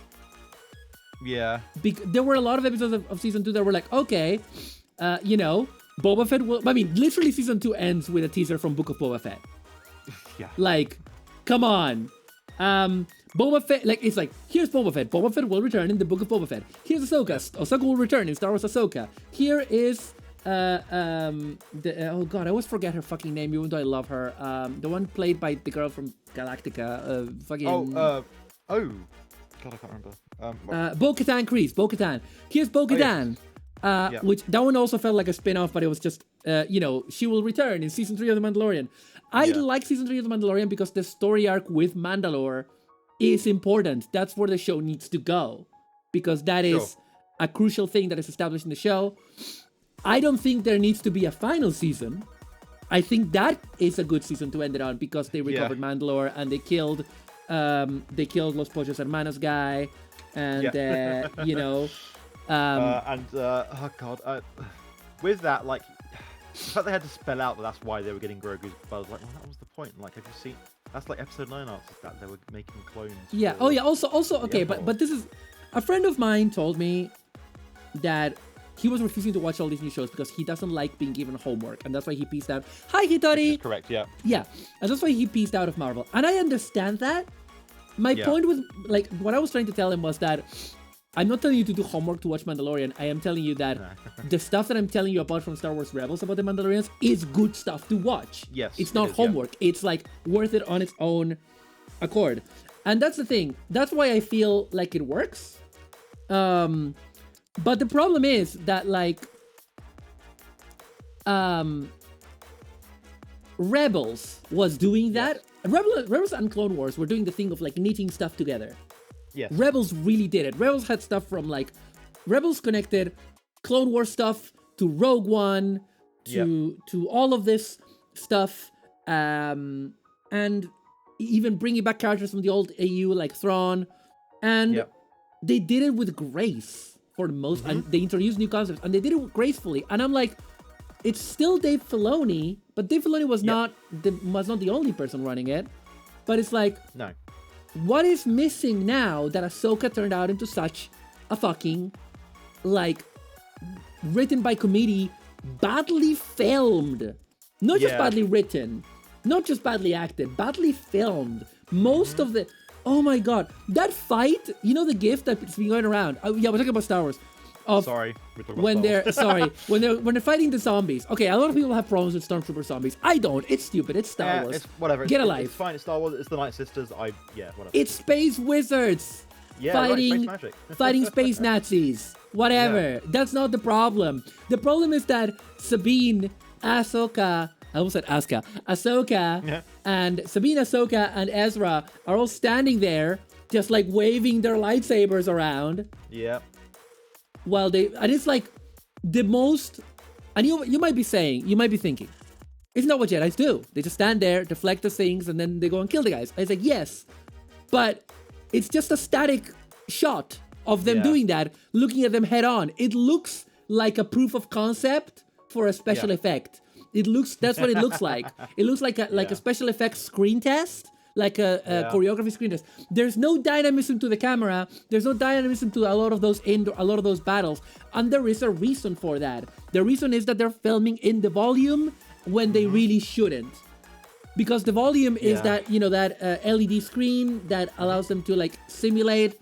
[SPEAKER 3] Yeah.
[SPEAKER 1] There were a lot of episodes of season 2 that were like, okay, Boba Fett will. I mean, literally, season 2 ends with a teaser from Book of Boba Fett.
[SPEAKER 3] Yeah.
[SPEAKER 1] Like, come on. Boba Fett, like, it's like, here's Boba Fett. Boba Fett will return in the Book of Boba Fett. Here's Ahsoka. Ahsoka will return in Star Wars Ahsoka. Here is, oh god, I always forget her fucking name, even though I love her. The one played by the girl from Galactica. Fucking.
[SPEAKER 3] Oh. God, I can't remember.
[SPEAKER 1] Bo-Katan Kryze. Bo-Katan. Here's Bo-Katan.
[SPEAKER 3] Yeah.
[SPEAKER 1] Which that one also felt like a spin-off, but it was just, she will return in season 3 of The Mandalorian. I
[SPEAKER 3] Yeah.
[SPEAKER 1] like season 3 of The Mandalorian because the story arc with Mandalore is important. That's where the show needs to go. Because that is
[SPEAKER 3] Sure.
[SPEAKER 1] a crucial thing that is established in the show. I don't think there needs to be a final season. I think that is a good season to end it on because they recovered Mandalore and they killed Los Pollos Hermanos guy. And,
[SPEAKER 3] oh god, with that, like, the fact they had to spell out that that's why they were getting Grogu's buzz, like, well, that was the point. Like, have you seen? That's like episode 9 answers that they were making clones.
[SPEAKER 1] Yeah.
[SPEAKER 3] for
[SPEAKER 1] Oh, yeah. Also, okay.
[SPEAKER 3] Empire.
[SPEAKER 1] But this is a friend of mine told me that he was refusing to watch all these new shows because he doesn't like being given homework, and that's why he pieced out. Hi, Hitori.
[SPEAKER 3] Correct. Yeah.
[SPEAKER 1] Yeah, and that's why he pieced out of Marvel, and I understand that. My point with like what I was trying to tell him was that I'm not telling you to do homework to watch Mandalorian. I am telling you that the stuff that I'm telling you about from Star Wars Rebels about the Mandalorians is good stuff to watch.
[SPEAKER 3] Yes,
[SPEAKER 1] it's not
[SPEAKER 3] it is, yeah.
[SPEAKER 1] homework. It's like worth it on its own accord, and that's the thing. That's why I feel like it works. But the problem is that like Rebels was doing that. Rebels and Clone Wars were doing the thing of like knitting stuff together.
[SPEAKER 3] Yes.
[SPEAKER 1] Rebels really did it. Rebels had stuff from like Rebels connected Clone Wars stuff to Rogue One to all of this stuff, and even bringing back characters from the old AU like Thrawn, and they did it with grace for the most. And they introduced new concepts and they did it gracefully. And I'm like, it's still Dave Filoni, but Dave Filoni was not the only person running it. But it's like,
[SPEAKER 3] No.
[SPEAKER 1] what is missing now that Ahsoka turned out into such a fucking, like, written by committee, badly filmed. Not just badly written, not just badly acted, badly filmed. Most of the, oh my god, that fight, you know the gif that's been going around? We're talking about Star Wars.
[SPEAKER 3] Sorry. We're talking about
[SPEAKER 1] When
[SPEAKER 3] Star Wars.
[SPEAKER 1] they're when they're fighting the zombies. Okay, a lot of people have problems with Stormtrooper zombies. I don't. It's stupid. It's Star Wars.
[SPEAKER 3] It's whatever.
[SPEAKER 1] Get a
[SPEAKER 3] It's
[SPEAKER 1] life.
[SPEAKER 3] fine. It's Star Wars. It's the Night Sisters. Whatever.
[SPEAKER 1] It's space wizards
[SPEAKER 3] Space magic.
[SPEAKER 1] fighting space Nazis. Whatever. That's not the problem. The problem is that Sabine, Ahsoka, I almost said Asuka, Ahsoka, and Sabine, Ahsoka, and Ezra are all standing there, just like waving their lightsabers around.
[SPEAKER 3] Yeah.
[SPEAKER 1] While and it's like the most, and you might be thinking, isn't that what Jedis do? They just stand there, deflect the things, and then they go and kill the guys. I was like, yes, but it's just a static shot of them doing that, looking at them head on. It looks like a proof of concept for a special effect. That's what it looks like. It looks like a special effects screen test. Like a choreography screen test. There's no dynamism to the camera. There's no dynamism to a lot of those battles, and there is a reason for that. The reason is that they're filming in the volume when they really shouldn't. because the volume is
[SPEAKER 3] Yeah.
[SPEAKER 1] that, you know, that LED screen that allows them to like simulate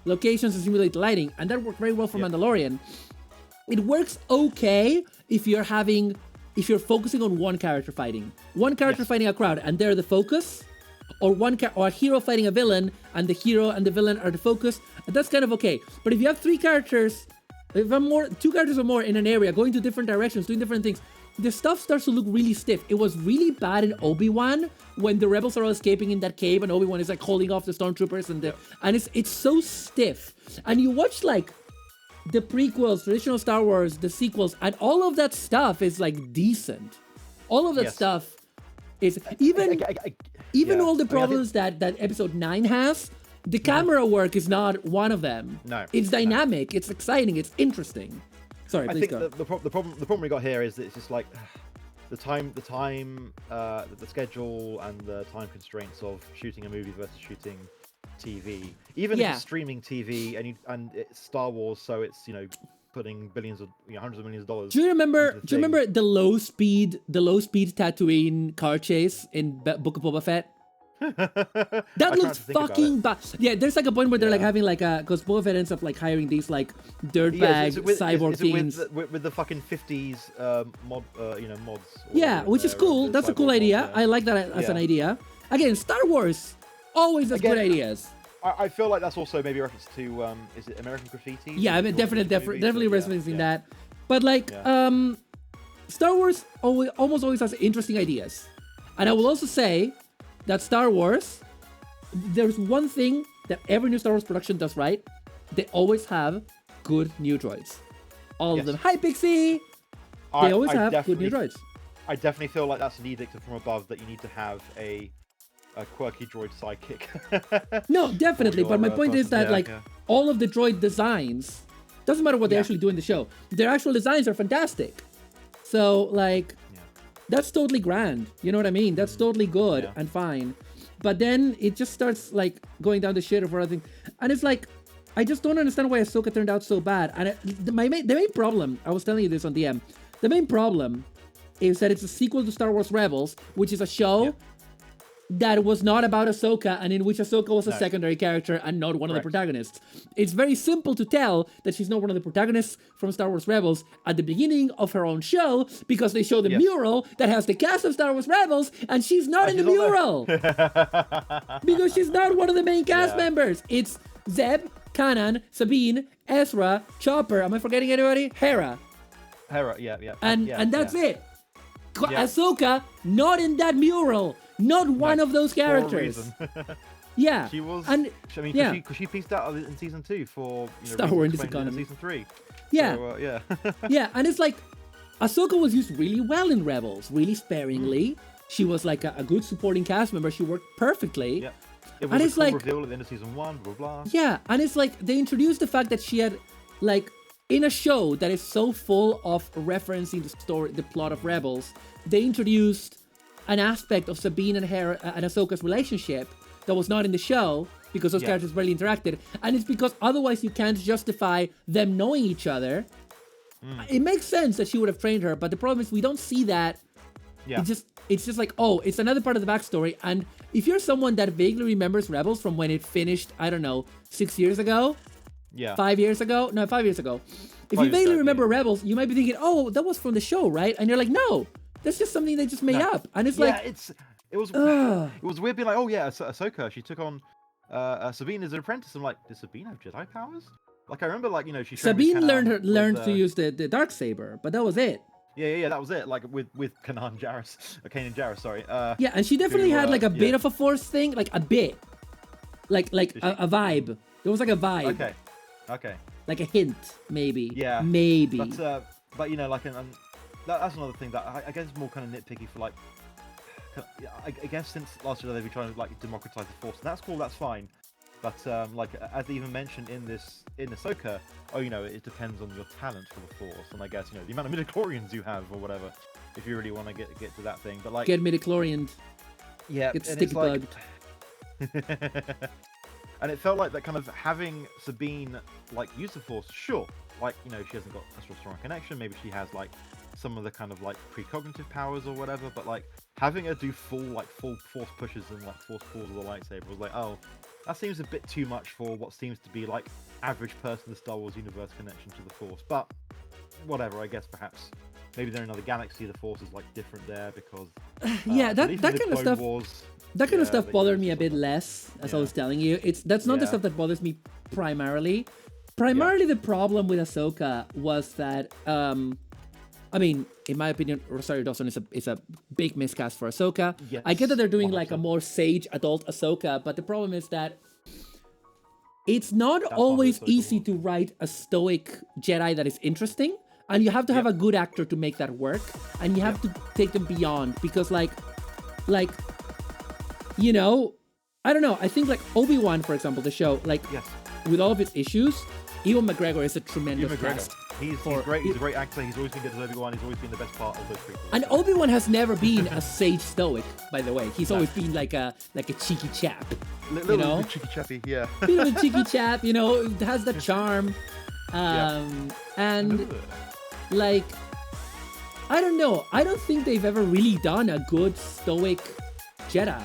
[SPEAKER 1] locations and simulate lighting, and that worked very well for
[SPEAKER 3] Yep.
[SPEAKER 1] Mandalorian. It works okay if you're focusing on one character fighting
[SPEAKER 3] Yes.
[SPEAKER 1] fighting a crowd and they're the focus, or or a hero fighting a villain and the hero and the villain are the focus. That's kind of okay. But if you have two characters or more in an area going to different directions, doing different things, the stuff starts to look really stiff. It was really bad in Obi-Wan when the rebels are all escaping in that cave and Obi-Wan is like holding off the stormtroopers and it's so stiff. And you watch like the prequels, traditional Star Wars, the sequels, and all of that stuff is like decent. All of that
[SPEAKER 3] Yes.
[SPEAKER 1] stuff is even
[SPEAKER 3] Yeah.
[SPEAKER 1] all the
[SPEAKER 3] I mean, I think-
[SPEAKER 1] problems that Episode 9 has. The camera work is not one of them.
[SPEAKER 3] No,
[SPEAKER 1] It's
[SPEAKER 3] no.
[SPEAKER 1] dynamic, it's exciting, it's interesting. Sorry,
[SPEAKER 3] I
[SPEAKER 1] please
[SPEAKER 3] think
[SPEAKER 1] go.
[SPEAKER 3] the problem we got here is that it's just like the schedule and the time constraints of shooting a movie versus shooting TV. Even if
[SPEAKER 1] Yeah.
[SPEAKER 3] it's streaming TV and it's Star Wars, so it's, you know, putting billions of, you know, hundreds of millions of dollars.
[SPEAKER 1] Do you remember
[SPEAKER 3] into the thing.
[SPEAKER 1] the low speed Tatooine car chase in Book of Boba Fett? That looks fucking bad. Yeah, there's like a point where they're like
[SPEAKER 3] Yeah.
[SPEAKER 1] having like because Boba Fett ends up like hiring these like dirtbag cyborg teams.
[SPEAKER 3] with the fucking 50s mods. Or
[SPEAKER 1] Yeah,
[SPEAKER 3] whatever
[SPEAKER 1] which is
[SPEAKER 3] they're,
[SPEAKER 1] cool.
[SPEAKER 3] the
[SPEAKER 1] That's a
[SPEAKER 3] cyborg
[SPEAKER 1] cool
[SPEAKER 3] mods,
[SPEAKER 1] idea.
[SPEAKER 3] yeah.
[SPEAKER 1] I like that as an
[SPEAKER 3] Yeah.
[SPEAKER 1] idea. Again, Star Wars always has good
[SPEAKER 3] Again,
[SPEAKER 1] ideas.
[SPEAKER 3] I feel like that's also maybe a reference to is it American Graffiti?
[SPEAKER 1] Yeah, I mean, definitely referencing that. But like, Star Wars almost always has interesting ideas. And I will also say that Star Wars, there's one thing that every new Star Wars production does right. They always have good new droids. All of them. Hi, Pixie! They always have good new droids.
[SPEAKER 3] I definitely feel like that's an edict from above that you need to have a quirky droid sidekick.
[SPEAKER 1] No, definitely. But my point is that all of the droid designs, doesn't matter what they actually do in the show, their actual designs are fantastic. So like, that's totally grand. You know what I mean? That's totally good and fine. But then it just starts like going down the shitter for other things. And it's like, I just don't understand why Ahsoka turned out so bad. And the main problem, I was telling you this on DM, the main problem is that it's a sequel to Star Wars Rebels, which is a show that was not about Ahsoka and in which Ahsoka was a secondary character and not one of the protagonists. It's very simple to tell that she's not one of the protagonists from Star Wars Rebels at the beginning of her own show because they show the mural that has the cast of Star Wars Rebels and she's not in the mural. Because she's not one of the main cast members. It's Zeb, Kanan, Sabine, Ezra, Chopper. Am I forgetting anybody? Hera. And that's it. Ahsoka, not in that mural. Not one of those characters. Yeah.
[SPEAKER 3] She was.
[SPEAKER 1] And,
[SPEAKER 3] I mean, because she pieced out in season 2 for
[SPEAKER 1] Star Wars in this
[SPEAKER 3] in
[SPEAKER 1] economy.
[SPEAKER 3] season 3.
[SPEAKER 1] Yeah.
[SPEAKER 3] So,
[SPEAKER 1] Yeah, and it's like Ahsoka was used really well in Rebels, really sparingly. She was like a good supporting cast member. She worked perfectly.
[SPEAKER 3] Yeah. It was
[SPEAKER 1] And
[SPEAKER 3] a
[SPEAKER 1] it's
[SPEAKER 3] cool
[SPEAKER 1] like
[SPEAKER 3] reveal at the end of season 1. Blah blah.
[SPEAKER 1] Yeah, and it's like they introduced the fact that she had like in a show that is so full of referencing the plot of Rebels, they introduced an aspect of Sabine and Ahsoka's relationship that was not in the show because those characters barely interacted, and it's because otherwise you can't justify them knowing each other. It makes sense that she would have trained her, but the problem is we don't see that.
[SPEAKER 3] Yeah.
[SPEAKER 1] It's just like, oh, it's another part of the backstory. And if you're someone that vaguely remembers Rebels from when it finished, I don't know, 6 years ago, 5 years ago, no, 5 years ago. If you vaguely remember Rebels, you might be thinking, oh, that was from the show, right? And you're like, no, that's just something they just made up. And it's like,
[SPEAKER 3] it was weird being like, oh yeah, Ahsoka, she took on Sabine as an apprentice. I'm like, does Sabine have Jedi powers? Like I remember, like, you know, she
[SPEAKER 1] Sabine learned to use the Darksaber, but that was it.
[SPEAKER 3] Yeah, that was it. Like with Kanan Jarrus, sorry.
[SPEAKER 1] Yeah, and she definitely had like a bit of a Force thing, like a bit, like a vibe. There was like a vibe.
[SPEAKER 3] Okay.
[SPEAKER 1] Like a hint, maybe.
[SPEAKER 3] Yeah.
[SPEAKER 1] Maybe.
[SPEAKER 3] But you know, like, that's another thing that I guess is more kind of nitpicky for like. I guess since last year they've been trying to like democratize the Force, and that's cool, that's fine. But like as they even mentioned in Ahsoka, oh, you know, it depends on your talent for the Force, and I guess, you know, the amount of midichlorians you have or whatever, if you really want to get to that thing. But like,
[SPEAKER 1] get midichlorian.
[SPEAKER 3] Yeah,
[SPEAKER 1] get sticky bugged.
[SPEAKER 3] And it felt like that kind of having Sabine like use the Force, sure, like, you know, she hasn't got a strong connection. Maybe she has like some of the kind of like precognitive powers or whatever, but like having her do full force pushes and like force pulls with the lightsaber was like, oh, that seems a bit too much for what seems to be like average person in the Star Wars universe connection to the Force. But whatever, I guess perhaps maybe they're in another galaxy, the Force is like different there because
[SPEAKER 1] yeah, that kind of stuff.
[SPEAKER 3] Wars,
[SPEAKER 1] that kind of stuff bothered me a
[SPEAKER 3] sort
[SPEAKER 1] bit
[SPEAKER 3] of-
[SPEAKER 1] less, as I was telling you. That's not the
[SPEAKER 3] Yeah.
[SPEAKER 1] stuff that bothers me primarily. Primarily, the problem with Ahsoka was that, I mean, in my opinion, Rosario Dawson is a big miscast for Ahsoka.
[SPEAKER 3] Yes,
[SPEAKER 1] I get that they're doing like a
[SPEAKER 3] 100%.
[SPEAKER 1] more sage adult Ahsoka, but the problem is that it's not
[SPEAKER 3] That's
[SPEAKER 1] always
[SPEAKER 3] not Ahsoka
[SPEAKER 1] easy
[SPEAKER 3] one.
[SPEAKER 1] to write a stoic Jedi that is interesting, and you have to have a good actor to make that work, and you have to take them beyond, because like, you know, I don't know. I think like Obi-Wan, for example, the show, like
[SPEAKER 3] Yes.
[SPEAKER 1] with all of its issues, Ewan McGregor is a tremendous
[SPEAKER 3] Ewan McGregor.
[SPEAKER 1] cast.
[SPEAKER 3] He's great. He's a great actor. He's always been good as Obi-Wan. He's always been the best part of those prequels.
[SPEAKER 1] And Obi-Wan has never been a sage stoic, by the way. He's always been like a cheeky chap,
[SPEAKER 3] Little
[SPEAKER 1] know?
[SPEAKER 3] cheeky chappy, yeah.
[SPEAKER 1] bit of a cheeky chap, you know, has the charm, and like, I don't know. I don't think they've ever really done a good stoic Jedi.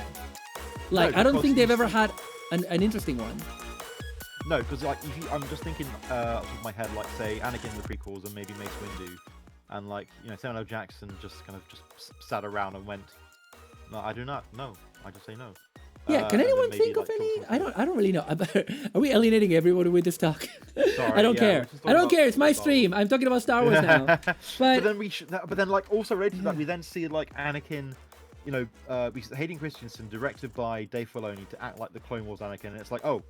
[SPEAKER 1] Like,
[SPEAKER 3] No,
[SPEAKER 1] I don't
[SPEAKER 3] because
[SPEAKER 1] think they've
[SPEAKER 3] he's-
[SPEAKER 1] ever had an interesting one.
[SPEAKER 3] No, because like if you, I'm just thinking off the top of my head, like say Anakin in the prequels and maybe Mace Windu, and like Samuel L. Jackson just kind of sat around and went, no, I do not. No, I just say no.
[SPEAKER 1] Yeah, can
[SPEAKER 3] And then
[SPEAKER 1] anyone
[SPEAKER 3] maybe,
[SPEAKER 1] think of
[SPEAKER 3] like,
[SPEAKER 1] any?
[SPEAKER 3] George
[SPEAKER 1] I don't really know. Are we alienating everybody with this talk?
[SPEAKER 3] Sorry,
[SPEAKER 1] I don't
[SPEAKER 3] yeah,
[SPEAKER 1] care.
[SPEAKER 3] we're just
[SPEAKER 1] I
[SPEAKER 3] talking
[SPEAKER 1] don't
[SPEAKER 3] about
[SPEAKER 1] care. It's my
[SPEAKER 3] Star Wars.
[SPEAKER 1] stream. I'm talking about Star Wars now.
[SPEAKER 3] but
[SPEAKER 1] But
[SPEAKER 3] then but then like also related to that, we then see like Anakin, we see Hayden Christensen directed by Dave Filoni to act like the Clone Wars Anakin, and it's like, oh,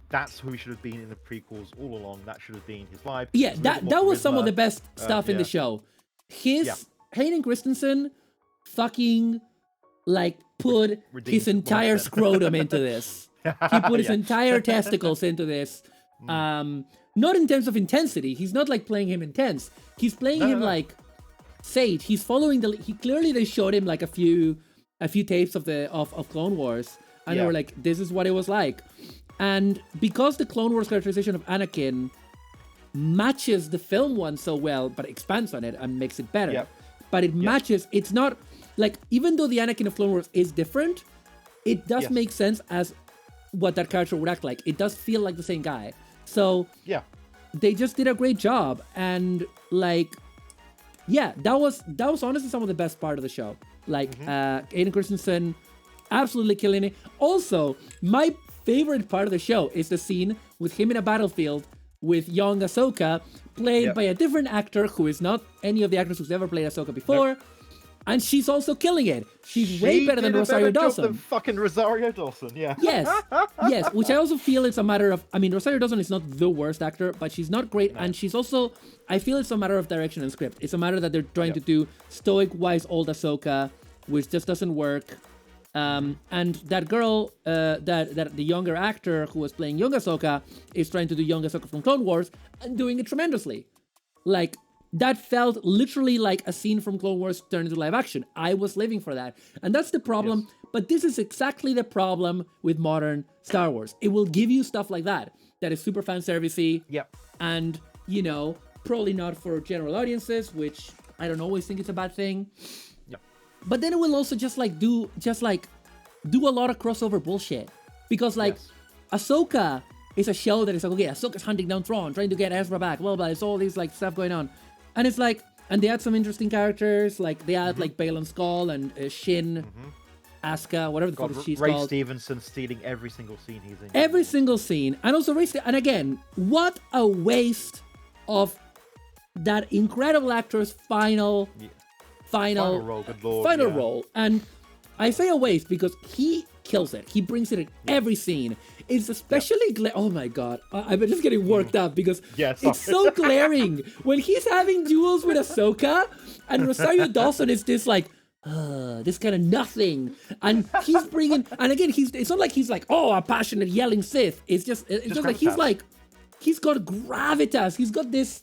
[SPEAKER 3] that's who he should have been in the prequels all along. That should have been his vibe.
[SPEAKER 1] yeah,
[SPEAKER 3] It's a
[SPEAKER 1] that
[SPEAKER 3] little
[SPEAKER 1] that
[SPEAKER 3] more
[SPEAKER 1] was some of
[SPEAKER 3] charisma.
[SPEAKER 1] the best stuff in the
[SPEAKER 3] yeah.
[SPEAKER 1] show. His
[SPEAKER 3] Yeah.
[SPEAKER 1] Hayden Christensen fucking like put
[SPEAKER 3] Redeemed
[SPEAKER 1] his entire
[SPEAKER 3] 100%.
[SPEAKER 1] scrotum into this. He put his
[SPEAKER 3] Yeah.
[SPEAKER 1] entire testicles into this. Not in terms of intensity. He's not like playing him intense. He's playing him
[SPEAKER 3] no.
[SPEAKER 1] like sage. He's following he clearly they showed him like a few tapes of Clone Wars, and they
[SPEAKER 3] Yeah.
[SPEAKER 1] were like, this is what it was like. And because the Clone Wars characterization of Anakin matches the film one so well, but expands on it and makes it better.
[SPEAKER 3] Yep.
[SPEAKER 1] But it matches, it's not like, even though the Anakin of Clone Wars is different, it does
[SPEAKER 3] Yes.
[SPEAKER 1] make sense as what that character would act like. It does feel like the same guy. So
[SPEAKER 3] Yeah.
[SPEAKER 1] they just did a great job. And like, yeah, that was honestly some of the best part of the show. Like, Aiden Christensen absolutely killing it. Also, my favorite part of the show is the scene with him in a battlefield with young Ahsoka, played
[SPEAKER 3] Yep.
[SPEAKER 1] by a different actor who is not any of the actors who's ever played Ahsoka before. And she's also killing it. She's way
[SPEAKER 3] She
[SPEAKER 1] better than
[SPEAKER 3] did a
[SPEAKER 1] Rosario
[SPEAKER 3] better job
[SPEAKER 1] Dawson.
[SPEAKER 3] than fucking Rosario Dawson. Yeah.
[SPEAKER 1] Yes, yes, which I also feel it's a matter of, I mean, Rosario Dawson is not the worst actor, but she's not great, and she's also, I feel it's a matter of direction and script. It's a matter that they're trying to do stoic, wise, old Ahsoka, which just doesn't work. And that girl, that the younger actor who was playing young Ahsoka is trying to do young Ahsoka from Clone Wars and doing it tremendously. Like, that felt literally like a scene from Clone Wars turned into live action. I was living for that. And that's the problem.
[SPEAKER 3] Yes.
[SPEAKER 1] But this is exactly the problem with modern Star Wars. It will give you stuff like that is super fan servicey
[SPEAKER 3] Yep.
[SPEAKER 1] and, probably not for general audiences, which I don't always think it's a bad thing.
[SPEAKER 3] Yep.
[SPEAKER 1] But then it will also do a lot of crossover bullshit. Because
[SPEAKER 3] Yes.
[SPEAKER 1] Ahsoka is a show that is like, okay, Ahsoka's hunting down Thrawn, trying to get Ezra back, blah, blah, it's all these like stuff going on. And it's like, and they add some interesting characters, like they add like Balon Skull and Shin, Asuka, whatever the
[SPEAKER 3] God,
[SPEAKER 1] fuck she's
[SPEAKER 3] Ray
[SPEAKER 1] called.
[SPEAKER 3] Stevenson stealing every single scene he's in.
[SPEAKER 1] Every single scene. And also and again, what a waste of that incredible actor's final
[SPEAKER 3] role, good lord.
[SPEAKER 1] final
[SPEAKER 3] yeah.
[SPEAKER 1] role. And I say a waste because he kills it. He brings it in every scene. It's especially oh my god, I'm just getting worked up because
[SPEAKER 3] Yeah,
[SPEAKER 1] it's so glaring when he's having duels with Ahsoka and Rosario Dawson is this like this kind of nothing, and he's bringing, and again it's not like he's like, oh, a passionate yelling Sith. It's just like he's got gravitas. He's got this.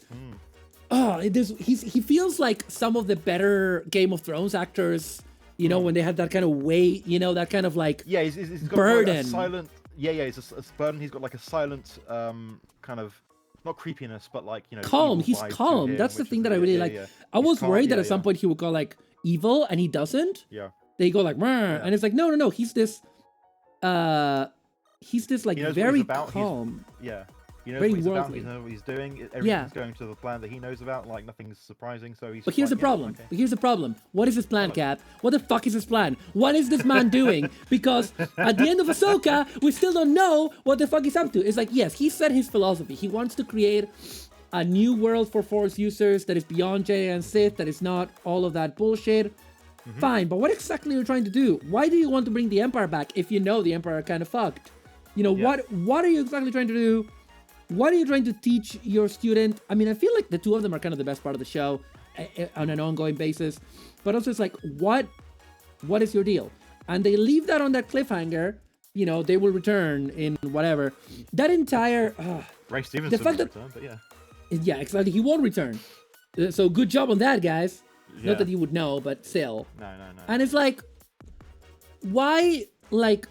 [SPEAKER 1] He feels like some of the better Game of Thrones actors. When they have that kind of weight, that kind of like
[SPEAKER 3] he's got
[SPEAKER 1] burden.
[SPEAKER 3] Like a silent. Yeah, he's a burden. He's got like a silent kind of not creepiness, but like
[SPEAKER 1] calm.
[SPEAKER 3] evil
[SPEAKER 1] He's
[SPEAKER 3] vibe to
[SPEAKER 1] calm.
[SPEAKER 3] him,
[SPEAKER 1] That's the
[SPEAKER 3] which
[SPEAKER 1] thing
[SPEAKER 3] is
[SPEAKER 1] that I
[SPEAKER 3] weird.
[SPEAKER 1] really
[SPEAKER 3] Yeah,
[SPEAKER 1] like.
[SPEAKER 3] yeah.
[SPEAKER 1] I
[SPEAKER 3] He's
[SPEAKER 1] was
[SPEAKER 3] calm,
[SPEAKER 1] worried that
[SPEAKER 3] yeah,
[SPEAKER 1] at some
[SPEAKER 3] yeah.
[SPEAKER 1] point he would go like evil, and he doesn't.
[SPEAKER 3] Yeah.
[SPEAKER 1] They go like, and it's like, no. He's this like
[SPEAKER 3] He knows what he's
[SPEAKER 1] very
[SPEAKER 3] about.
[SPEAKER 1] calm.
[SPEAKER 3] Yeah. He knows
[SPEAKER 1] Very
[SPEAKER 3] what he's about.
[SPEAKER 1] worldly.
[SPEAKER 3] He knows what he's doing. Everything's
[SPEAKER 1] Yeah.
[SPEAKER 3] going to the plan that he knows about. Like nothing's surprising. So he's.
[SPEAKER 1] But here's the
[SPEAKER 3] like, yeah,
[SPEAKER 1] problem.
[SPEAKER 3] okay.
[SPEAKER 1] But here's the problem. What is his plan,
[SPEAKER 3] Like-
[SPEAKER 1] Cap? What the fuck is his plan? What is this man doing? Because at the end of Ahsoka, we still don't know what the fuck he's up to. It's like, yes, he said his philosophy. He wants to create a new world for Force users that is beyond Jedi and Sith, that is not all of that bullshit. Fine, but what exactly are you trying to do? Why do you want to bring the Empire back if you know the Empire kind of fucked? You know,
[SPEAKER 3] Yeah.
[SPEAKER 1] what are you exactly trying to do? What are you trying to teach your student? I mean, I feel like the two of them are kind of the best part of the show on an ongoing basis. But also it's like, what is your deal? And they leave that on that cliffhanger. You know, they will return in whatever. That entire...
[SPEAKER 3] Ray Stevenson
[SPEAKER 1] fact
[SPEAKER 3] will
[SPEAKER 1] that-
[SPEAKER 3] return, but yeah.
[SPEAKER 1] yeah, exactly. He won't return. So good job on that, guys.
[SPEAKER 3] Yeah.
[SPEAKER 1] Not that you would know, but still.
[SPEAKER 3] No.
[SPEAKER 1] And it's like, why, like,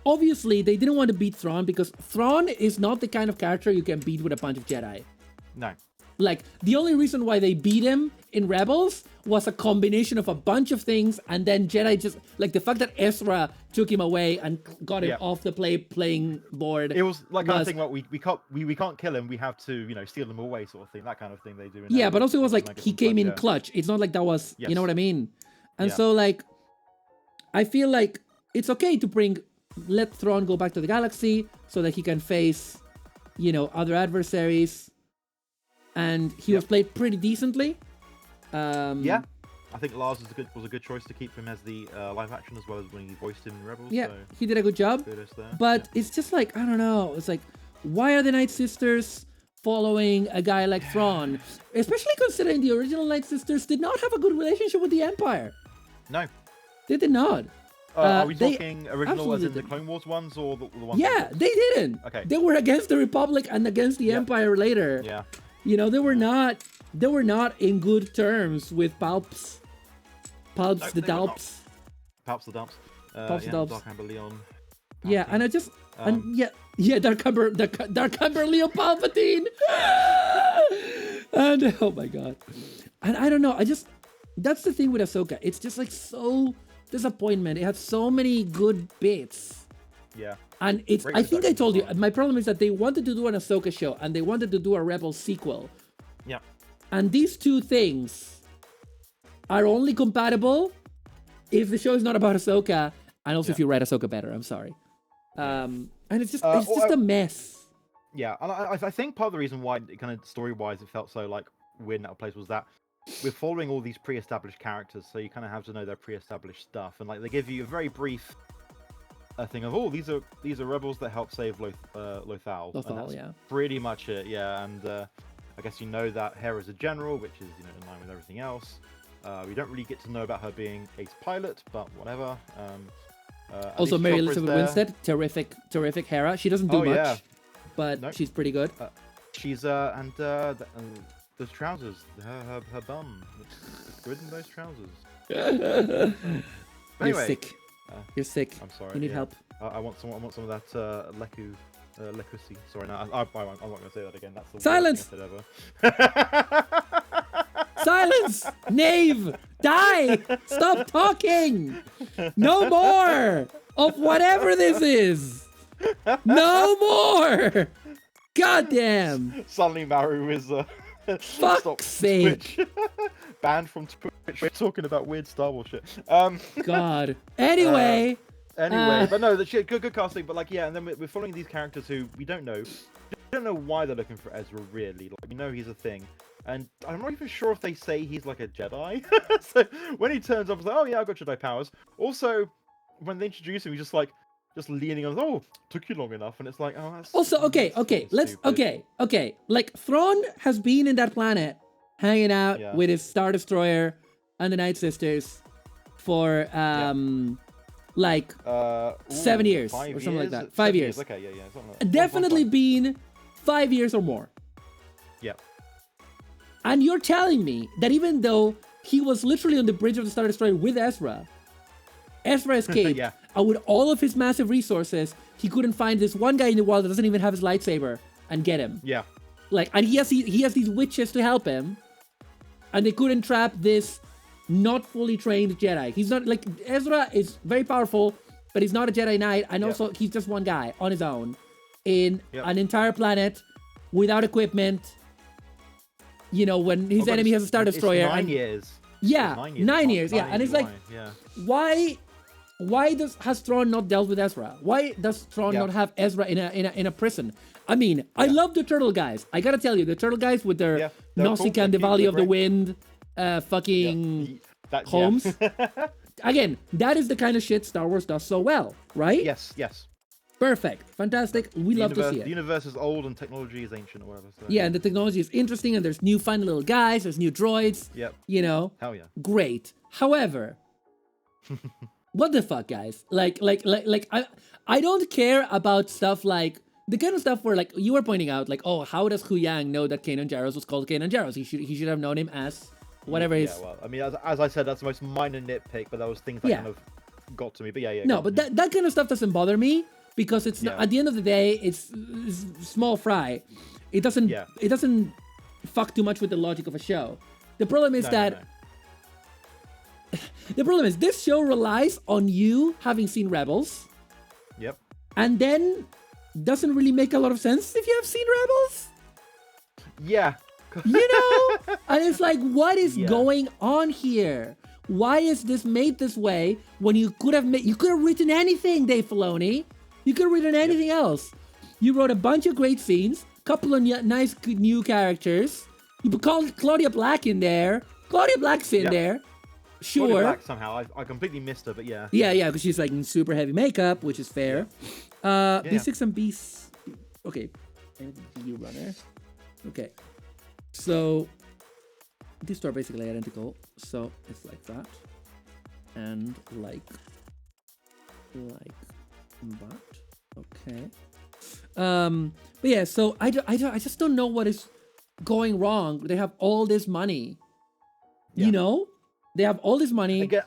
[SPEAKER 1] obviously they didn't want to beat Thrawn because Thrawn is not the kind of character you can beat with a bunch of Jedi.
[SPEAKER 3] No.
[SPEAKER 1] Like, the only reason why they beat him in Rebels was a combination of a bunch of things, and then Jedi just, like, the fact that Ezra took him away and got him
[SPEAKER 3] Yeah.
[SPEAKER 1] off the playing board.
[SPEAKER 3] It was like kind of
[SPEAKER 1] was-
[SPEAKER 3] thing. Like we can't kill him. We have to steal him away, sort of thing. That kind of thing they do. In
[SPEAKER 1] Yeah,
[SPEAKER 3] every-
[SPEAKER 1] but also it was
[SPEAKER 3] every
[SPEAKER 1] like
[SPEAKER 3] Mega
[SPEAKER 1] he
[SPEAKER 3] Son
[SPEAKER 1] came in
[SPEAKER 3] yeah.
[SPEAKER 1] clutch. It's not like that was, you know
[SPEAKER 3] Yes.
[SPEAKER 1] what I mean? And
[SPEAKER 3] Yeah.
[SPEAKER 1] so like, I feel like it's okay to let Thrawn go back to the galaxy so that he can face, other adversaries. And he was played pretty decently.
[SPEAKER 3] Yeah, I think Lars was a good choice to keep him as the live action as well as when he voiced him in Rebels.
[SPEAKER 1] Yeah,
[SPEAKER 3] so
[SPEAKER 1] he did a good job.
[SPEAKER 3] kudos there.
[SPEAKER 1] But it's just like, I don't know. It's like, why are the Night Sisters following a guy like Thrawn? Especially considering the original Night Sisters did not have a good relationship with the Empire.
[SPEAKER 3] No.
[SPEAKER 1] They did not.
[SPEAKER 3] Are we
[SPEAKER 1] they
[SPEAKER 3] talking original as
[SPEAKER 1] absolutely
[SPEAKER 3] in the
[SPEAKER 1] did.
[SPEAKER 3] Clone Wars ones or the ones?
[SPEAKER 1] Yeah, they didn't.
[SPEAKER 3] Okay.
[SPEAKER 1] They were against the Republic and against the
[SPEAKER 3] Yeah.
[SPEAKER 1] Empire later.
[SPEAKER 3] Yeah.
[SPEAKER 1] They were not in good terms with Palps. Palps
[SPEAKER 3] No,
[SPEAKER 1] the
[SPEAKER 3] they were not.
[SPEAKER 1] Dalps.
[SPEAKER 3] Palps the Dumps.
[SPEAKER 1] Palps the
[SPEAKER 3] yeah,
[SPEAKER 1] Dumps.
[SPEAKER 3] Dark Amber Leon.
[SPEAKER 1] Yeah,
[SPEAKER 3] Palpatine.
[SPEAKER 1] and I just Dark Amber Leo Palpatine. And oh my god. And I don't know, that's the thing with Ahsoka. It's just like so disappointment. It had so many good bits.
[SPEAKER 3] Yeah.
[SPEAKER 1] And it's
[SPEAKER 3] Great
[SPEAKER 1] I think I
[SPEAKER 3] reception
[SPEAKER 1] told you,
[SPEAKER 3] as well.
[SPEAKER 1] my problem is that they wanted to do an Ahsoka show and they wanted to do a Rebel sequel.
[SPEAKER 3] Yeah.
[SPEAKER 1] And these two things are only compatible if the show is not about Ahsoka, and also if
[SPEAKER 3] Yeah.
[SPEAKER 1] you write Ahsoka better. I'm sorry. And it's just
[SPEAKER 3] Or-
[SPEAKER 1] a mess.
[SPEAKER 3] Yeah, and I think part of the reason why, kind of story-wise, it felt so like weird in that place was that we're following all these pre-established characters, so you kind of have to know their pre-established stuff, and like they give you a very brief thing of these are rebels that help save Lothal. And
[SPEAKER 1] Lothal,
[SPEAKER 3] that's
[SPEAKER 1] yeah.
[SPEAKER 3] pretty much it. Yeah, and I guess you know that Hera's a general, which is in line with everything else. We don't really get to know about her being ace pilot, but whatever.
[SPEAKER 1] Also,
[SPEAKER 3] Alicia
[SPEAKER 1] Mary
[SPEAKER 3] Chopra is
[SPEAKER 1] Elizabeth
[SPEAKER 3] there.
[SPEAKER 1] Winstead, terrific Hera. She doesn't do
[SPEAKER 3] Oh,
[SPEAKER 1] much,
[SPEAKER 3] yeah.
[SPEAKER 1] but
[SPEAKER 3] Nope.
[SPEAKER 1] she's pretty good.
[SPEAKER 3] She's those trousers, her bum. It's good in those trousers.
[SPEAKER 1] You're
[SPEAKER 3] Anyway,
[SPEAKER 1] sick. You're sick.
[SPEAKER 3] I'm sorry.
[SPEAKER 1] You need
[SPEAKER 3] yeah.
[SPEAKER 1] help.
[SPEAKER 3] I want some of that lecusi. Sorry, no, I'm not going to say that again. That's the
[SPEAKER 1] Silence!
[SPEAKER 3] worst thing I said ever.
[SPEAKER 1] Silence! Knave! Die! Stop talking! No more of whatever this is! No more! Goddamn!
[SPEAKER 3] Suddenly, Maru is
[SPEAKER 1] Fuck's
[SPEAKER 3] stopped
[SPEAKER 1] sake.
[SPEAKER 3] Twitch. Banned from Twitch for talking about weird Star Wars shit.
[SPEAKER 1] God. Anyway,
[SPEAKER 3] Anyway, but no, the shit, good casting. But like, yeah, and then we're following these characters who we don't know. We don't know why they're looking for Ezra. Really, like we know he's a thing, and I'm not even sure if they say he's like a Jedi. So when he turns up, it's like, oh yeah, I've got Jedi powers. Also, when they introduce him, he's just leaning on. Oh, took you long enough, and it's like, oh, that's
[SPEAKER 1] also, okay, let's,
[SPEAKER 3] stupid.
[SPEAKER 1] okay. Like, Thrawn has been in that planet, hanging out
[SPEAKER 3] Yeah.
[SPEAKER 1] with his Star Destroyer and the Night Sisters for, like,
[SPEAKER 3] Ooh,
[SPEAKER 1] 7 years or
[SPEAKER 3] 5
[SPEAKER 1] something like
[SPEAKER 3] years?
[SPEAKER 1] that.
[SPEAKER 3] 7
[SPEAKER 1] 5 years.
[SPEAKER 3] Okay, yeah. Something like that.
[SPEAKER 1] Definitely
[SPEAKER 3] 1.5.
[SPEAKER 1] been 5 years or more.
[SPEAKER 3] Yeah.
[SPEAKER 1] And you're telling me that even though he was literally on the bridge of the Star Destroyer with Ezra escaped,
[SPEAKER 3] Yeah.
[SPEAKER 1] and with all of his massive resources, he couldn't find this one guy in the world that doesn't even have his lightsaber and get him.
[SPEAKER 3] Yeah.
[SPEAKER 1] Like, and he has these witches to help him, and they couldn't trap this not fully trained Jedi. He's not like Ezra is very powerful, but he's not a Jedi Knight, and also he's just one guy on his own in an entire planet without equipment. You know, when his enemy has a Star Destroyer.
[SPEAKER 3] It's 9 years.
[SPEAKER 1] Yeah, 9 years. Yeah, and it's like,
[SPEAKER 3] yeah.
[SPEAKER 1] why has Thrawn not dealt with Ezra? Why does Thrawn not have Ezra in a prison? I mean, I love the turtle guys. I gotta tell you, the turtle guys with their Nausicaa and the Valley of the Wind, fucking homes. Again, that is the kind of shit Star Wars does so well, right?
[SPEAKER 3] Yes, yes.
[SPEAKER 1] Perfect, fantastic. We love to see it.
[SPEAKER 3] The universe is old and technology is ancient, or whatever. So.
[SPEAKER 1] Yeah, and the technology is interesting, and there's new fun little guys. There's new droids.
[SPEAKER 3] Yep.
[SPEAKER 1] You know.
[SPEAKER 3] Hell yeah.
[SPEAKER 1] Great. However, what the fuck, guys? Like, I don't care about stuff like the kind of stuff where, like, you were pointing out, like, oh, how does Hu Yang know that Kanan Jarrus was called Kanan Jarrus? He should have known him as whatever his.
[SPEAKER 3] Yeah, well, I mean, as I said, that's the most minor nitpick, but that was things that kind of got to me. But yeah.
[SPEAKER 1] No, but that kind of stuff doesn't bother me because it's not, at the end of the day, it's small fry. It doesn't fuck too much with the logic of a show. The problem is the problem is this show relies on you having seen Rebels.
[SPEAKER 3] Yep.
[SPEAKER 1] And then doesn't really make a lot of sense if you have seen Rebels.
[SPEAKER 3] Yeah.
[SPEAKER 1] You know? And it's like, what is going on here? Why is this made this way when you could have written anything, Dave Filoni? You could have written anything else. You wrote a bunch of great scenes, couple of nice new characters. You called Claudia Black in there. Claudia Black's in there. Sure.
[SPEAKER 3] Claudia Black somehow. I completely missed her, but yeah.
[SPEAKER 1] Yeah, because she's like in super heavy makeup, which is fair. B6 and B6. Okay. B runner. Okay. So these two are basically identical. So it's like that. And like that. Okay. But yeah, so I just don't know what is going wrong. They have all this money. You know? They have all this money,
[SPEAKER 3] Again,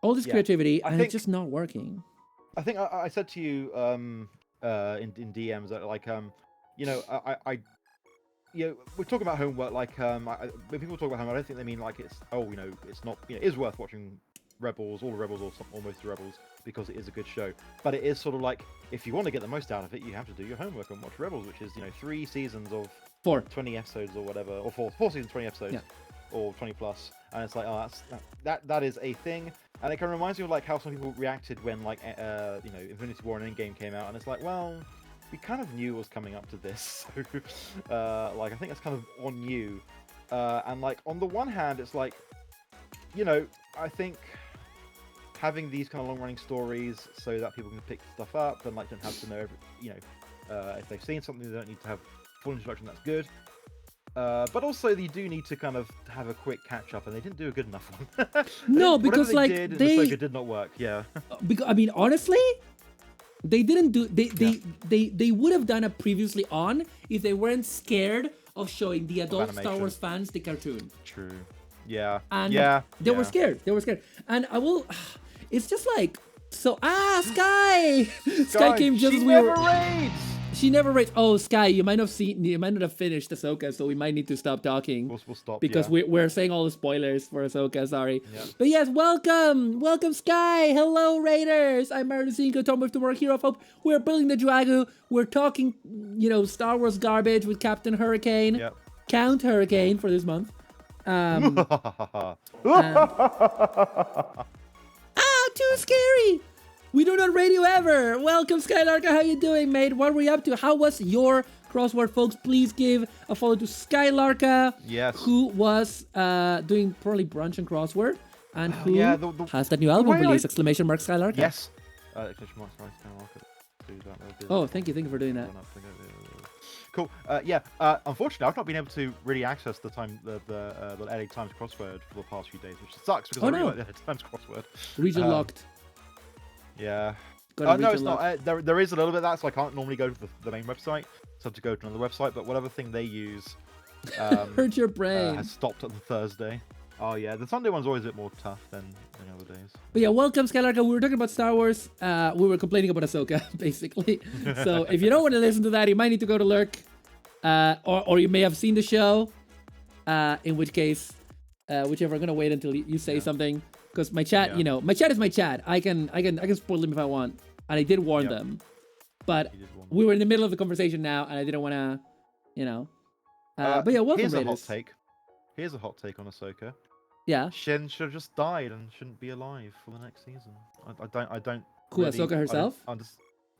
[SPEAKER 1] all this creativity, and it's just not working.
[SPEAKER 3] I think I said to you in DMs that like you know I you know, we're talking about homework like when people talk about homework, I don't think they mean like it's it's not it is worth watching Rebels, all the Rebels or almost the Rebels because it is a good show, but it is sort of like if you want to get the most out of it, you have to do your homework and watch Rebels, which is 3 seasons of 20 episodes or whatever, or four seasons 20 episodes. Or 20 plus, and it's like, oh, that is a thing, and it kind of reminds me of like how some people reacted when like Infinity War and Endgame came out, and it's like, well, we kind of knew it was coming up to this, so like I think that's kind of on you, and like on the one hand, it's like, I think having these kind of long-running stories so that people can pick stuff up and like don't have to know, if they've seen something, they don't need to have full introduction. That's good. But also, you do need to kind of have a quick catch-up, and they didn't do a good enough one.
[SPEAKER 1] No, because like
[SPEAKER 3] Ahsoka did not work. Yeah.
[SPEAKER 1] Because I mean, honestly, they didn't do. They would have done it previously on if they weren't scared of showing the adult Star Wars fans the cartoon.
[SPEAKER 3] True. Yeah.
[SPEAKER 1] And they were scared. They were scared. And I will. It's just like so. Sky. Sky came just as we were.
[SPEAKER 3] Raids!
[SPEAKER 1] She never rates. Oh, Sky, you might not have finished Ahsoka, so we might need to stop talking.
[SPEAKER 3] We'll stop
[SPEAKER 1] because we're saying all the spoilers for Ahsoka. Sorry, but yes, welcome, Sky. Hello, Raiders. I'm Marducinko, Tom with Tomorrow, Hero of Hope. We're building the Dragu. We're talking, Star Wars garbage with Captain Hurricane, Count Hurricane for this month. Too scary. We do not radio ever. Welcome, Skylarka. How you doing, mate? What were you up to? How was your crossword, folks? Please give a follow to Skylarka.
[SPEAKER 3] Yes.
[SPEAKER 1] Who was doing probably brunch and crossword, and who has that new album release? Exclamation mark Skylarka.
[SPEAKER 3] Yes. Exclamation mark Skylarka.
[SPEAKER 1] Oh, thank you for doing that.
[SPEAKER 3] Cool. Unfortunately, I've not been able to really access the LA Times crossword for the past few days, which sucks because I really like the LA Times crossword.
[SPEAKER 1] Region locked.
[SPEAKER 3] Yeah. No, it's not. There is a little bit of that, so I can't normally go to the main website. So I have to go to another website, but whatever thing they use
[SPEAKER 1] hurt your brain.
[SPEAKER 3] Has stopped on the Thursday. Oh yeah, the Sunday one's always a bit more tough than other days.
[SPEAKER 1] But yeah, welcome, Skylarka. We were talking about Star Wars. We were complaining about Ahsoka, basically. So if you don't want to listen to that, you might need to go to Lurk. or you may have seen the show. In which case, whichever, I'm gonna wait until you say something, because my chat, my chat is my chat. I can spoil them if I want, and I did warn them, but we were in the middle of the conversation now, and I didn't want to, but yeah, welcome,
[SPEAKER 3] Here's a
[SPEAKER 1] Raiders.
[SPEAKER 3] hot take. Here's a hot take on Ahsoka.
[SPEAKER 1] Yeah.
[SPEAKER 3] Shin should have just died and shouldn't be alive for the next season. I don't.
[SPEAKER 1] Who,
[SPEAKER 3] really,
[SPEAKER 1] Ahsoka herself?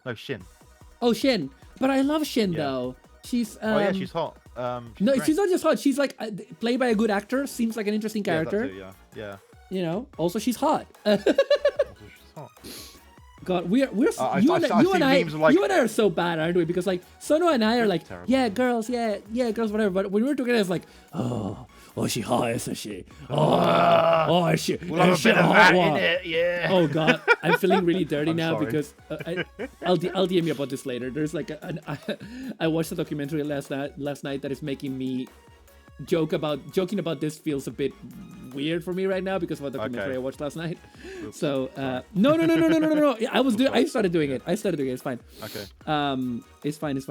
[SPEAKER 3] No, Shin.
[SPEAKER 1] Oh, Shin. But I love Shin though. She's
[SPEAKER 3] oh yeah, she's hot.
[SPEAKER 1] No, she's not just hot. She's like played by a good actor. Seems like an interesting character.
[SPEAKER 3] Yeah, that too,
[SPEAKER 1] You know. Also, she's hot.
[SPEAKER 3] Also, she's hot.
[SPEAKER 1] God, you and I are so bad, aren't we? Because like Sono and I are like,
[SPEAKER 3] terrible.
[SPEAKER 1] yeah, girls, whatever. But when we're together, it's like, oh, she hot, isn't she? Oh, is she?
[SPEAKER 3] We'll have
[SPEAKER 1] is
[SPEAKER 3] a
[SPEAKER 1] she
[SPEAKER 3] bit of
[SPEAKER 1] hot
[SPEAKER 3] that
[SPEAKER 1] one?
[SPEAKER 3] in it, yeah.
[SPEAKER 1] Oh God, I'm feeling really dirty
[SPEAKER 3] I'm
[SPEAKER 1] now
[SPEAKER 3] sorry.
[SPEAKER 1] because I'll DM you about this later. There's like I watched a documentary last night that is making me joking about this feels a bit weird for me right now because of a documentary I watched last night.
[SPEAKER 3] Oops.
[SPEAKER 1] So no. I started doing it. It's fine.
[SPEAKER 3] Okay.
[SPEAKER 1] It's fine.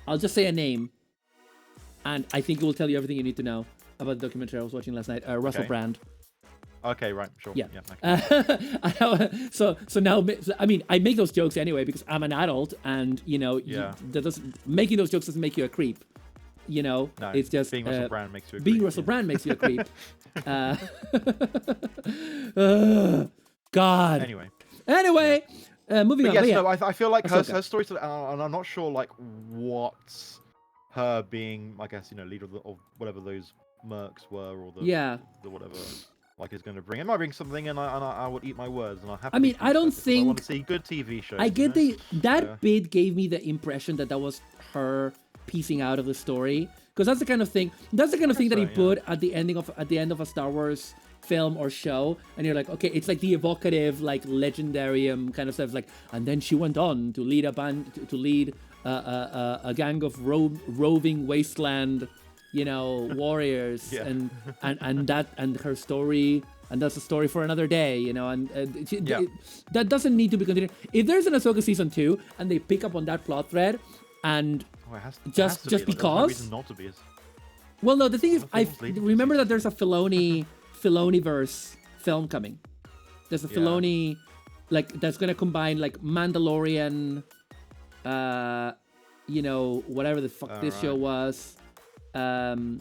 [SPEAKER 1] I'll just say a name, and I think it will tell you everything you need to know about the documentary I was watching last night. Russell Brand.
[SPEAKER 3] Okay, right, sure.
[SPEAKER 1] Yeah.
[SPEAKER 3] Okay.
[SPEAKER 1] So now, I mean, I make those jokes anyway because I'm an adult, and making those jokes doesn't make you a creep.
[SPEAKER 3] No,
[SPEAKER 1] it's just
[SPEAKER 3] being Russell Brand makes you a
[SPEAKER 1] being
[SPEAKER 3] creep,
[SPEAKER 1] Russell Brand makes you a creep. God.
[SPEAKER 3] Anyway,
[SPEAKER 1] moving on.
[SPEAKER 3] Yes,
[SPEAKER 1] But yeah,
[SPEAKER 3] no, I feel like her story, and I'm not sure like what's her being, I guess, leader of whatever those mercs were, or the whatever. Like is going to bring. It might bring something, and I would eat my words, and I'll have.
[SPEAKER 1] I mean, I don't think.
[SPEAKER 3] I want to see good TV shows.
[SPEAKER 1] I get that bit gave me the impression that was her piecing out of the story, because that's the kind of thing. That's the kind of thing that he put at the end of a Star Wars film or show, and you're like, okay, it's like the evocative, like legendarium kind of stuff. Like, and then she went on to lead a band, to lead a gang of roving wasteland. Warriors, and her story, and that's a story for another day, that doesn't need to be continued. If there's an Ahsoka season 2 and they pick up on that plot thread, and just because,
[SPEAKER 3] reason not to be.
[SPEAKER 1] Well, no, the thing is, I remember that there's a Filoni-verse film coming. There's a Filoni, that's gonna combine Mandalorian, whatever the fuck this show was. So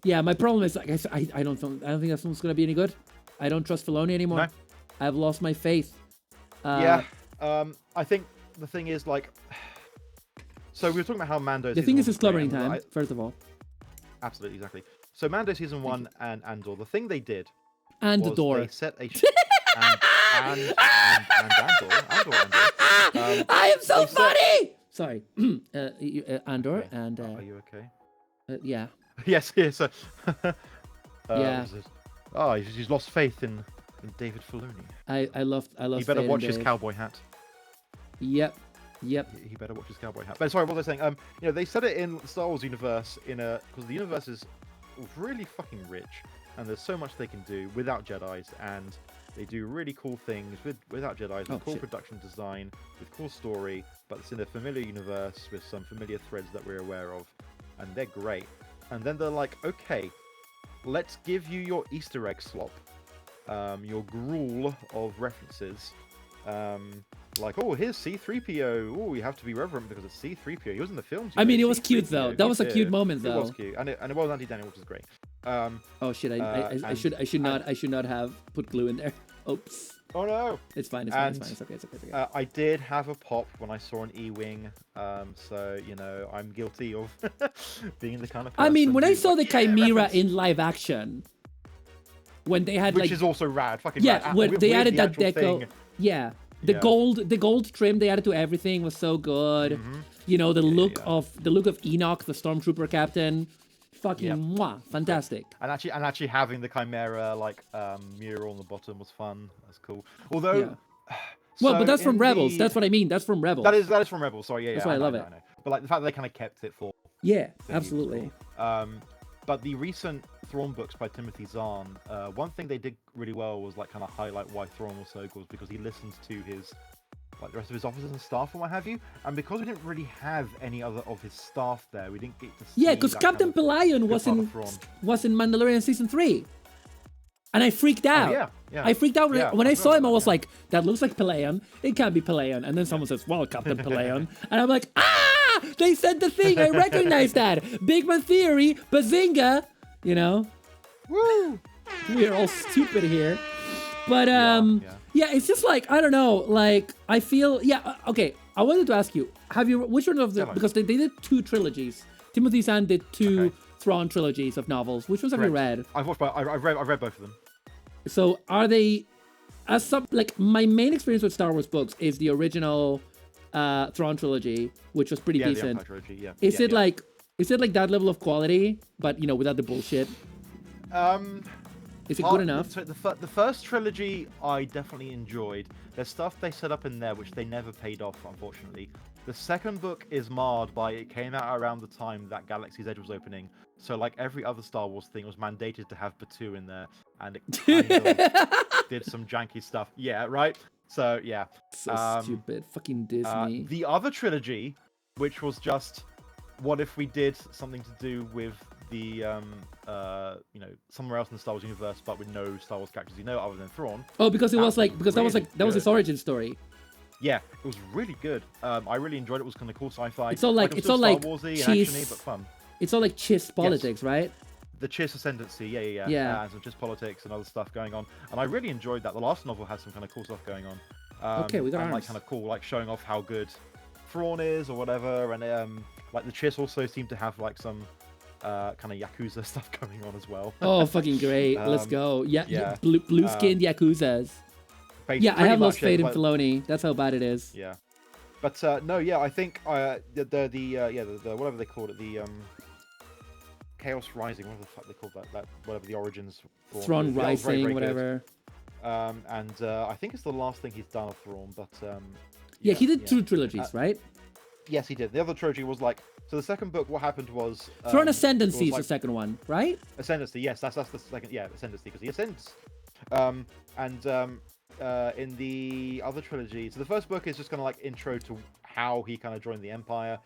[SPEAKER 1] yeah, my problem is I don't think that film's gonna be any good. I don't trust Filoni anymore.
[SPEAKER 3] No.
[SPEAKER 1] I've lost my faith.
[SPEAKER 3] I think the thing is so we were talking about how Mando.
[SPEAKER 1] The thing is, it's clobbering time. First of all,
[SPEAKER 3] absolutely, exactly. So Mando season 1 and Andor. The thing they did
[SPEAKER 1] and the door.
[SPEAKER 3] They set a and Andor.
[SPEAKER 1] I am so funny. Sorry, Andor and.
[SPEAKER 3] Are you okay?
[SPEAKER 1] Yeah.
[SPEAKER 3] Yes.
[SPEAKER 1] Yeah.
[SPEAKER 3] Oh, she's lost faith in David Filoni.
[SPEAKER 1] I love.
[SPEAKER 3] He better watch his cowboy hat.
[SPEAKER 1] Yep.
[SPEAKER 3] He better watch his cowboy hat. But sorry, what was I saying? They set it in the Star Wars universe because the universe is really fucking rich, and there's so much they can do without Jedis, and they do really cool things without Jedis, with cool production design, with cool story, but it's in a familiar universe with some familiar threads that we're aware of, and they're great. And then they're like, okay, let's give you your Easter egg slop, your gruel of references. Here's C-3PO. Oh, you have to be reverent because it's C-3PO. He was in the film.
[SPEAKER 1] I mean, it was cute though. That was a cute moment though.
[SPEAKER 3] It was cute, and it was Andy Daniel, which is great.
[SPEAKER 1] Oh shit! I should not have put glue in there. Oops.
[SPEAKER 3] Oh no!
[SPEAKER 1] It's fine. It's okay.
[SPEAKER 3] I did have a pop when I saw an E-wing, so I'm guilty of being the kind of person.
[SPEAKER 1] I mean, when I saw the Chimera in live action, when they had
[SPEAKER 3] which is also rad, fucking
[SPEAKER 1] rad. When they added that deco,
[SPEAKER 3] thing.
[SPEAKER 1] The gold trim they added to everything was so good.
[SPEAKER 3] Mm-hmm.
[SPEAKER 1] The look of Enoch, the stormtrooper captain. Fucking fantastic.
[SPEAKER 3] And actually having the Chimera mural on the bottom was fun. That's cool. Although,
[SPEAKER 1] but that's from Rebels. That's what I mean. That's from Rebels.
[SPEAKER 3] That is from Rebels. Sorry,
[SPEAKER 1] That's why I love it.
[SPEAKER 3] I know. But the fact that they kind of kept it for.
[SPEAKER 1] Yeah, absolutely.
[SPEAKER 3] Cool. But the recent Thrawn books by Timothy Zahn, one thing they did really well was kind of highlight why Thrawn was so good, because he listens to his like the rest of his officers and staff and what have you. And because we didn't really have any other of his staff there, we didn't get to see.
[SPEAKER 1] Yeah, because
[SPEAKER 3] that
[SPEAKER 1] Captain
[SPEAKER 3] kind of
[SPEAKER 1] Pelion was in Mandalorian season 3. And I freaked out.
[SPEAKER 3] Yeah.
[SPEAKER 1] I freaked out when I saw him. I was
[SPEAKER 3] yeah.
[SPEAKER 1] like, "That looks like Pelion. It can't be Pelion." And then someone says, "Well, Captain Pelion," and I'm like, "Ah! They said the thing. I recognize that. Big Man Theory, Bazinga. You know,
[SPEAKER 3] Woo!
[SPEAKER 1] we are all stupid here." But yeah, it's just like I don't know. Like I feel okay. I wanted to ask you: Have you which one of the because they did 2 trilogies. Timothy Zahn did 2 Thrawn trilogies of novels. Which ones have you read?
[SPEAKER 3] I've read both of them.
[SPEAKER 1] So are they, like my main experience with Star Wars books is the original Thrawn trilogy, which was pretty decent.
[SPEAKER 3] The Empire trilogy, yeah.
[SPEAKER 1] Is it like that level of quality, but without the bullshit? Is it good enough?
[SPEAKER 3] So the first trilogy I definitely enjoyed. There's stuff they set up in there which they never paid off, unfortunately. The second book is marred by it came out around the time that Galaxy's Edge was opening. So like every other Star Wars thing was mandated to have Batuu in there, and it kind of did some janky stuff. Yeah, right. So yeah.
[SPEAKER 1] So stupid, fucking Disney.
[SPEAKER 3] The other trilogy, which was just, what if we did something to do with the somewhere else in the Star Wars universe, but with no Star Wars characters other than Thrawn.
[SPEAKER 1] Oh, because that was his origin story.
[SPEAKER 3] Yeah, it was really good. I really enjoyed it. It was kind of cool sci-fi.
[SPEAKER 1] It's all like
[SPEAKER 3] Star Warsy and actiony, but fun.
[SPEAKER 1] It's all like Chiss politics, right?
[SPEAKER 3] The Chiss ascendancy, yeah. And some Chiss politics and other stuff going on, and I really enjoyed that. The last novel has some kind of cool stuff going on.
[SPEAKER 1] Okay, we got
[SPEAKER 3] and, like kind of cool, like showing off how good Thrawn is or whatever, and like the Chiss also seem to have like some kind of Yakuza stuff going on as well.
[SPEAKER 1] Oh, fucking great! Let's go. Yeah. Blue-skinned Yakuzas. Yeah, I have lost faith in Filoni. That's how bad it is.
[SPEAKER 3] Yeah, but no, yeah, I think the whatever they called it, the Chaos Rising, whatever the fuck they called that whatever the origins.
[SPEAKER 1] Thrawn Rising, whatever.
[SPEAKER 3] And I think it's the last thing he's done of Thrawn, but
[SPEAKER 1] he did 2 trilogies, right?
[SPEAKER 3] Yes, he did. The other trilogy was like, so the second book, what happened was
[SPEAKER 1] Thrawn Ascendancy is the second one, right?
[SPEAKER 3] Ascendancy, yes, that's the second. Yeah, Ascendancy, because he ascends. In the other trilogy, so the first book is just kind of like intro to how he kind of joined the Empire,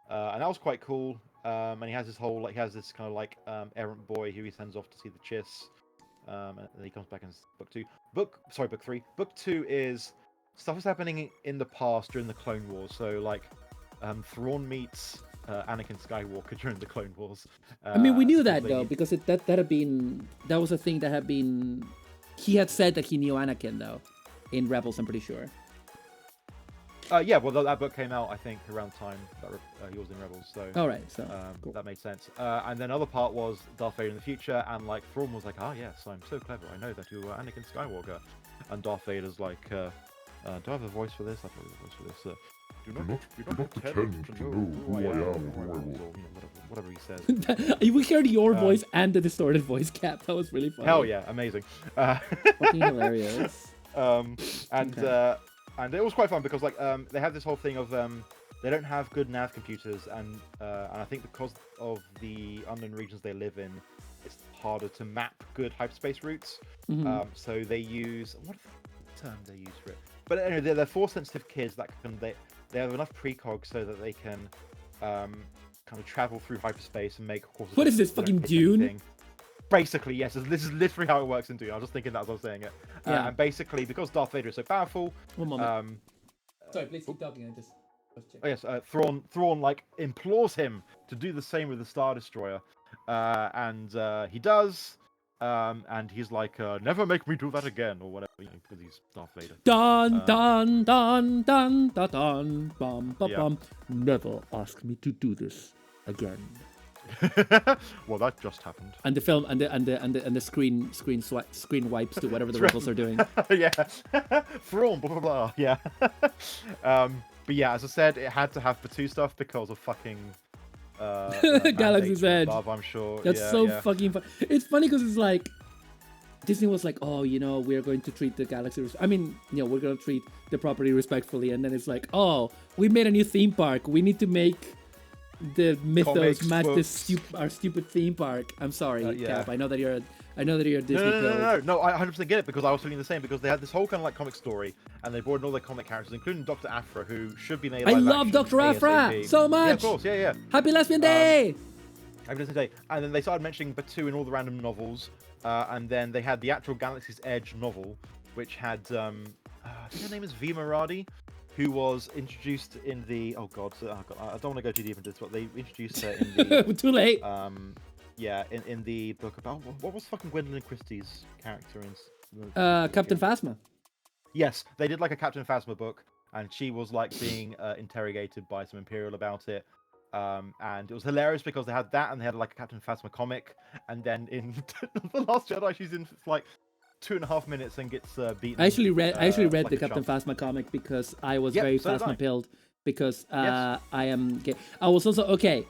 [SPEAKER 3] and that was quite cool. And he has this whole this kind of like errant boy who he sends off to see the Chiss, and then he comes back in book 2. Book 3. Book 2 is stuff is happening in the past during the Clone Wars. So like, Thrawn meets Anakin Skywalker during the Clone Wars.
[SPEAKER 1] I mean, we knew that though, because that was a thing that had been. He had said that he knew Anakin though, in Rebels. I'm pretty sure.
[SPEAKER 3] Yeah, well, that book came out, I think, around the time that he was in Rebels. So.
[SPEAKER 1] All right, so cool.
[SPEAKER 3] That made sense. And then another part was Darth Vader in the future, and like Thrawn was like, "Ah, yes, I'm so clever. I know that you are Anakin Skywalker." And Darth Vader's like, "Do I have a voice for this? I probably have a voice for this. Do not pretend to know who I am, or whatever he says."
[SPEAKER 1] We heard your voice and the distorted voice cap. That was really funny.
[SPEAKER 3] Hell yeah, amazing.
[SPEAKER 1] Fucking hilarious.
[SPEAKER 3] And it was quite fun because like they have this whole thing of they don't have good nav computers, and I think because of the unknown regions they live in, it's harder to map good hyperspace routes.
[SPEAKER 1] Mm-hmm.
[SPEAKER 3] So they use what term they use for it. But anyway, they're force sensitive kids that can they have enough precog so that they can kind of travel through hyperspace and make courses.
[SPEAKER 1] What is this fucking Dune?
[SPEAKER 3] Anything. Basically, yes. This is literally how it works in Dune. I was just thinking that as I was saying it.
[SPEAKER 1] Yeah.
[SPEAKER 3] And basically, because Darth Vader is so powerful.
[SPEAKER 1] One moment. Sorry, please keep talking. I just check.
[SPEAKER 3] Oh yes, Thrawn like implores him to do the same with the Star Destroyer, and he does. And he's like, "Never make me do that again," or whatever, because he's Darth Vader.
[SPEAKER 1] Dun dun dun dun dun dun bum bum
[SPEAKER 3] Yeah.
[SPEAKER 1] bum. Never ask me to do this again.
[SPEAKER 3] Well, that just happened.
[SPEAKER 1] And the film and the screen wipes to whatever the rebels are doing.
[SPEAKER 3] Yeah, Thrawn, blah blah blah. Yeah. But yeah, as I said, it had to have the 2 stuff because of fucking.
[SPEAKER 1] Galaxy's Edge.
[SPEAKER 3] Above, I'm sure.
[SPEAKER 1] That's fucking fun. It's funny because it's like Disney was like, "Oh, we're going to treat the galaxy. We're going to treat the property respectfully." And then it's like, "Oh, we made a new theme park. We need to make the mythos
[SPEAKER 3] Comics,
[SPEAKER 1] match
[SPEAKER 3] books.
[SPEAKER 1] our stupid theme park. I'm sorry,
[SPEAKER 3] Yeah.
[SPEAKER 1] Cap. I know that you're a Disney
[SPEAKER 3] No, I 100% get it because I was feeling the same because they had this whole kind of like comic story and they brought in all their comic characters, including Dr. Afra, who should be made
[SPEAKER 1] I
[SPEAKER 3] live
[SPEAKER 1] love
[SPEAKER 3] action
[SPEAKER 1] Dr. Afra
[SPEAKER 3] ASAP.
[SPEAKER 1] so much.
[SPEAKER 3] Yeah, of course, yeah.
[SPEAKER 1] Happy Lesbian Day.
[SPEAKER 3] Happy Lesbian Day. And then they started mentioning Batu in all the random novels, and then they had the actual Galaxy's Edge novel, which had I think her name is V. Maradi, who was introduced in the I don't want to go too deep into this, but they introduced her in the
[SPEAKER 1] Too late.
[SPEAKER 3] yeah, in the book about what was fucking Gwendolyn Christie's character in
[SPEAKER 1] Captain Phasma.
[SPEAKER 3] Yes, they did like a Captain Phasma book, and she was like being interrogated by some Imperial about it. And it was hilarious because they had that, and they had like a Captain Phasma comic, and then in the Last Jedi, she's in like 2.5 minutes and gets beaten.
[SPEAKER 1] I actually read
[SPEAKER 3] like
[SPEAKER 1] the
[SPEAKER 3] a
[SPEAKER 1] Captain
[SPEAKER 3] chump.
[SPEAKER 1] Phasma comic because I was
[SPEAKER 3] Yep,
[SPEAKER 1] very
[SPEAKER 3] so did I.
[SPEAKER 1] Phasma pilled because
[SPEAKER 3] Yes.
[SPEAKER 1] I am gay. I was also okay.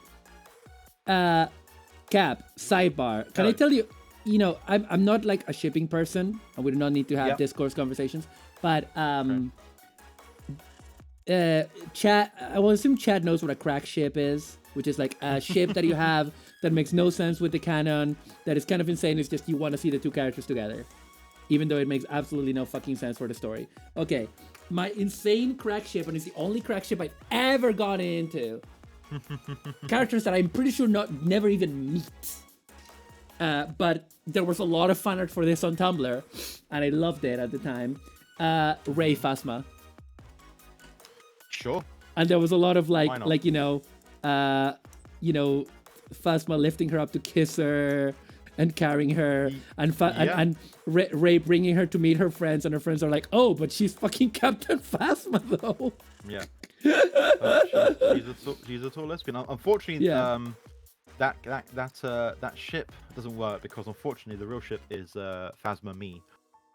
[SPEAKER 1] Cap, sidebar. Can I
[SPEAKER 3] Hello.
[SPEAKER 1] tell you? You know, I'm not like a shipping person, and we do not need to have
[SPEAKER 3] Yep.
[SPEAKER 1] discourse conversations. But Chad, I will assume Chad knows what a crack ship is, which is like a ship that you have that makes no sense with the canon, that is kind of insane. It's just you want to see the two characters together, even though it makes absolutely no fucking sense for the story. Okay, my insane crack ship, and it's the only crack ship I've ever gotten into. Characters that I'm pretty sure never even meet. But there was a lot of fan art for this on Tumblr, and I loved it at the time. Rey Phasma.
[SPEAKER 3] Sure.
[SPEAKER 1] And there was a lot of
[SPEAKER 3] Why not?
[SPEAKER 1] Phasma lifting her up to kiss her and carrying her, and
[SPEAKER 3] Yeah.
[SPEAKER 1] and Rey bringing her to meet her friends, and her friends are like, "Oh, but she's fucking Captain Phasma, though."
[SPEAKER 3] Yeah. She's a tall lesbian. Unfortunately,
[SPEAKER 1] Yeah.
[SPEAKER 3] that ship doesn't work because unfortunately the real ship is Phasma me,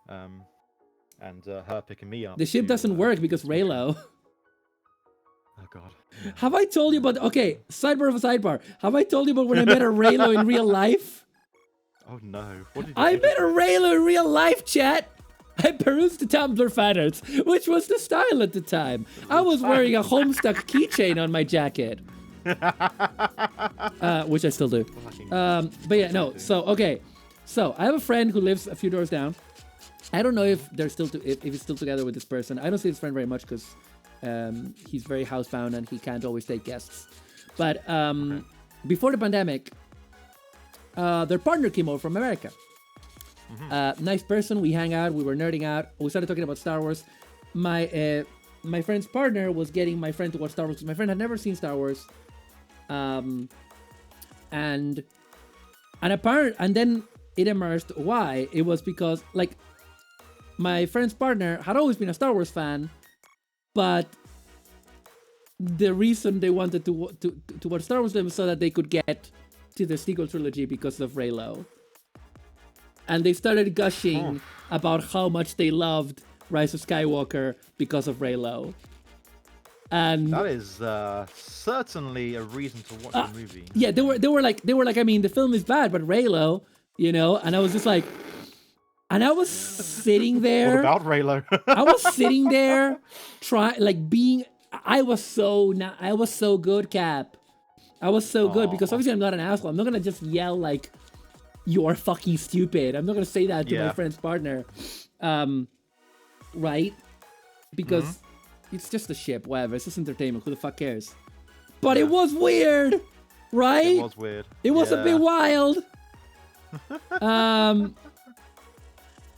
[SPEAKER 3] and her picking me up.
[SPEAKER 1] The ship
[SPEAKER 3] to,
[SPEAKER 1] doesn't work because Raylo.
[SPEAKER 3] Oh god.
[SPEAKER 1] Have I told you about? Okay, sidebar of a sidebar. Have I told you about when I met a Raylo in real life?
[SPEAKER 3] Oh no. What did you
[SPEAKER 1] I
[SPEAKER 3] do?
[SPEAKER 1] met a Raylo in real life, chat. I perused the Tumblr fan arts, which was the style at the time. I was wearing a Homestuck keychain on my jacket. Which I still do. But yeah, no. So, okay. So, I have a friend who lives a few doors down. I don't know if they're still if he's still together with this person. I don't see his friend very much because he's very housebound and he can't always take guests. But before the pandemic, their partner came over from America. Nice person. We hang out. We were nerding out. We started talking about Star Wars. My friend's partner was getting my friend to watch Star Wars because my friend had never seen Star Wars. And then it emerged why. It was because like my friend's partner had always been a Star Wars fan, but the reason they wanted to watch Star Wars was so that they could get to the sequel trilogy because of Reylo. And they started gushing about how much they loved Rise of Skywalker because of Reylo. And
[SPEAKER 3] That is certainly a reason to watch the movie.
[SPEAKER 1] yeah, they were like, I mean, the film is bad, but Reylo, you know. And I was just like, and I was sitting there.
[SPEAKER 3] What about Raylo?
[SPEAKER 1] I was sitting there, I was so good, Cap. I was so good because obviously I'm not an asshole. I'm not gonna just yell like, "You're fucking stupid." I'm not gonna say that to my friend's partner, right? Because it's just a ship, whatever. It's just entertainment. Who the fuck cares? But it was weird, right?
[SPEAKER 3] It was weird.
[SPEAKER 1] It was a bit wild.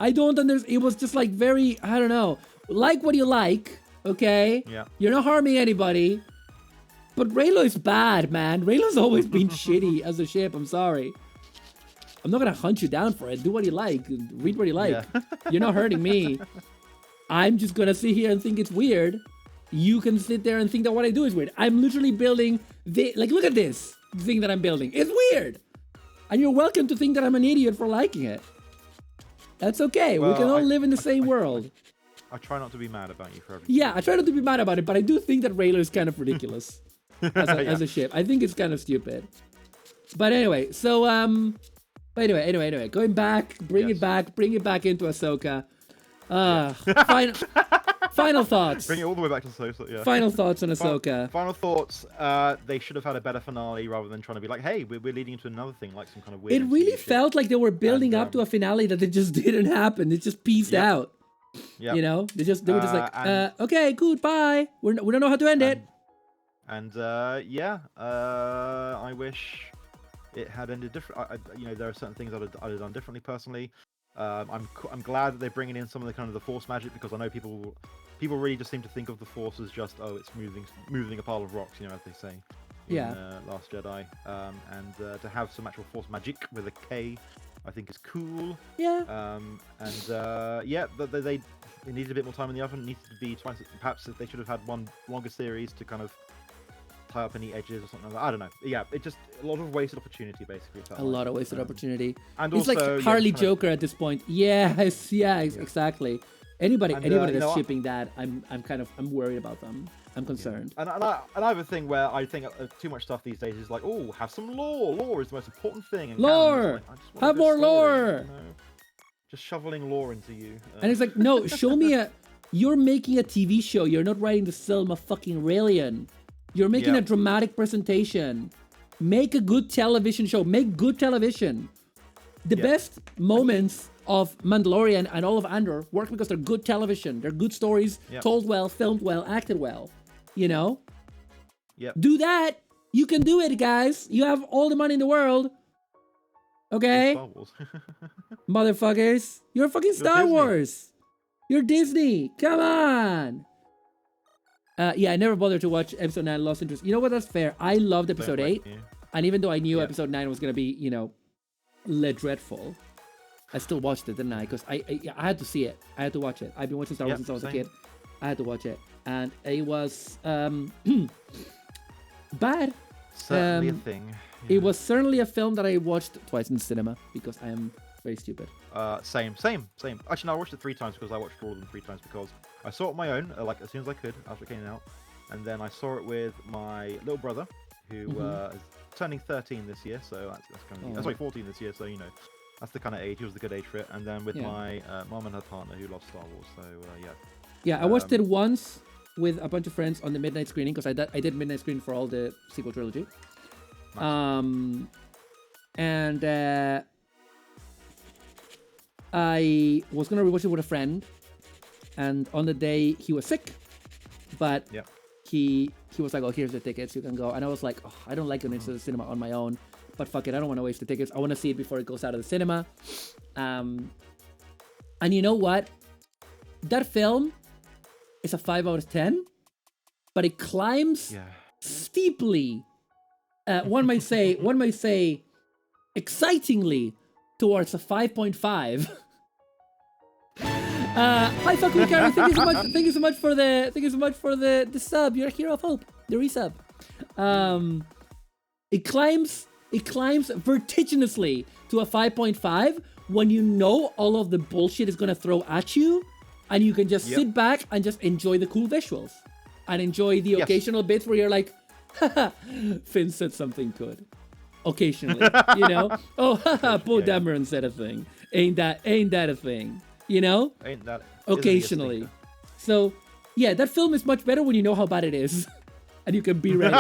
[SPEAKER 1] I don't understand. It was just like very, I don't know. Like what you like, okay?
[SPEAKER 3] Yeah.
[SPEAKER 1] You're not harming anybody. But Reylo is bad, man. Reylo's always been shitty as a ship. I'm sorry. I'm not gonna hunt you down for it. Do what you like. Read what you like.
[SPEAKER 3] Yeah.
[SPEAKER 1] You're not hurting me. I'm just gonna sit here and think it's weird. You can sit there and think that what I do is weird. I'm literally building look at this thing that I'm building. It's weird. And you're welcome to think that I'm an idiot for liking it. That's okay.
[SPEAKER 3] Well,
[SPEAKER 1] we can all live in the same world.
[SPEAKER 3] I try not to be mad about you for everything.
[SPEAKER 1] Yeah, I try not to be mad about it, but I do think that Raylo is kind of ridiculous as a ship. I think it's kind of stupid. But anyway, so anyway, going back, bring it back into Ahsoka. Final thoughts.
[SPEAKER 3] Bring it all the way back to Ahsoka. Yeah.
[SPEAKER 1] Final thoughts on Ahsoka.
[SPEAKER 3] Final thoughts. They should have had a better finale rather than trying to be like, hey, we're leading into another thing, like some kind of weird.
[SPEAKER 1] It really
[SPEAKER 3] MCU shit.
[SPEAKER 1] felt like they were building up to a finale that it just didn't happen. It just pieced out.
[SPEAKER 3] Yeah.
[SPEAKER 1] You know, they were just like, okay, goodbye. We don't know how to end it.
[SPEAKER 3] And yeah, I wish it had ended different. You know, there are certain things I'd have done differently personally. I'm glad that they're bringing in some of the kind of the Force magic, because I know people really just seem to think of the Force as just, oh, it's moving a pile of rocks, you know, as they say in Last Jedi. And to have some actual Force magic with a K, I think is cool.
[SPEAKER 1] Yeah.
[SPEAKER 3] Yeah, but it needed a bit more time in the oven. It needed to be twice. Perhaps they should have had one longer series to kind of tie up any edges or something like that. I don't know. Yeah, it just a lot of wasted opportunity, basically.
[SPEAKER 1] A lot of wasted opportunity.
[SPEAKER 3] And
[SPEAKER 1] it's
[SPEAKER 3] also,
[SPEAKER 1] like Harley Joker at this point. Yes, exactly. Anybody that's shipping that, I'm worried about them. I'm concerned.
[SPEAKER 3] Yeah. And I have a thing where I think too much stuff these days is like, oh, have some lore. Lore is the most important thing. And
[SPEAKER 1] lore!
[SPEAKER 3] Like,
[SPEAKER 1] have more lore!
[SPEAKER 3] You know? Just shoveling lore into you.
[SPEAKER 1] And it's like, no, show me you're making a TV show. You're not writing the Selma fucking Raelian. You're making a dramatic presentation. Make a good television show. Make good television. The best moments of Mandalorian and all of Andor work because they're good television. They're good stories, told well, filmed well, acted well. You know?
[SPEAKER 3] Yep.
[SPEAKER 1] Do that. You can do it, guys. You have all the money in the world. Okay?
[SPEAKER 3] Star Wars.
[SPEAKER 1] Motherfuckers. You're fucking Star Wars. You're Disney. Come on. Yeah, I never bothered to watch episode 9, lost interest. You know what? That's fair. I loved episode 8. And even though I knew episode 9 was going to be, you know, dreadful, I still watched it, didn't I? Because I had to see it. I had to watch it. I've been watching Star Wars since I was a kid. I had to watch it. And it was bad.
[SPEAKER 3] Certainly a thing.
[SPEAKER 1] Yeah. It was certainly a film that I watched twice in the cinema because I am very stupid.
[SPEAKER 3] Same. Actually, no, I watched it 3 times because I watched all of them 3 times because I saw it on my own, like as soon as I could after it came out, and then I saw it with my little brother, who is turning 13 this year, so that's kind of 14 this year, so you know, that's the kind of age. He was the good age for it, and then with my mom and her partner who loves Star Wars, so yeah. Yeah,
[SPEAKER 1] I watched it once with a bunch of friends on the midnight screening because I did midnight screening for all the sequel trilogy. Nice. And I was gonna rewatch it with a friend, and on the day he was sick, but he was like, "Oh, here's the tickets, you can go." And I was like, "Oh, I don't like going into the cinema on my own, but fuck it, I don't want to waste the tickets. I want to see it before it goes out of the cinema." And you know what? That film is a 5 out of 10, but it climbs steeply. One might say, excitingly towards a 5.5. Hi, fucking Karen. Thank you so much for the sub. You're a hero of hope. The resub. It climbs vertiginously to a 5.5 when you know all of the bullshit is gonna throw at you, and you can just sit back and just enjoy the cool visuals and enjoy the occasional bits where you're like, haha, Finn said something good. Occasionally, you know? Oh, haha, Poe Dameron said a thing. Ain't that a thing? You know?
[SPEAKER 3] Ain't that
[SPEAKER 1] occasionally. So, yeah, that film is much better when you know how bad it is. And you can be ready.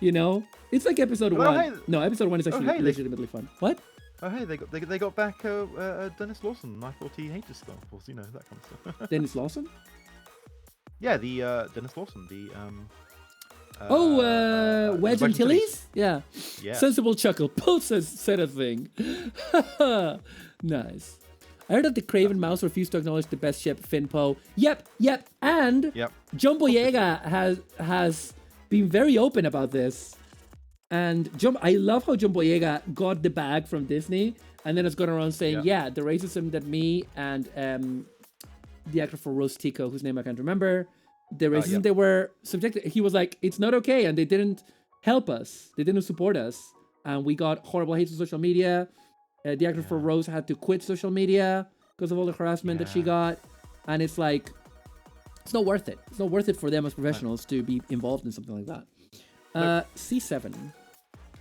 [SPEAKER 1] You know? It's like episode 1.
[SPEAKER 3] Hey,
[SPEAKER 1] no, episode 1 is actually legitimately fun. What?
[SPEAKER 3] Oh, hey, they got back Dennis Lawson. I thought he hated Star Wars, you know, that kind of stuff.
[SPEAKER 1] Dennis Lawson?
[SPEAKER 3] Yeah, the Dennis Lawson, the
[SPEAKER 1] Wedge Antilles? Yeah. Sensible chuckle. Poe said a thing. Nice. I heard that the Craven Mouse refused to acknowledge the best ship, Finn Poe. Yep. And John Boyega has been very open about this. And I love how John Boyega got the bag from Disney and then has gone around saying, the racism that me and the actor for Rose Tico, whose name I can't remember, the racism they were subjected, he was like, it's not okay, and they didn't help us. They didn't support us. And we got horrible hate on social media. The actor for Rose had to quit social media because of all the harassment that she got. And it's like, it's not worth it. It's not worth it for them as professionals to be involved in something like that. C7.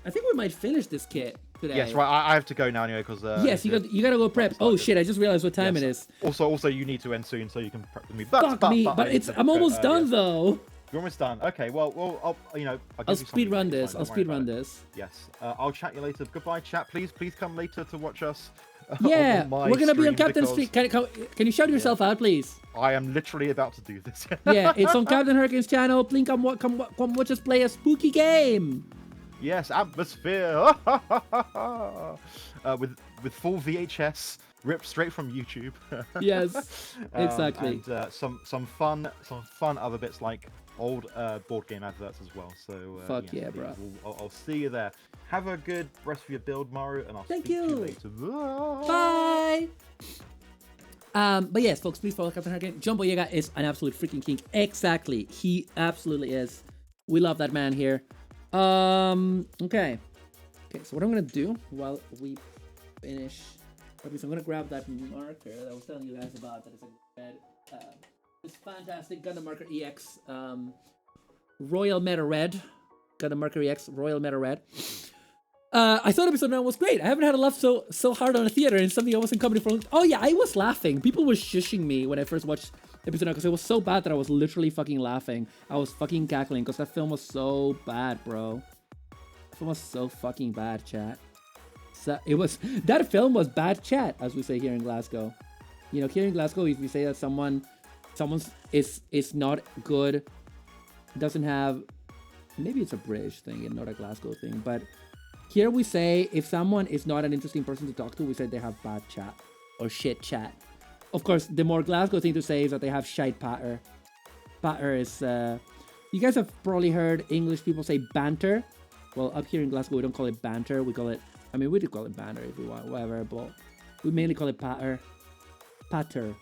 [SPEAKER 1] I think we might finish this kit. today.
[SPEAKER 3] Yes, right. I have to go now anyway because.
[SPEAKER 1] Yes, you gotta go prep. Oh shit! I just realized what time it is.
[SPEAKER 3] Also, you need to end soon so you can prep with me.
[SPEAKER 1] Fuck me! But I'm almost done though.
[SPEAKER 3] You're almost done. Okay. Well, I'll
[SPEAKER 1] speed run this. I'll speed run this.
[SPEAKER 3] Yes. I'll chat you later. Goodbye, chat. Please come later to watch us.
[SPEAKER 1] Yeah, we're gonna be on Captain Street. Can you shout yourself out, please?
[SPEAKER 3] I am literally about to do this.
[SPEAKER 1] Yeah, it's on Captain Hurricane's channel. Please come watch us play a spooky game.
[SPEAKER 3] Yes, atmosphere. with full VHS ripped straight from YouTube.
[SPEAKER 1] Yes, exactly.
[SPEAKER 3] And some fun other bits like old board game adverts as well. So
[SPEAKER 1] fuck yeah, bro.
[SPEAKER 3] I'll see you there. Have a good rest of your build, Maru, and I'll
[SPEAKER 1] Thank
[SPEAKER 3] speak
[SPEAKER 1] you.
[SPEAKER 3] to you later.
[SPEAKER 1] Bye. But yes, folks, please follow Captain Hurricane. Jumbo Yaga is an absolute freaking king. Exactly, he absolutely is. We love that man here. Okay. So what I'm gonna do while we finish, I'm gonna grab that marker that I was telling you guys about. That is a red. It's fantastic Gundam Marker EX. Royal Meta Red. Gundam Marker EX. Royal Meta Red. I thought episode 9 was great. I haven't had a laugh so hard on a theater and something I wasn't coming for. Oh yeah, I was laughing. People were shushing me when I first watched episode 9 because it was so bad that I was literally fucking laughing. I was fucking cackling because that film was so bad, bro. That film was so fucking bad, chat. So that film was bad, chat, as we say here in Glasgow. You know, here in Glasgow, if we say that someone's is not good, doesn't have, maybe it's a British thing and not a Glasgow thing, but here we say if someone is not an interesting person to talk to, we say they have bad chat or shit chat. Of course, the more Glasgow thing to say is that they have shite patter. Patter is, you guys have probably heard English people say banter. Well, up here in Glasgow, we don't call it banter. We call it, I mean, we do call it banter if we want, whatever, but we mainly call it patter. Patter.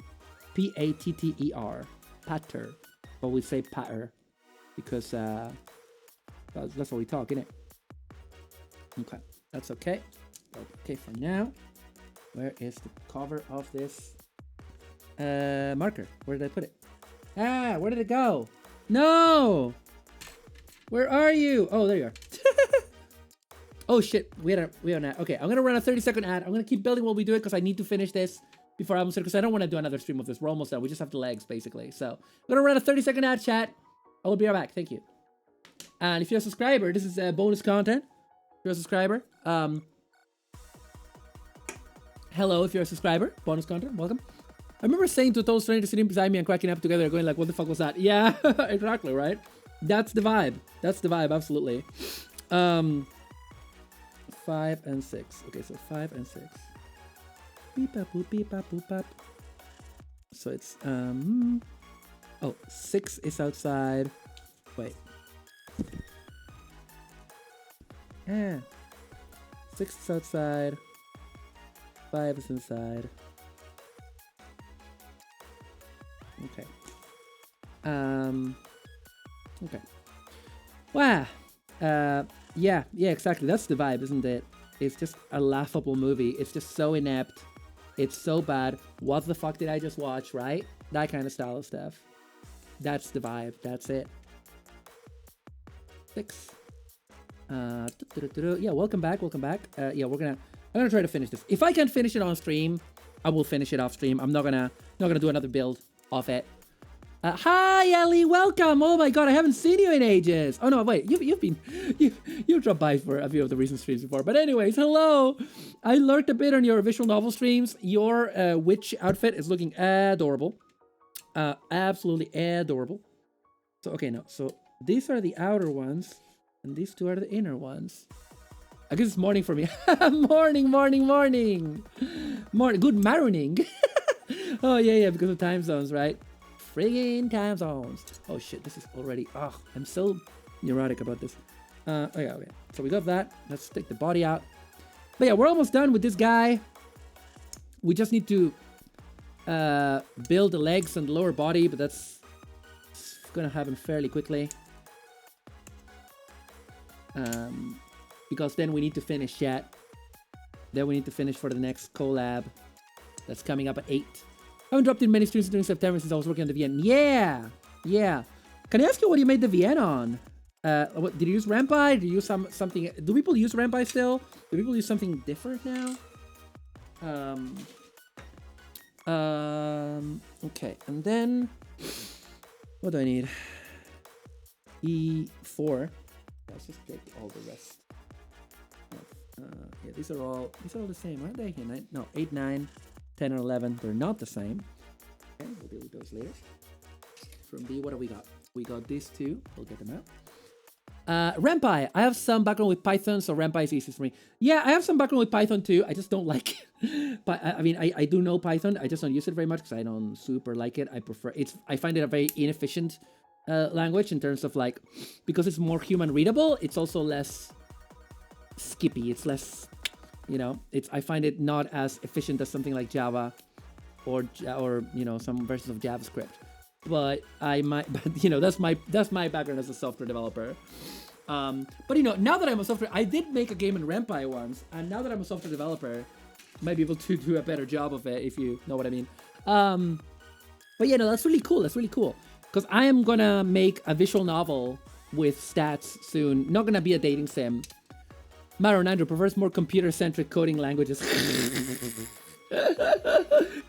[SPEAKER 1] P-A-T-T-E-R. Patter. But we say patter because that's what we talk, innit? Okay, that's okay. Okay, for now, where is the cover of this marker? Where did I put it? Ah, where did it go? No! Where are you? Oh, there you are. Oh shit, we had an ad. Okay, I'm gonna run a 30-second ad. I'm gonna keep building while we do it because I need to finish this before I'm because I don't want to do another stream of this. We're almost done. We just have the legs basically. So I'm gonna run a 30-second ad, chat. I will be right back. Thank you. And if you're a subscriber, this is bonus content. If you're a subscriber, hello. If you're a subscriber, bonus content. Welcome. I remember saying to a total stranger sitting beside me and cracking up together, going like, "What the fuck was that?" Yeah, exactly. Right. That's the vibe. That's the vibe. Absolutely. 5 and 6. Okay, so 5 and 6. Beep up, boop, beep up, boop up. So it's oh, 6 is outside. Wait. Yeah. 6 is outside. 5 is inside. Okay. Okay. Wow. Yeah, exactly. That's the vibe, isn't it? It's just a laughable movie. It's just so inept. It's so bad. What the fuck did I just watch, right? That kind of style of stuff. That's the vibe. That's it. 6. Yeah, welcome back. Yeah, I'm gonna try to finish this. If I can't finish it on stream, I will finish it off stream. I'm not gonna do another build of it. Hi Ellie, welcome. Oh my god, I haven't seen you in ages. Oh no, wait, you've dropped by for a few of the recent streams before. But anyways, hello. I lurked a bit on your visual novel streams. Your witch outfit is looking adorable. Absolutely adorable. So okay, no. So these are the outer ones, and these two are the inner ones. I guess it's morning for me. Morning. Good morning. Oh yeah, because of time zones, right? Friggin' time zones. Oh shit, this is already. Oh, I'm so neurotic about this. Okay. So we got that. Let's take the body out. But yeah, we're almost done with this guy. We just need to build the legs and the lower body, but that's gonna happen fairly quickly. Because then we need to finish yet. Then we need to finish for the next collab that's coming up at 8. I haven't dropped in many streams during September since I was working on the VN. Yeah. Can I ask you what you made the VN on? What did you use Rampai? Did you use something? Do people use Rampai still? Do people use something different now? Okay, and then what do I need? E4. Let's just take all the rest. Yeah, these are all the same, aren't they? Yeah, no, 8, 9, 10, or 11. They're not the same. Okay, we'll deal with those later. From B, what do we got? We got these two. We'll get them out. Rampai. I have some background with Python, so Rampai is easy for me. Yeah, I have some background with Python too. I just don't like it. But I mean, I do know Python. I just don't use it very much because I don't super like it. I find it a very inefficient language in terms of like, because it's more human readable. It's also less skippy. It's less, I find it not as efficient as something like Java or some versions of JavaScript. But that's my background as a software developer. But now that I'm a software, I did make a game in Rampai once, and now that I'm a software developer, I might be able to do a better job of it, if you know what I mean. But yeah, no, that's really cool. That's really cool because I am gonna make a visual novel with stats soon. Not gonna be a dating sim. Maron Andrew prefers more computer-centric coding languages.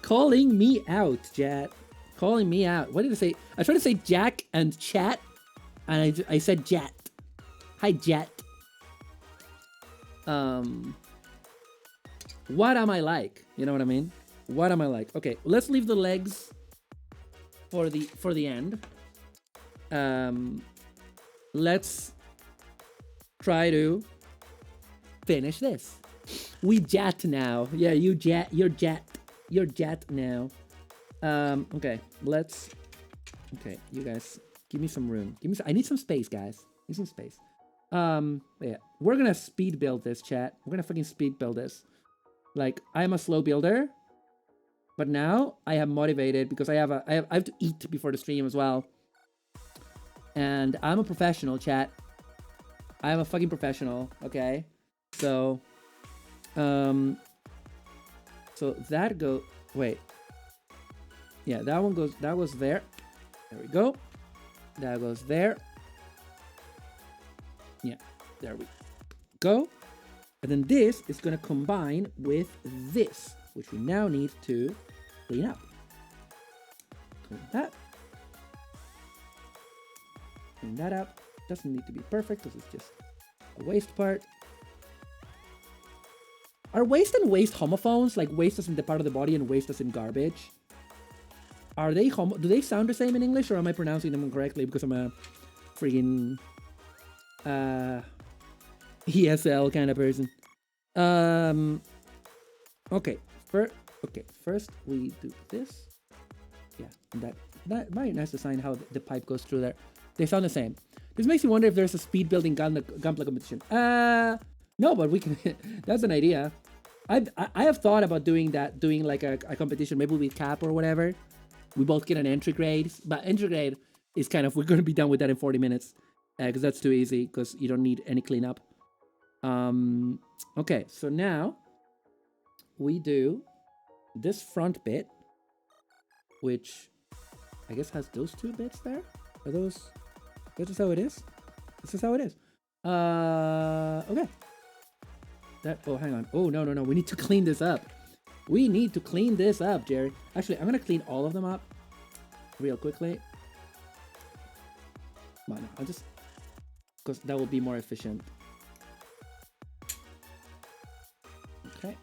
[SPEAKER 1] Calling me out, Jet. Calling me out. What did I say? I tried to say Jack and chat, and I said Jet. Hi, Jet. What am I like? You know what I mean? What am I like? Okay, let's leave the legs for the end. Let's try to finish this. We jet now. Yeah, you jet. You're jet. You're jet now. Okay, you guys, give me some room. I need some space, guys. Need some space. Yeah, we're gonna speed build this, chat. We're gonna fucking speed build this. Like, I'm a slow builder, but now I am motivated because I have to eat before the stream as well. And I'm a professional, chat. I'm a fucking professional, okay? So, so that wait. Yeah, that goes there. There we go. That goes there. Yeah, there we go. And then this is going to combine with this, which we now need to clean up. Clean that. Clean that up. Doesn't need to be perfect because it's just a waste part. Are waste and waste homophones? Like waste as in the part of the body and waste as in garbage? Are they do they sound the same in English, or am I pronouncing them incorrectly because I'm a freaking ESL kind of person? Okay. First we do this. Yeah, that might be nice to sign how the pipe goes through there. They sound the same. This makes me wonder if there's a speed building gunplay competition. No, but we can. That's an idea. I have thought about doing like a competition, maybe with Cap or whatever. We both get an entry grade, but entry grade is kind of, we're going to be done with that in 40 minutes because that's too easy because you don't need any cleanup. Okay, so now we do this front bit, which I guess has those two bits there. Are those? This is how it is. This is how it is. Okay. Oh, hang on. Oh, no. We need to clean this up. We need to clean this up, Jerry. Actually, I'm going to clean all of them up real quickly. Come on, I'll just... because that will be more efficient. Okay.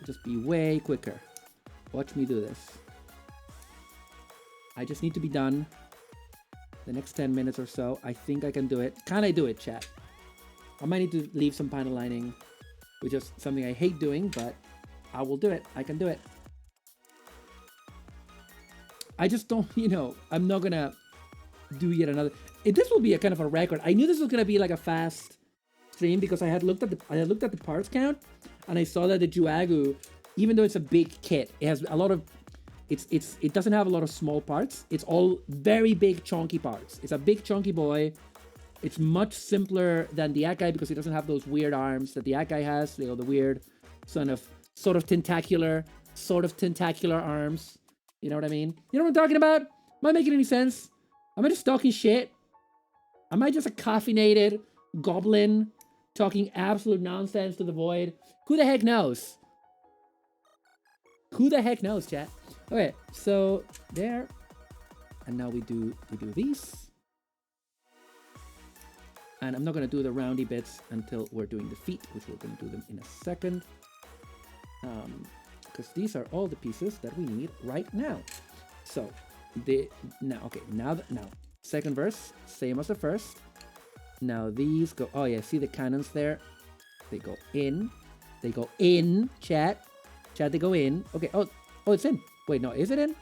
[SPEAKER 1] Just be way quicker. Watch me do this. I just need to be done the next 10 minutes or so. I think I can do it. Can I do it, chat? I might need to leave some panel lining, which is something I hate doing, but I will do it. I can do it. I just don't, I'm not gonna do yet another. This will be a kind of a record. I knew this was gonna be like a fast stream because I had looked at the parts count, and I saw that the Juagu, even though it's a big kit, it has a lot of, it doesn't have a lot of small parts. It's all very big chunky parts. It's a big chunky boy. It's much simpler than the Akai because it doesn't have those weird arms that the Akai has. The weird sort of tentacular arms. You know what I mean? You know what I'm talking about? Am I making any sense? Am I just talking shit? Am I just a caffeinated goblin talking absolute nonsense to the void? Who the heck knows? Who the heck knows, chat? Okay, so there. And now we do these. And I'm not gonna do the roundy bits until we're doing the feet, which we're gonna do them in a second. Because these are all the pieces that we need right now. So now second verse, same as the first. Now these go, oh yeah, see the cannons there? They go in, chat, they go in. Okay, oh, it's in. Wait, no, is it in?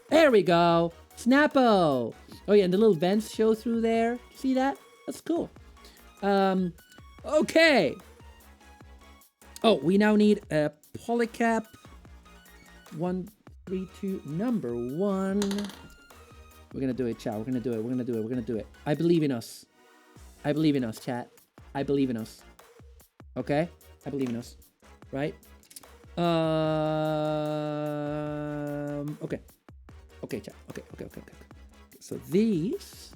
[SPEAKER 1] There we go, Snappo. Oh yeah, and the little vents show through there. See that? That's cool. Okay. Oh, we now need a polycap. 1, 3, 2, number 1. We're gonna do it, chat. We're gonna do it. I believe in us. I believe in us, chat. I believe in us. Okay? I believe in us. Right? Okay. Okay, chat. Okay. So these...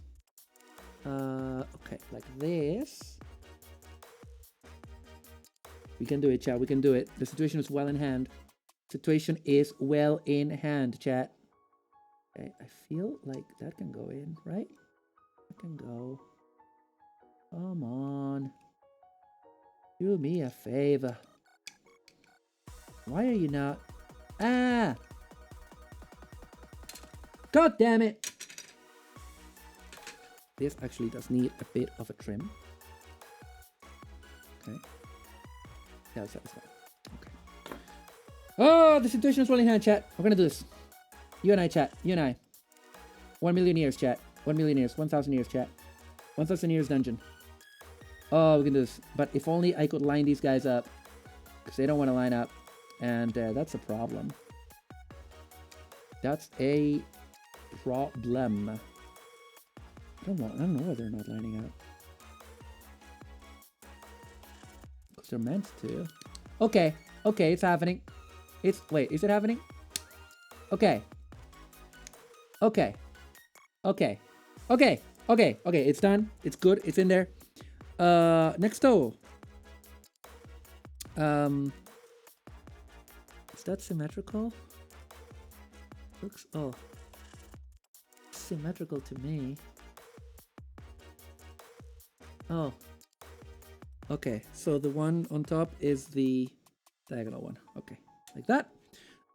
[SPEAKER 1] okay, like this. We can do it, chat. We can do it. The situation is well in hand. Situation is well in hand, chat. Okay, I feel like that can go in, right? That can go. Come on. Do me a favor. Why are you not? Ah! God damn it! This actually does need a bit of a trim. Okay. Yeah, that's fine. Okay. Oh, the situation is well in hand, chat. We're gonna do this. You and I, chat. You and I. 1 million years, chat. 1 million years. 1,000 years, chat. 1,000 years dungeon. Oh, we can do this. But if only I could line these guys up. Because they don't want to line up. And that's a problem. That's a problem. I don't know why they're not lining up. Because they're meant to. Okay. Okay, it's happening. Wait, is it happening? Okay. Okay. Okay. Okay. Okay. Okay, it's done. It's good. It's in there. Next though. Is that symmetrical? Looks, oh. Symmetrical to me. Oh. Okay, so the one on top is the diagonal one. Okay, like that.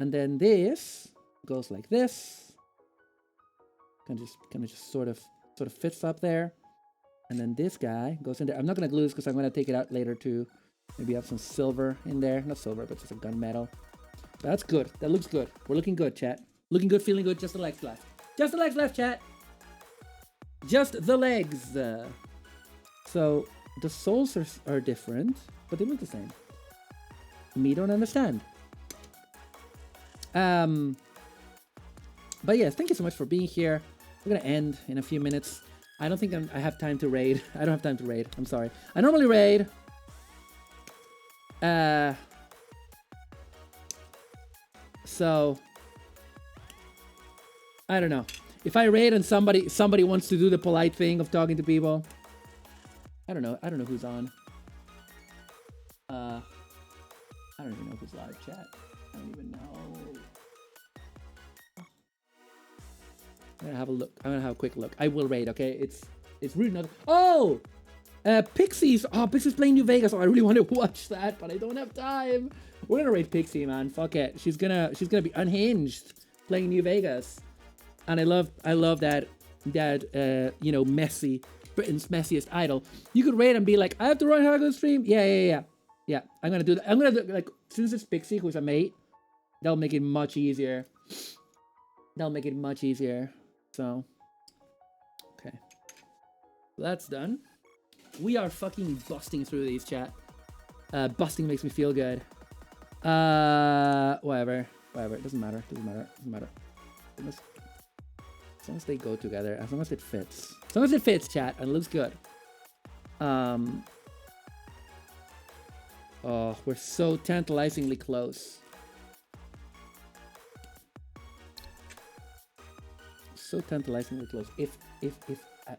[SPEAKER 1] And then this goes like this. Kind of just sort of fits up there. And then this guy goes in there. I'm not gonna glue this because I'm gonna take it out later to maybe have some silver in there. Not silver, but just a gunmetal. That's good. That looks good. We're looking good, chat. Looking good, feeling good. Just the legs left. Just the legs left, chat. Just the legs. So the soles are different, but they look the same. Me don't understand. But yes, thank you so much for being here. We're gonna end in a few minutes. I don't think I have time to raid. I don't have time to raid. I'm sorry. I normally raid. So I don't know. If I raid and somebody wants to do the polite thing of talking to people, I don't know. I don't know who's on. I don't even know who's live chat. I don't even know. I'm gonna have a look. I'm gonna have a quick look. I will raid. Okay, it's really not. Oh, Pixies. Oh, Pixies playing New Vegas. Oh, I really want to watch that, but I don't have time. We're gonna raid Pixie, man. Fuck it. She's gonna be unhinged playing New Vegas, and I love that you know, Messi, Britain's messiest idol. You could raid and be like, I have to run how I go stream. Yeah. I'm gonna do that. I'm gonna do, like, since it's Pixie who's a mate, that'll make it much easier. So, okay, that's done. We are fucking busting through these, chat. Busting makes me feel good. Whatever. It doesn't matter. As long as they go together, as long as it fits. As long as it fits, chat, and it looks good. Oh, we're so tantalizingly close. So tantalizingly close. If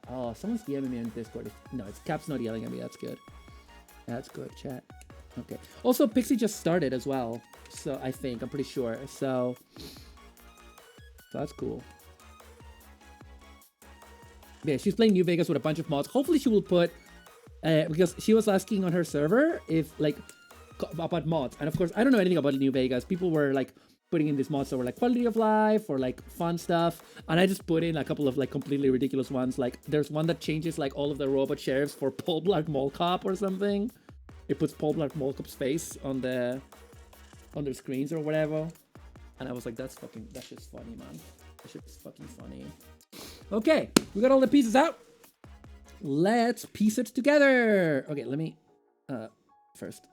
[SPEAKER 1] Oh, someone's DMing me on Discord. No, it's Cap's not yelling at me. That's good. That's good, chat. Okay. Also, Pixie just started as well. So I think, I'm pretty sure. So that's cool. Yeah, she's playing New Vegas with a bunch of mods. Hopefully she will put, because she was asking on her server if like about mods. And of course, I don't know anything about New Vegas. People were like putting in these mods that were like quality of life or like fun stuff. And I just put in a couple of like completely ridiculous ones. Like there's one that changes like all of the robot sheriffs for Paul Blart Mall Cop or something. It puts Paul Blart Mall Cop's face on their screens or whatever. And I was like, that's just funny, man. That shit's fucking funny. Okay, we got all the pieces out. Let's piece it together. Okay, let me first.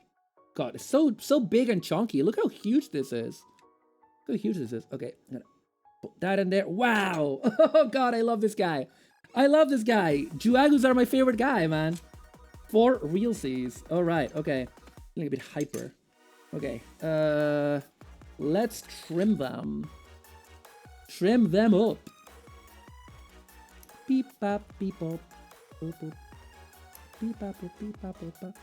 [SPEAKER 1] God, it's so big and chunky. Look how huge this is. Look how huge this is. Okay, I'm gonna put that in there. Wow. Oh God, I love this guy. I love this guy. Juagus are my favorite guy, man. For realsies. All right. Okay, a bit hyper. Okay. Let's trim them. Trim them up. Beep bop beep bop. Boop, boop. Beep bop boop, beep bop boop, bop.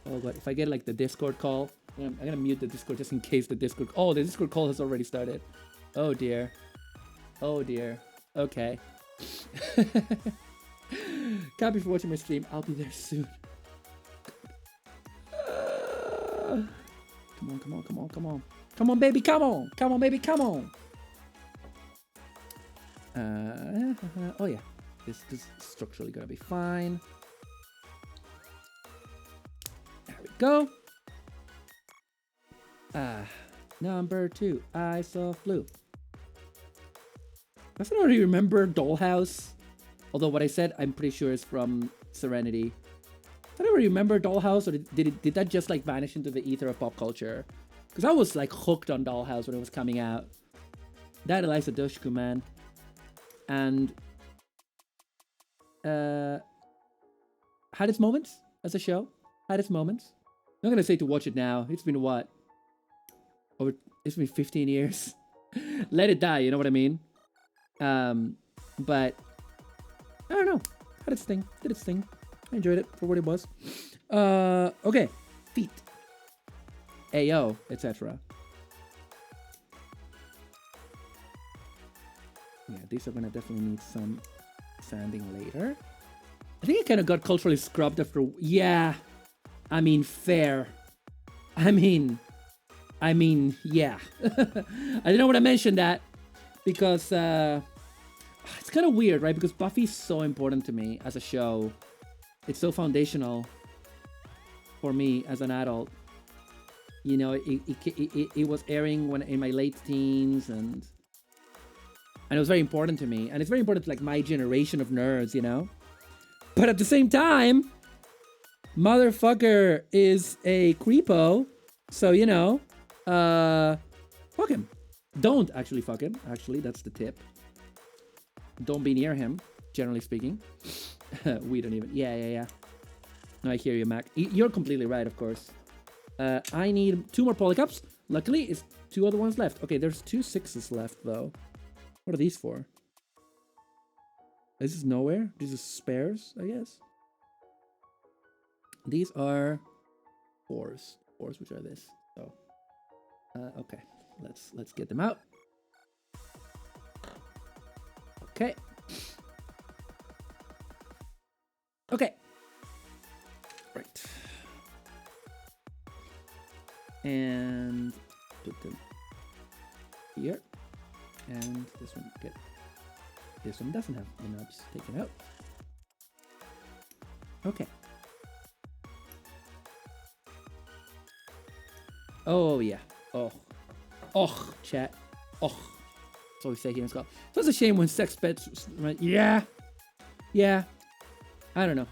[SPEAKER 1] Oh god, if I get like the Discord call, I'm gonna mute the Discord just in case the Discord. Oh, the Discord call has already started. Oh dear. Oh dear. Okay. Copy for watching my stream. I'll be there soon. Come on, come on, come on, come on. Come on, baby, come on. Come on, baby, come on. Oh yeah. This is structurally gonna be fine. There we go. Number 2. I saw blue. I don't really remember Dollhouse. Although what I said, I'm pretty sure is from Serenity. I don't really remember Dollhouse, or did that just like vanish into the ether of pop culture? Because I was like hooked on Dollhouse when it was coming out. That Eliza Dushku, man. And had its moments as a show. Had its moments. I'm not gonna say to watch it now. It's been what? It's been 15 years. Let it die, you know what I mean? But I don't know. Had its thing. Did its thing. I enjoyed it for what it was. Okay. Feet. Ayo, etc. Yeah, these are gonna definitely need some sanding later. I think it kind of got culturally scrubbed after. Yeah, I mean fair. I mean, yeah. I didn't want to mention that because it's kind of weird, right? Because Buffy's so important to me as a show. It's so foundational for me as an adult. You know, it was airing when in my late teens, and it was very important to me, and it's very important to like my generation of nerds, you know. But at the same time, motherfucker is a creepo, so you know, fuck him. Don't actually fuck him. Actually, that's the tip. Don't be near him, generally speaking. We don't even. Yeah. No, I hear you, Mac. You're completely right, of course. I need 2 more polycups. Luckily, it's 2 other ones left. Okay, there's 2 6s left, though. What are these for? This is nowhere. These are spares, I guess. These are 4s. 4s, which are this. So, okay. Let's get them out. Okay. Okay. Right. And put them here. And this one, get. This one doesn't have the knobs taken out. Okay. Oh yeah. Oh, chat. Oh. That's what we say here in Scotland. So it's a shame when sex pets, right? Yeah. I don't know.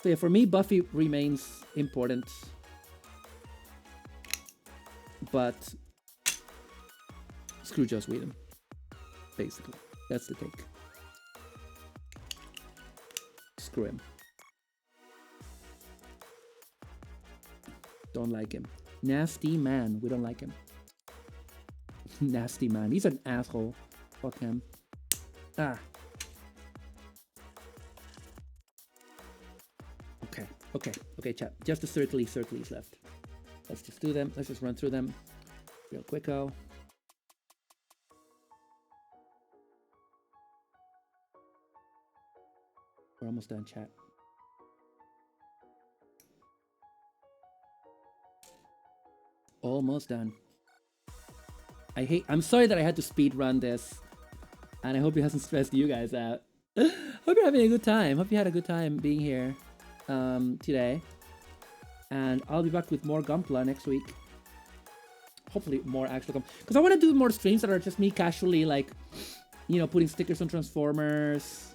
[SPEAKER 1] So yeah, for me, Buffy remains important. But screw Joss Whedon. Basically. That's the take. Screw him. Don't like him. Nasty man. We don't like him. Nasty man. He's an asshole. Fuck him. Okay, okay, chat. Just the circlies left. Let's just do them. Let's just run through them real quicko. We're almost done, chat. Almost done. I'm sorry that I had to speed run this, and I hope it hasn't stressed you guys out. Hope you're having a good time. Hope you had a good time being here today. And I'll be back with more Gunpla next week. Hopefully more actual because I want to do more streams that are just me casually, like, you know, putting stickers on Transformers,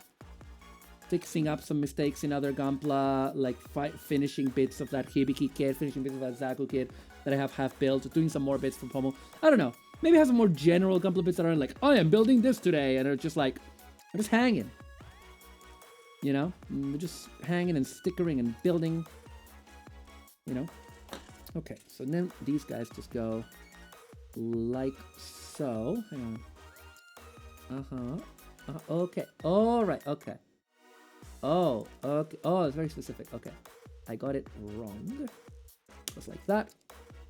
[SPEAKER 1] fixing up some mistakes in other Gunpla, like finishing bits of that Hibiki kit, finishing bits of that Zaku kit that I have half built, doing some more bits from Pommel. I don't know. Maybe have some more general Gunpla bits that are like, I am building this today, and are just like, I'm just hanging. You know? We're just hanging and stickering and building. You know? Okay, so then these guys just go like so. Hang on. Okay. Alright, okay. Oh, okay. Oh, it's very specific. Okay. I got it wrong. Just like that.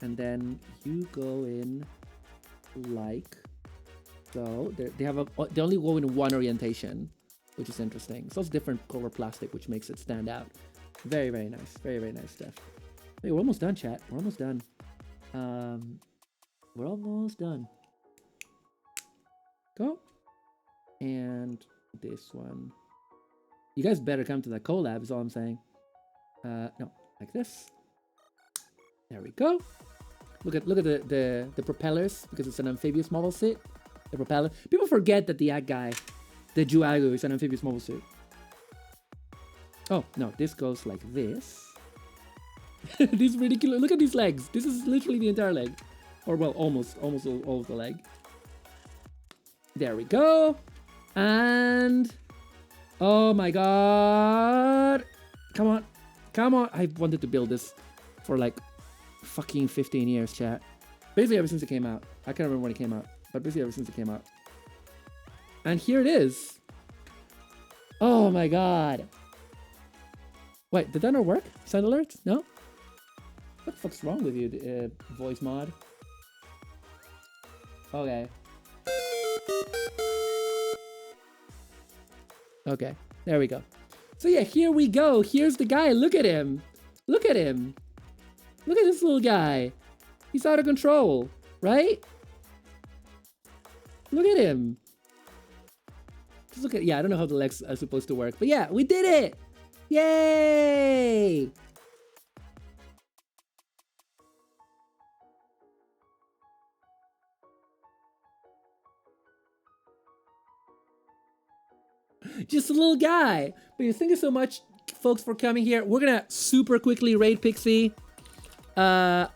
[SPEAKER 1] And then you go in like so. They only go in one orientation, which is interesting. So it's different color plastic, which makes it stand out. Very, very nice. Very, very nice stuff. Hey, we're almost done, chat. We're almost done. We're almost done. Go. And this one. You guys better come to the collab, is all I'm saying. No, like this. There we go. Look at the propellers, because it's an amphibious mobile suit. The propeller. People forget that the guy, the Juagu, is an amphibious mobile suit. Oh no, this goes like this. This is ridiculous. Look at these legs. This is literally the entire leg, or well, almost all of the leg. There we go. And oh my god! Come on, come on! I've wanted to build this for like fucking 15 years, chat. Basically ever since it came out. I can't remember when it came out, but basically ever since it came out. And here it is. Oh my god! Wait, did that not work? Sound alerts? No? What the fuck's wrong with you, voice mod? Okay. Okay, there we go. So yeah, here we go. Here's the guy. Look at him. Look at him. Look at this little guy. He's out of control, right? Look at him. Just look at, yeah, I don't know how the legs are supposed to work, but yeah, we did it. Yay! Just a little guy. But thank you so much, folks, for coming here. We're gonna super quickly raid Pixie. Yeah,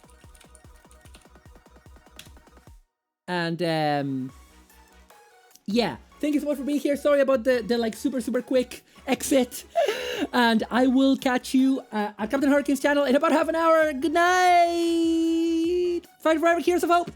[SPEAKER 1] thank you so much for being here. Sorry about the like super quick exit. And I will catch you at Captain Hurricane's channel in about half an hour. Good night. Fight forever, Heroes of Hope.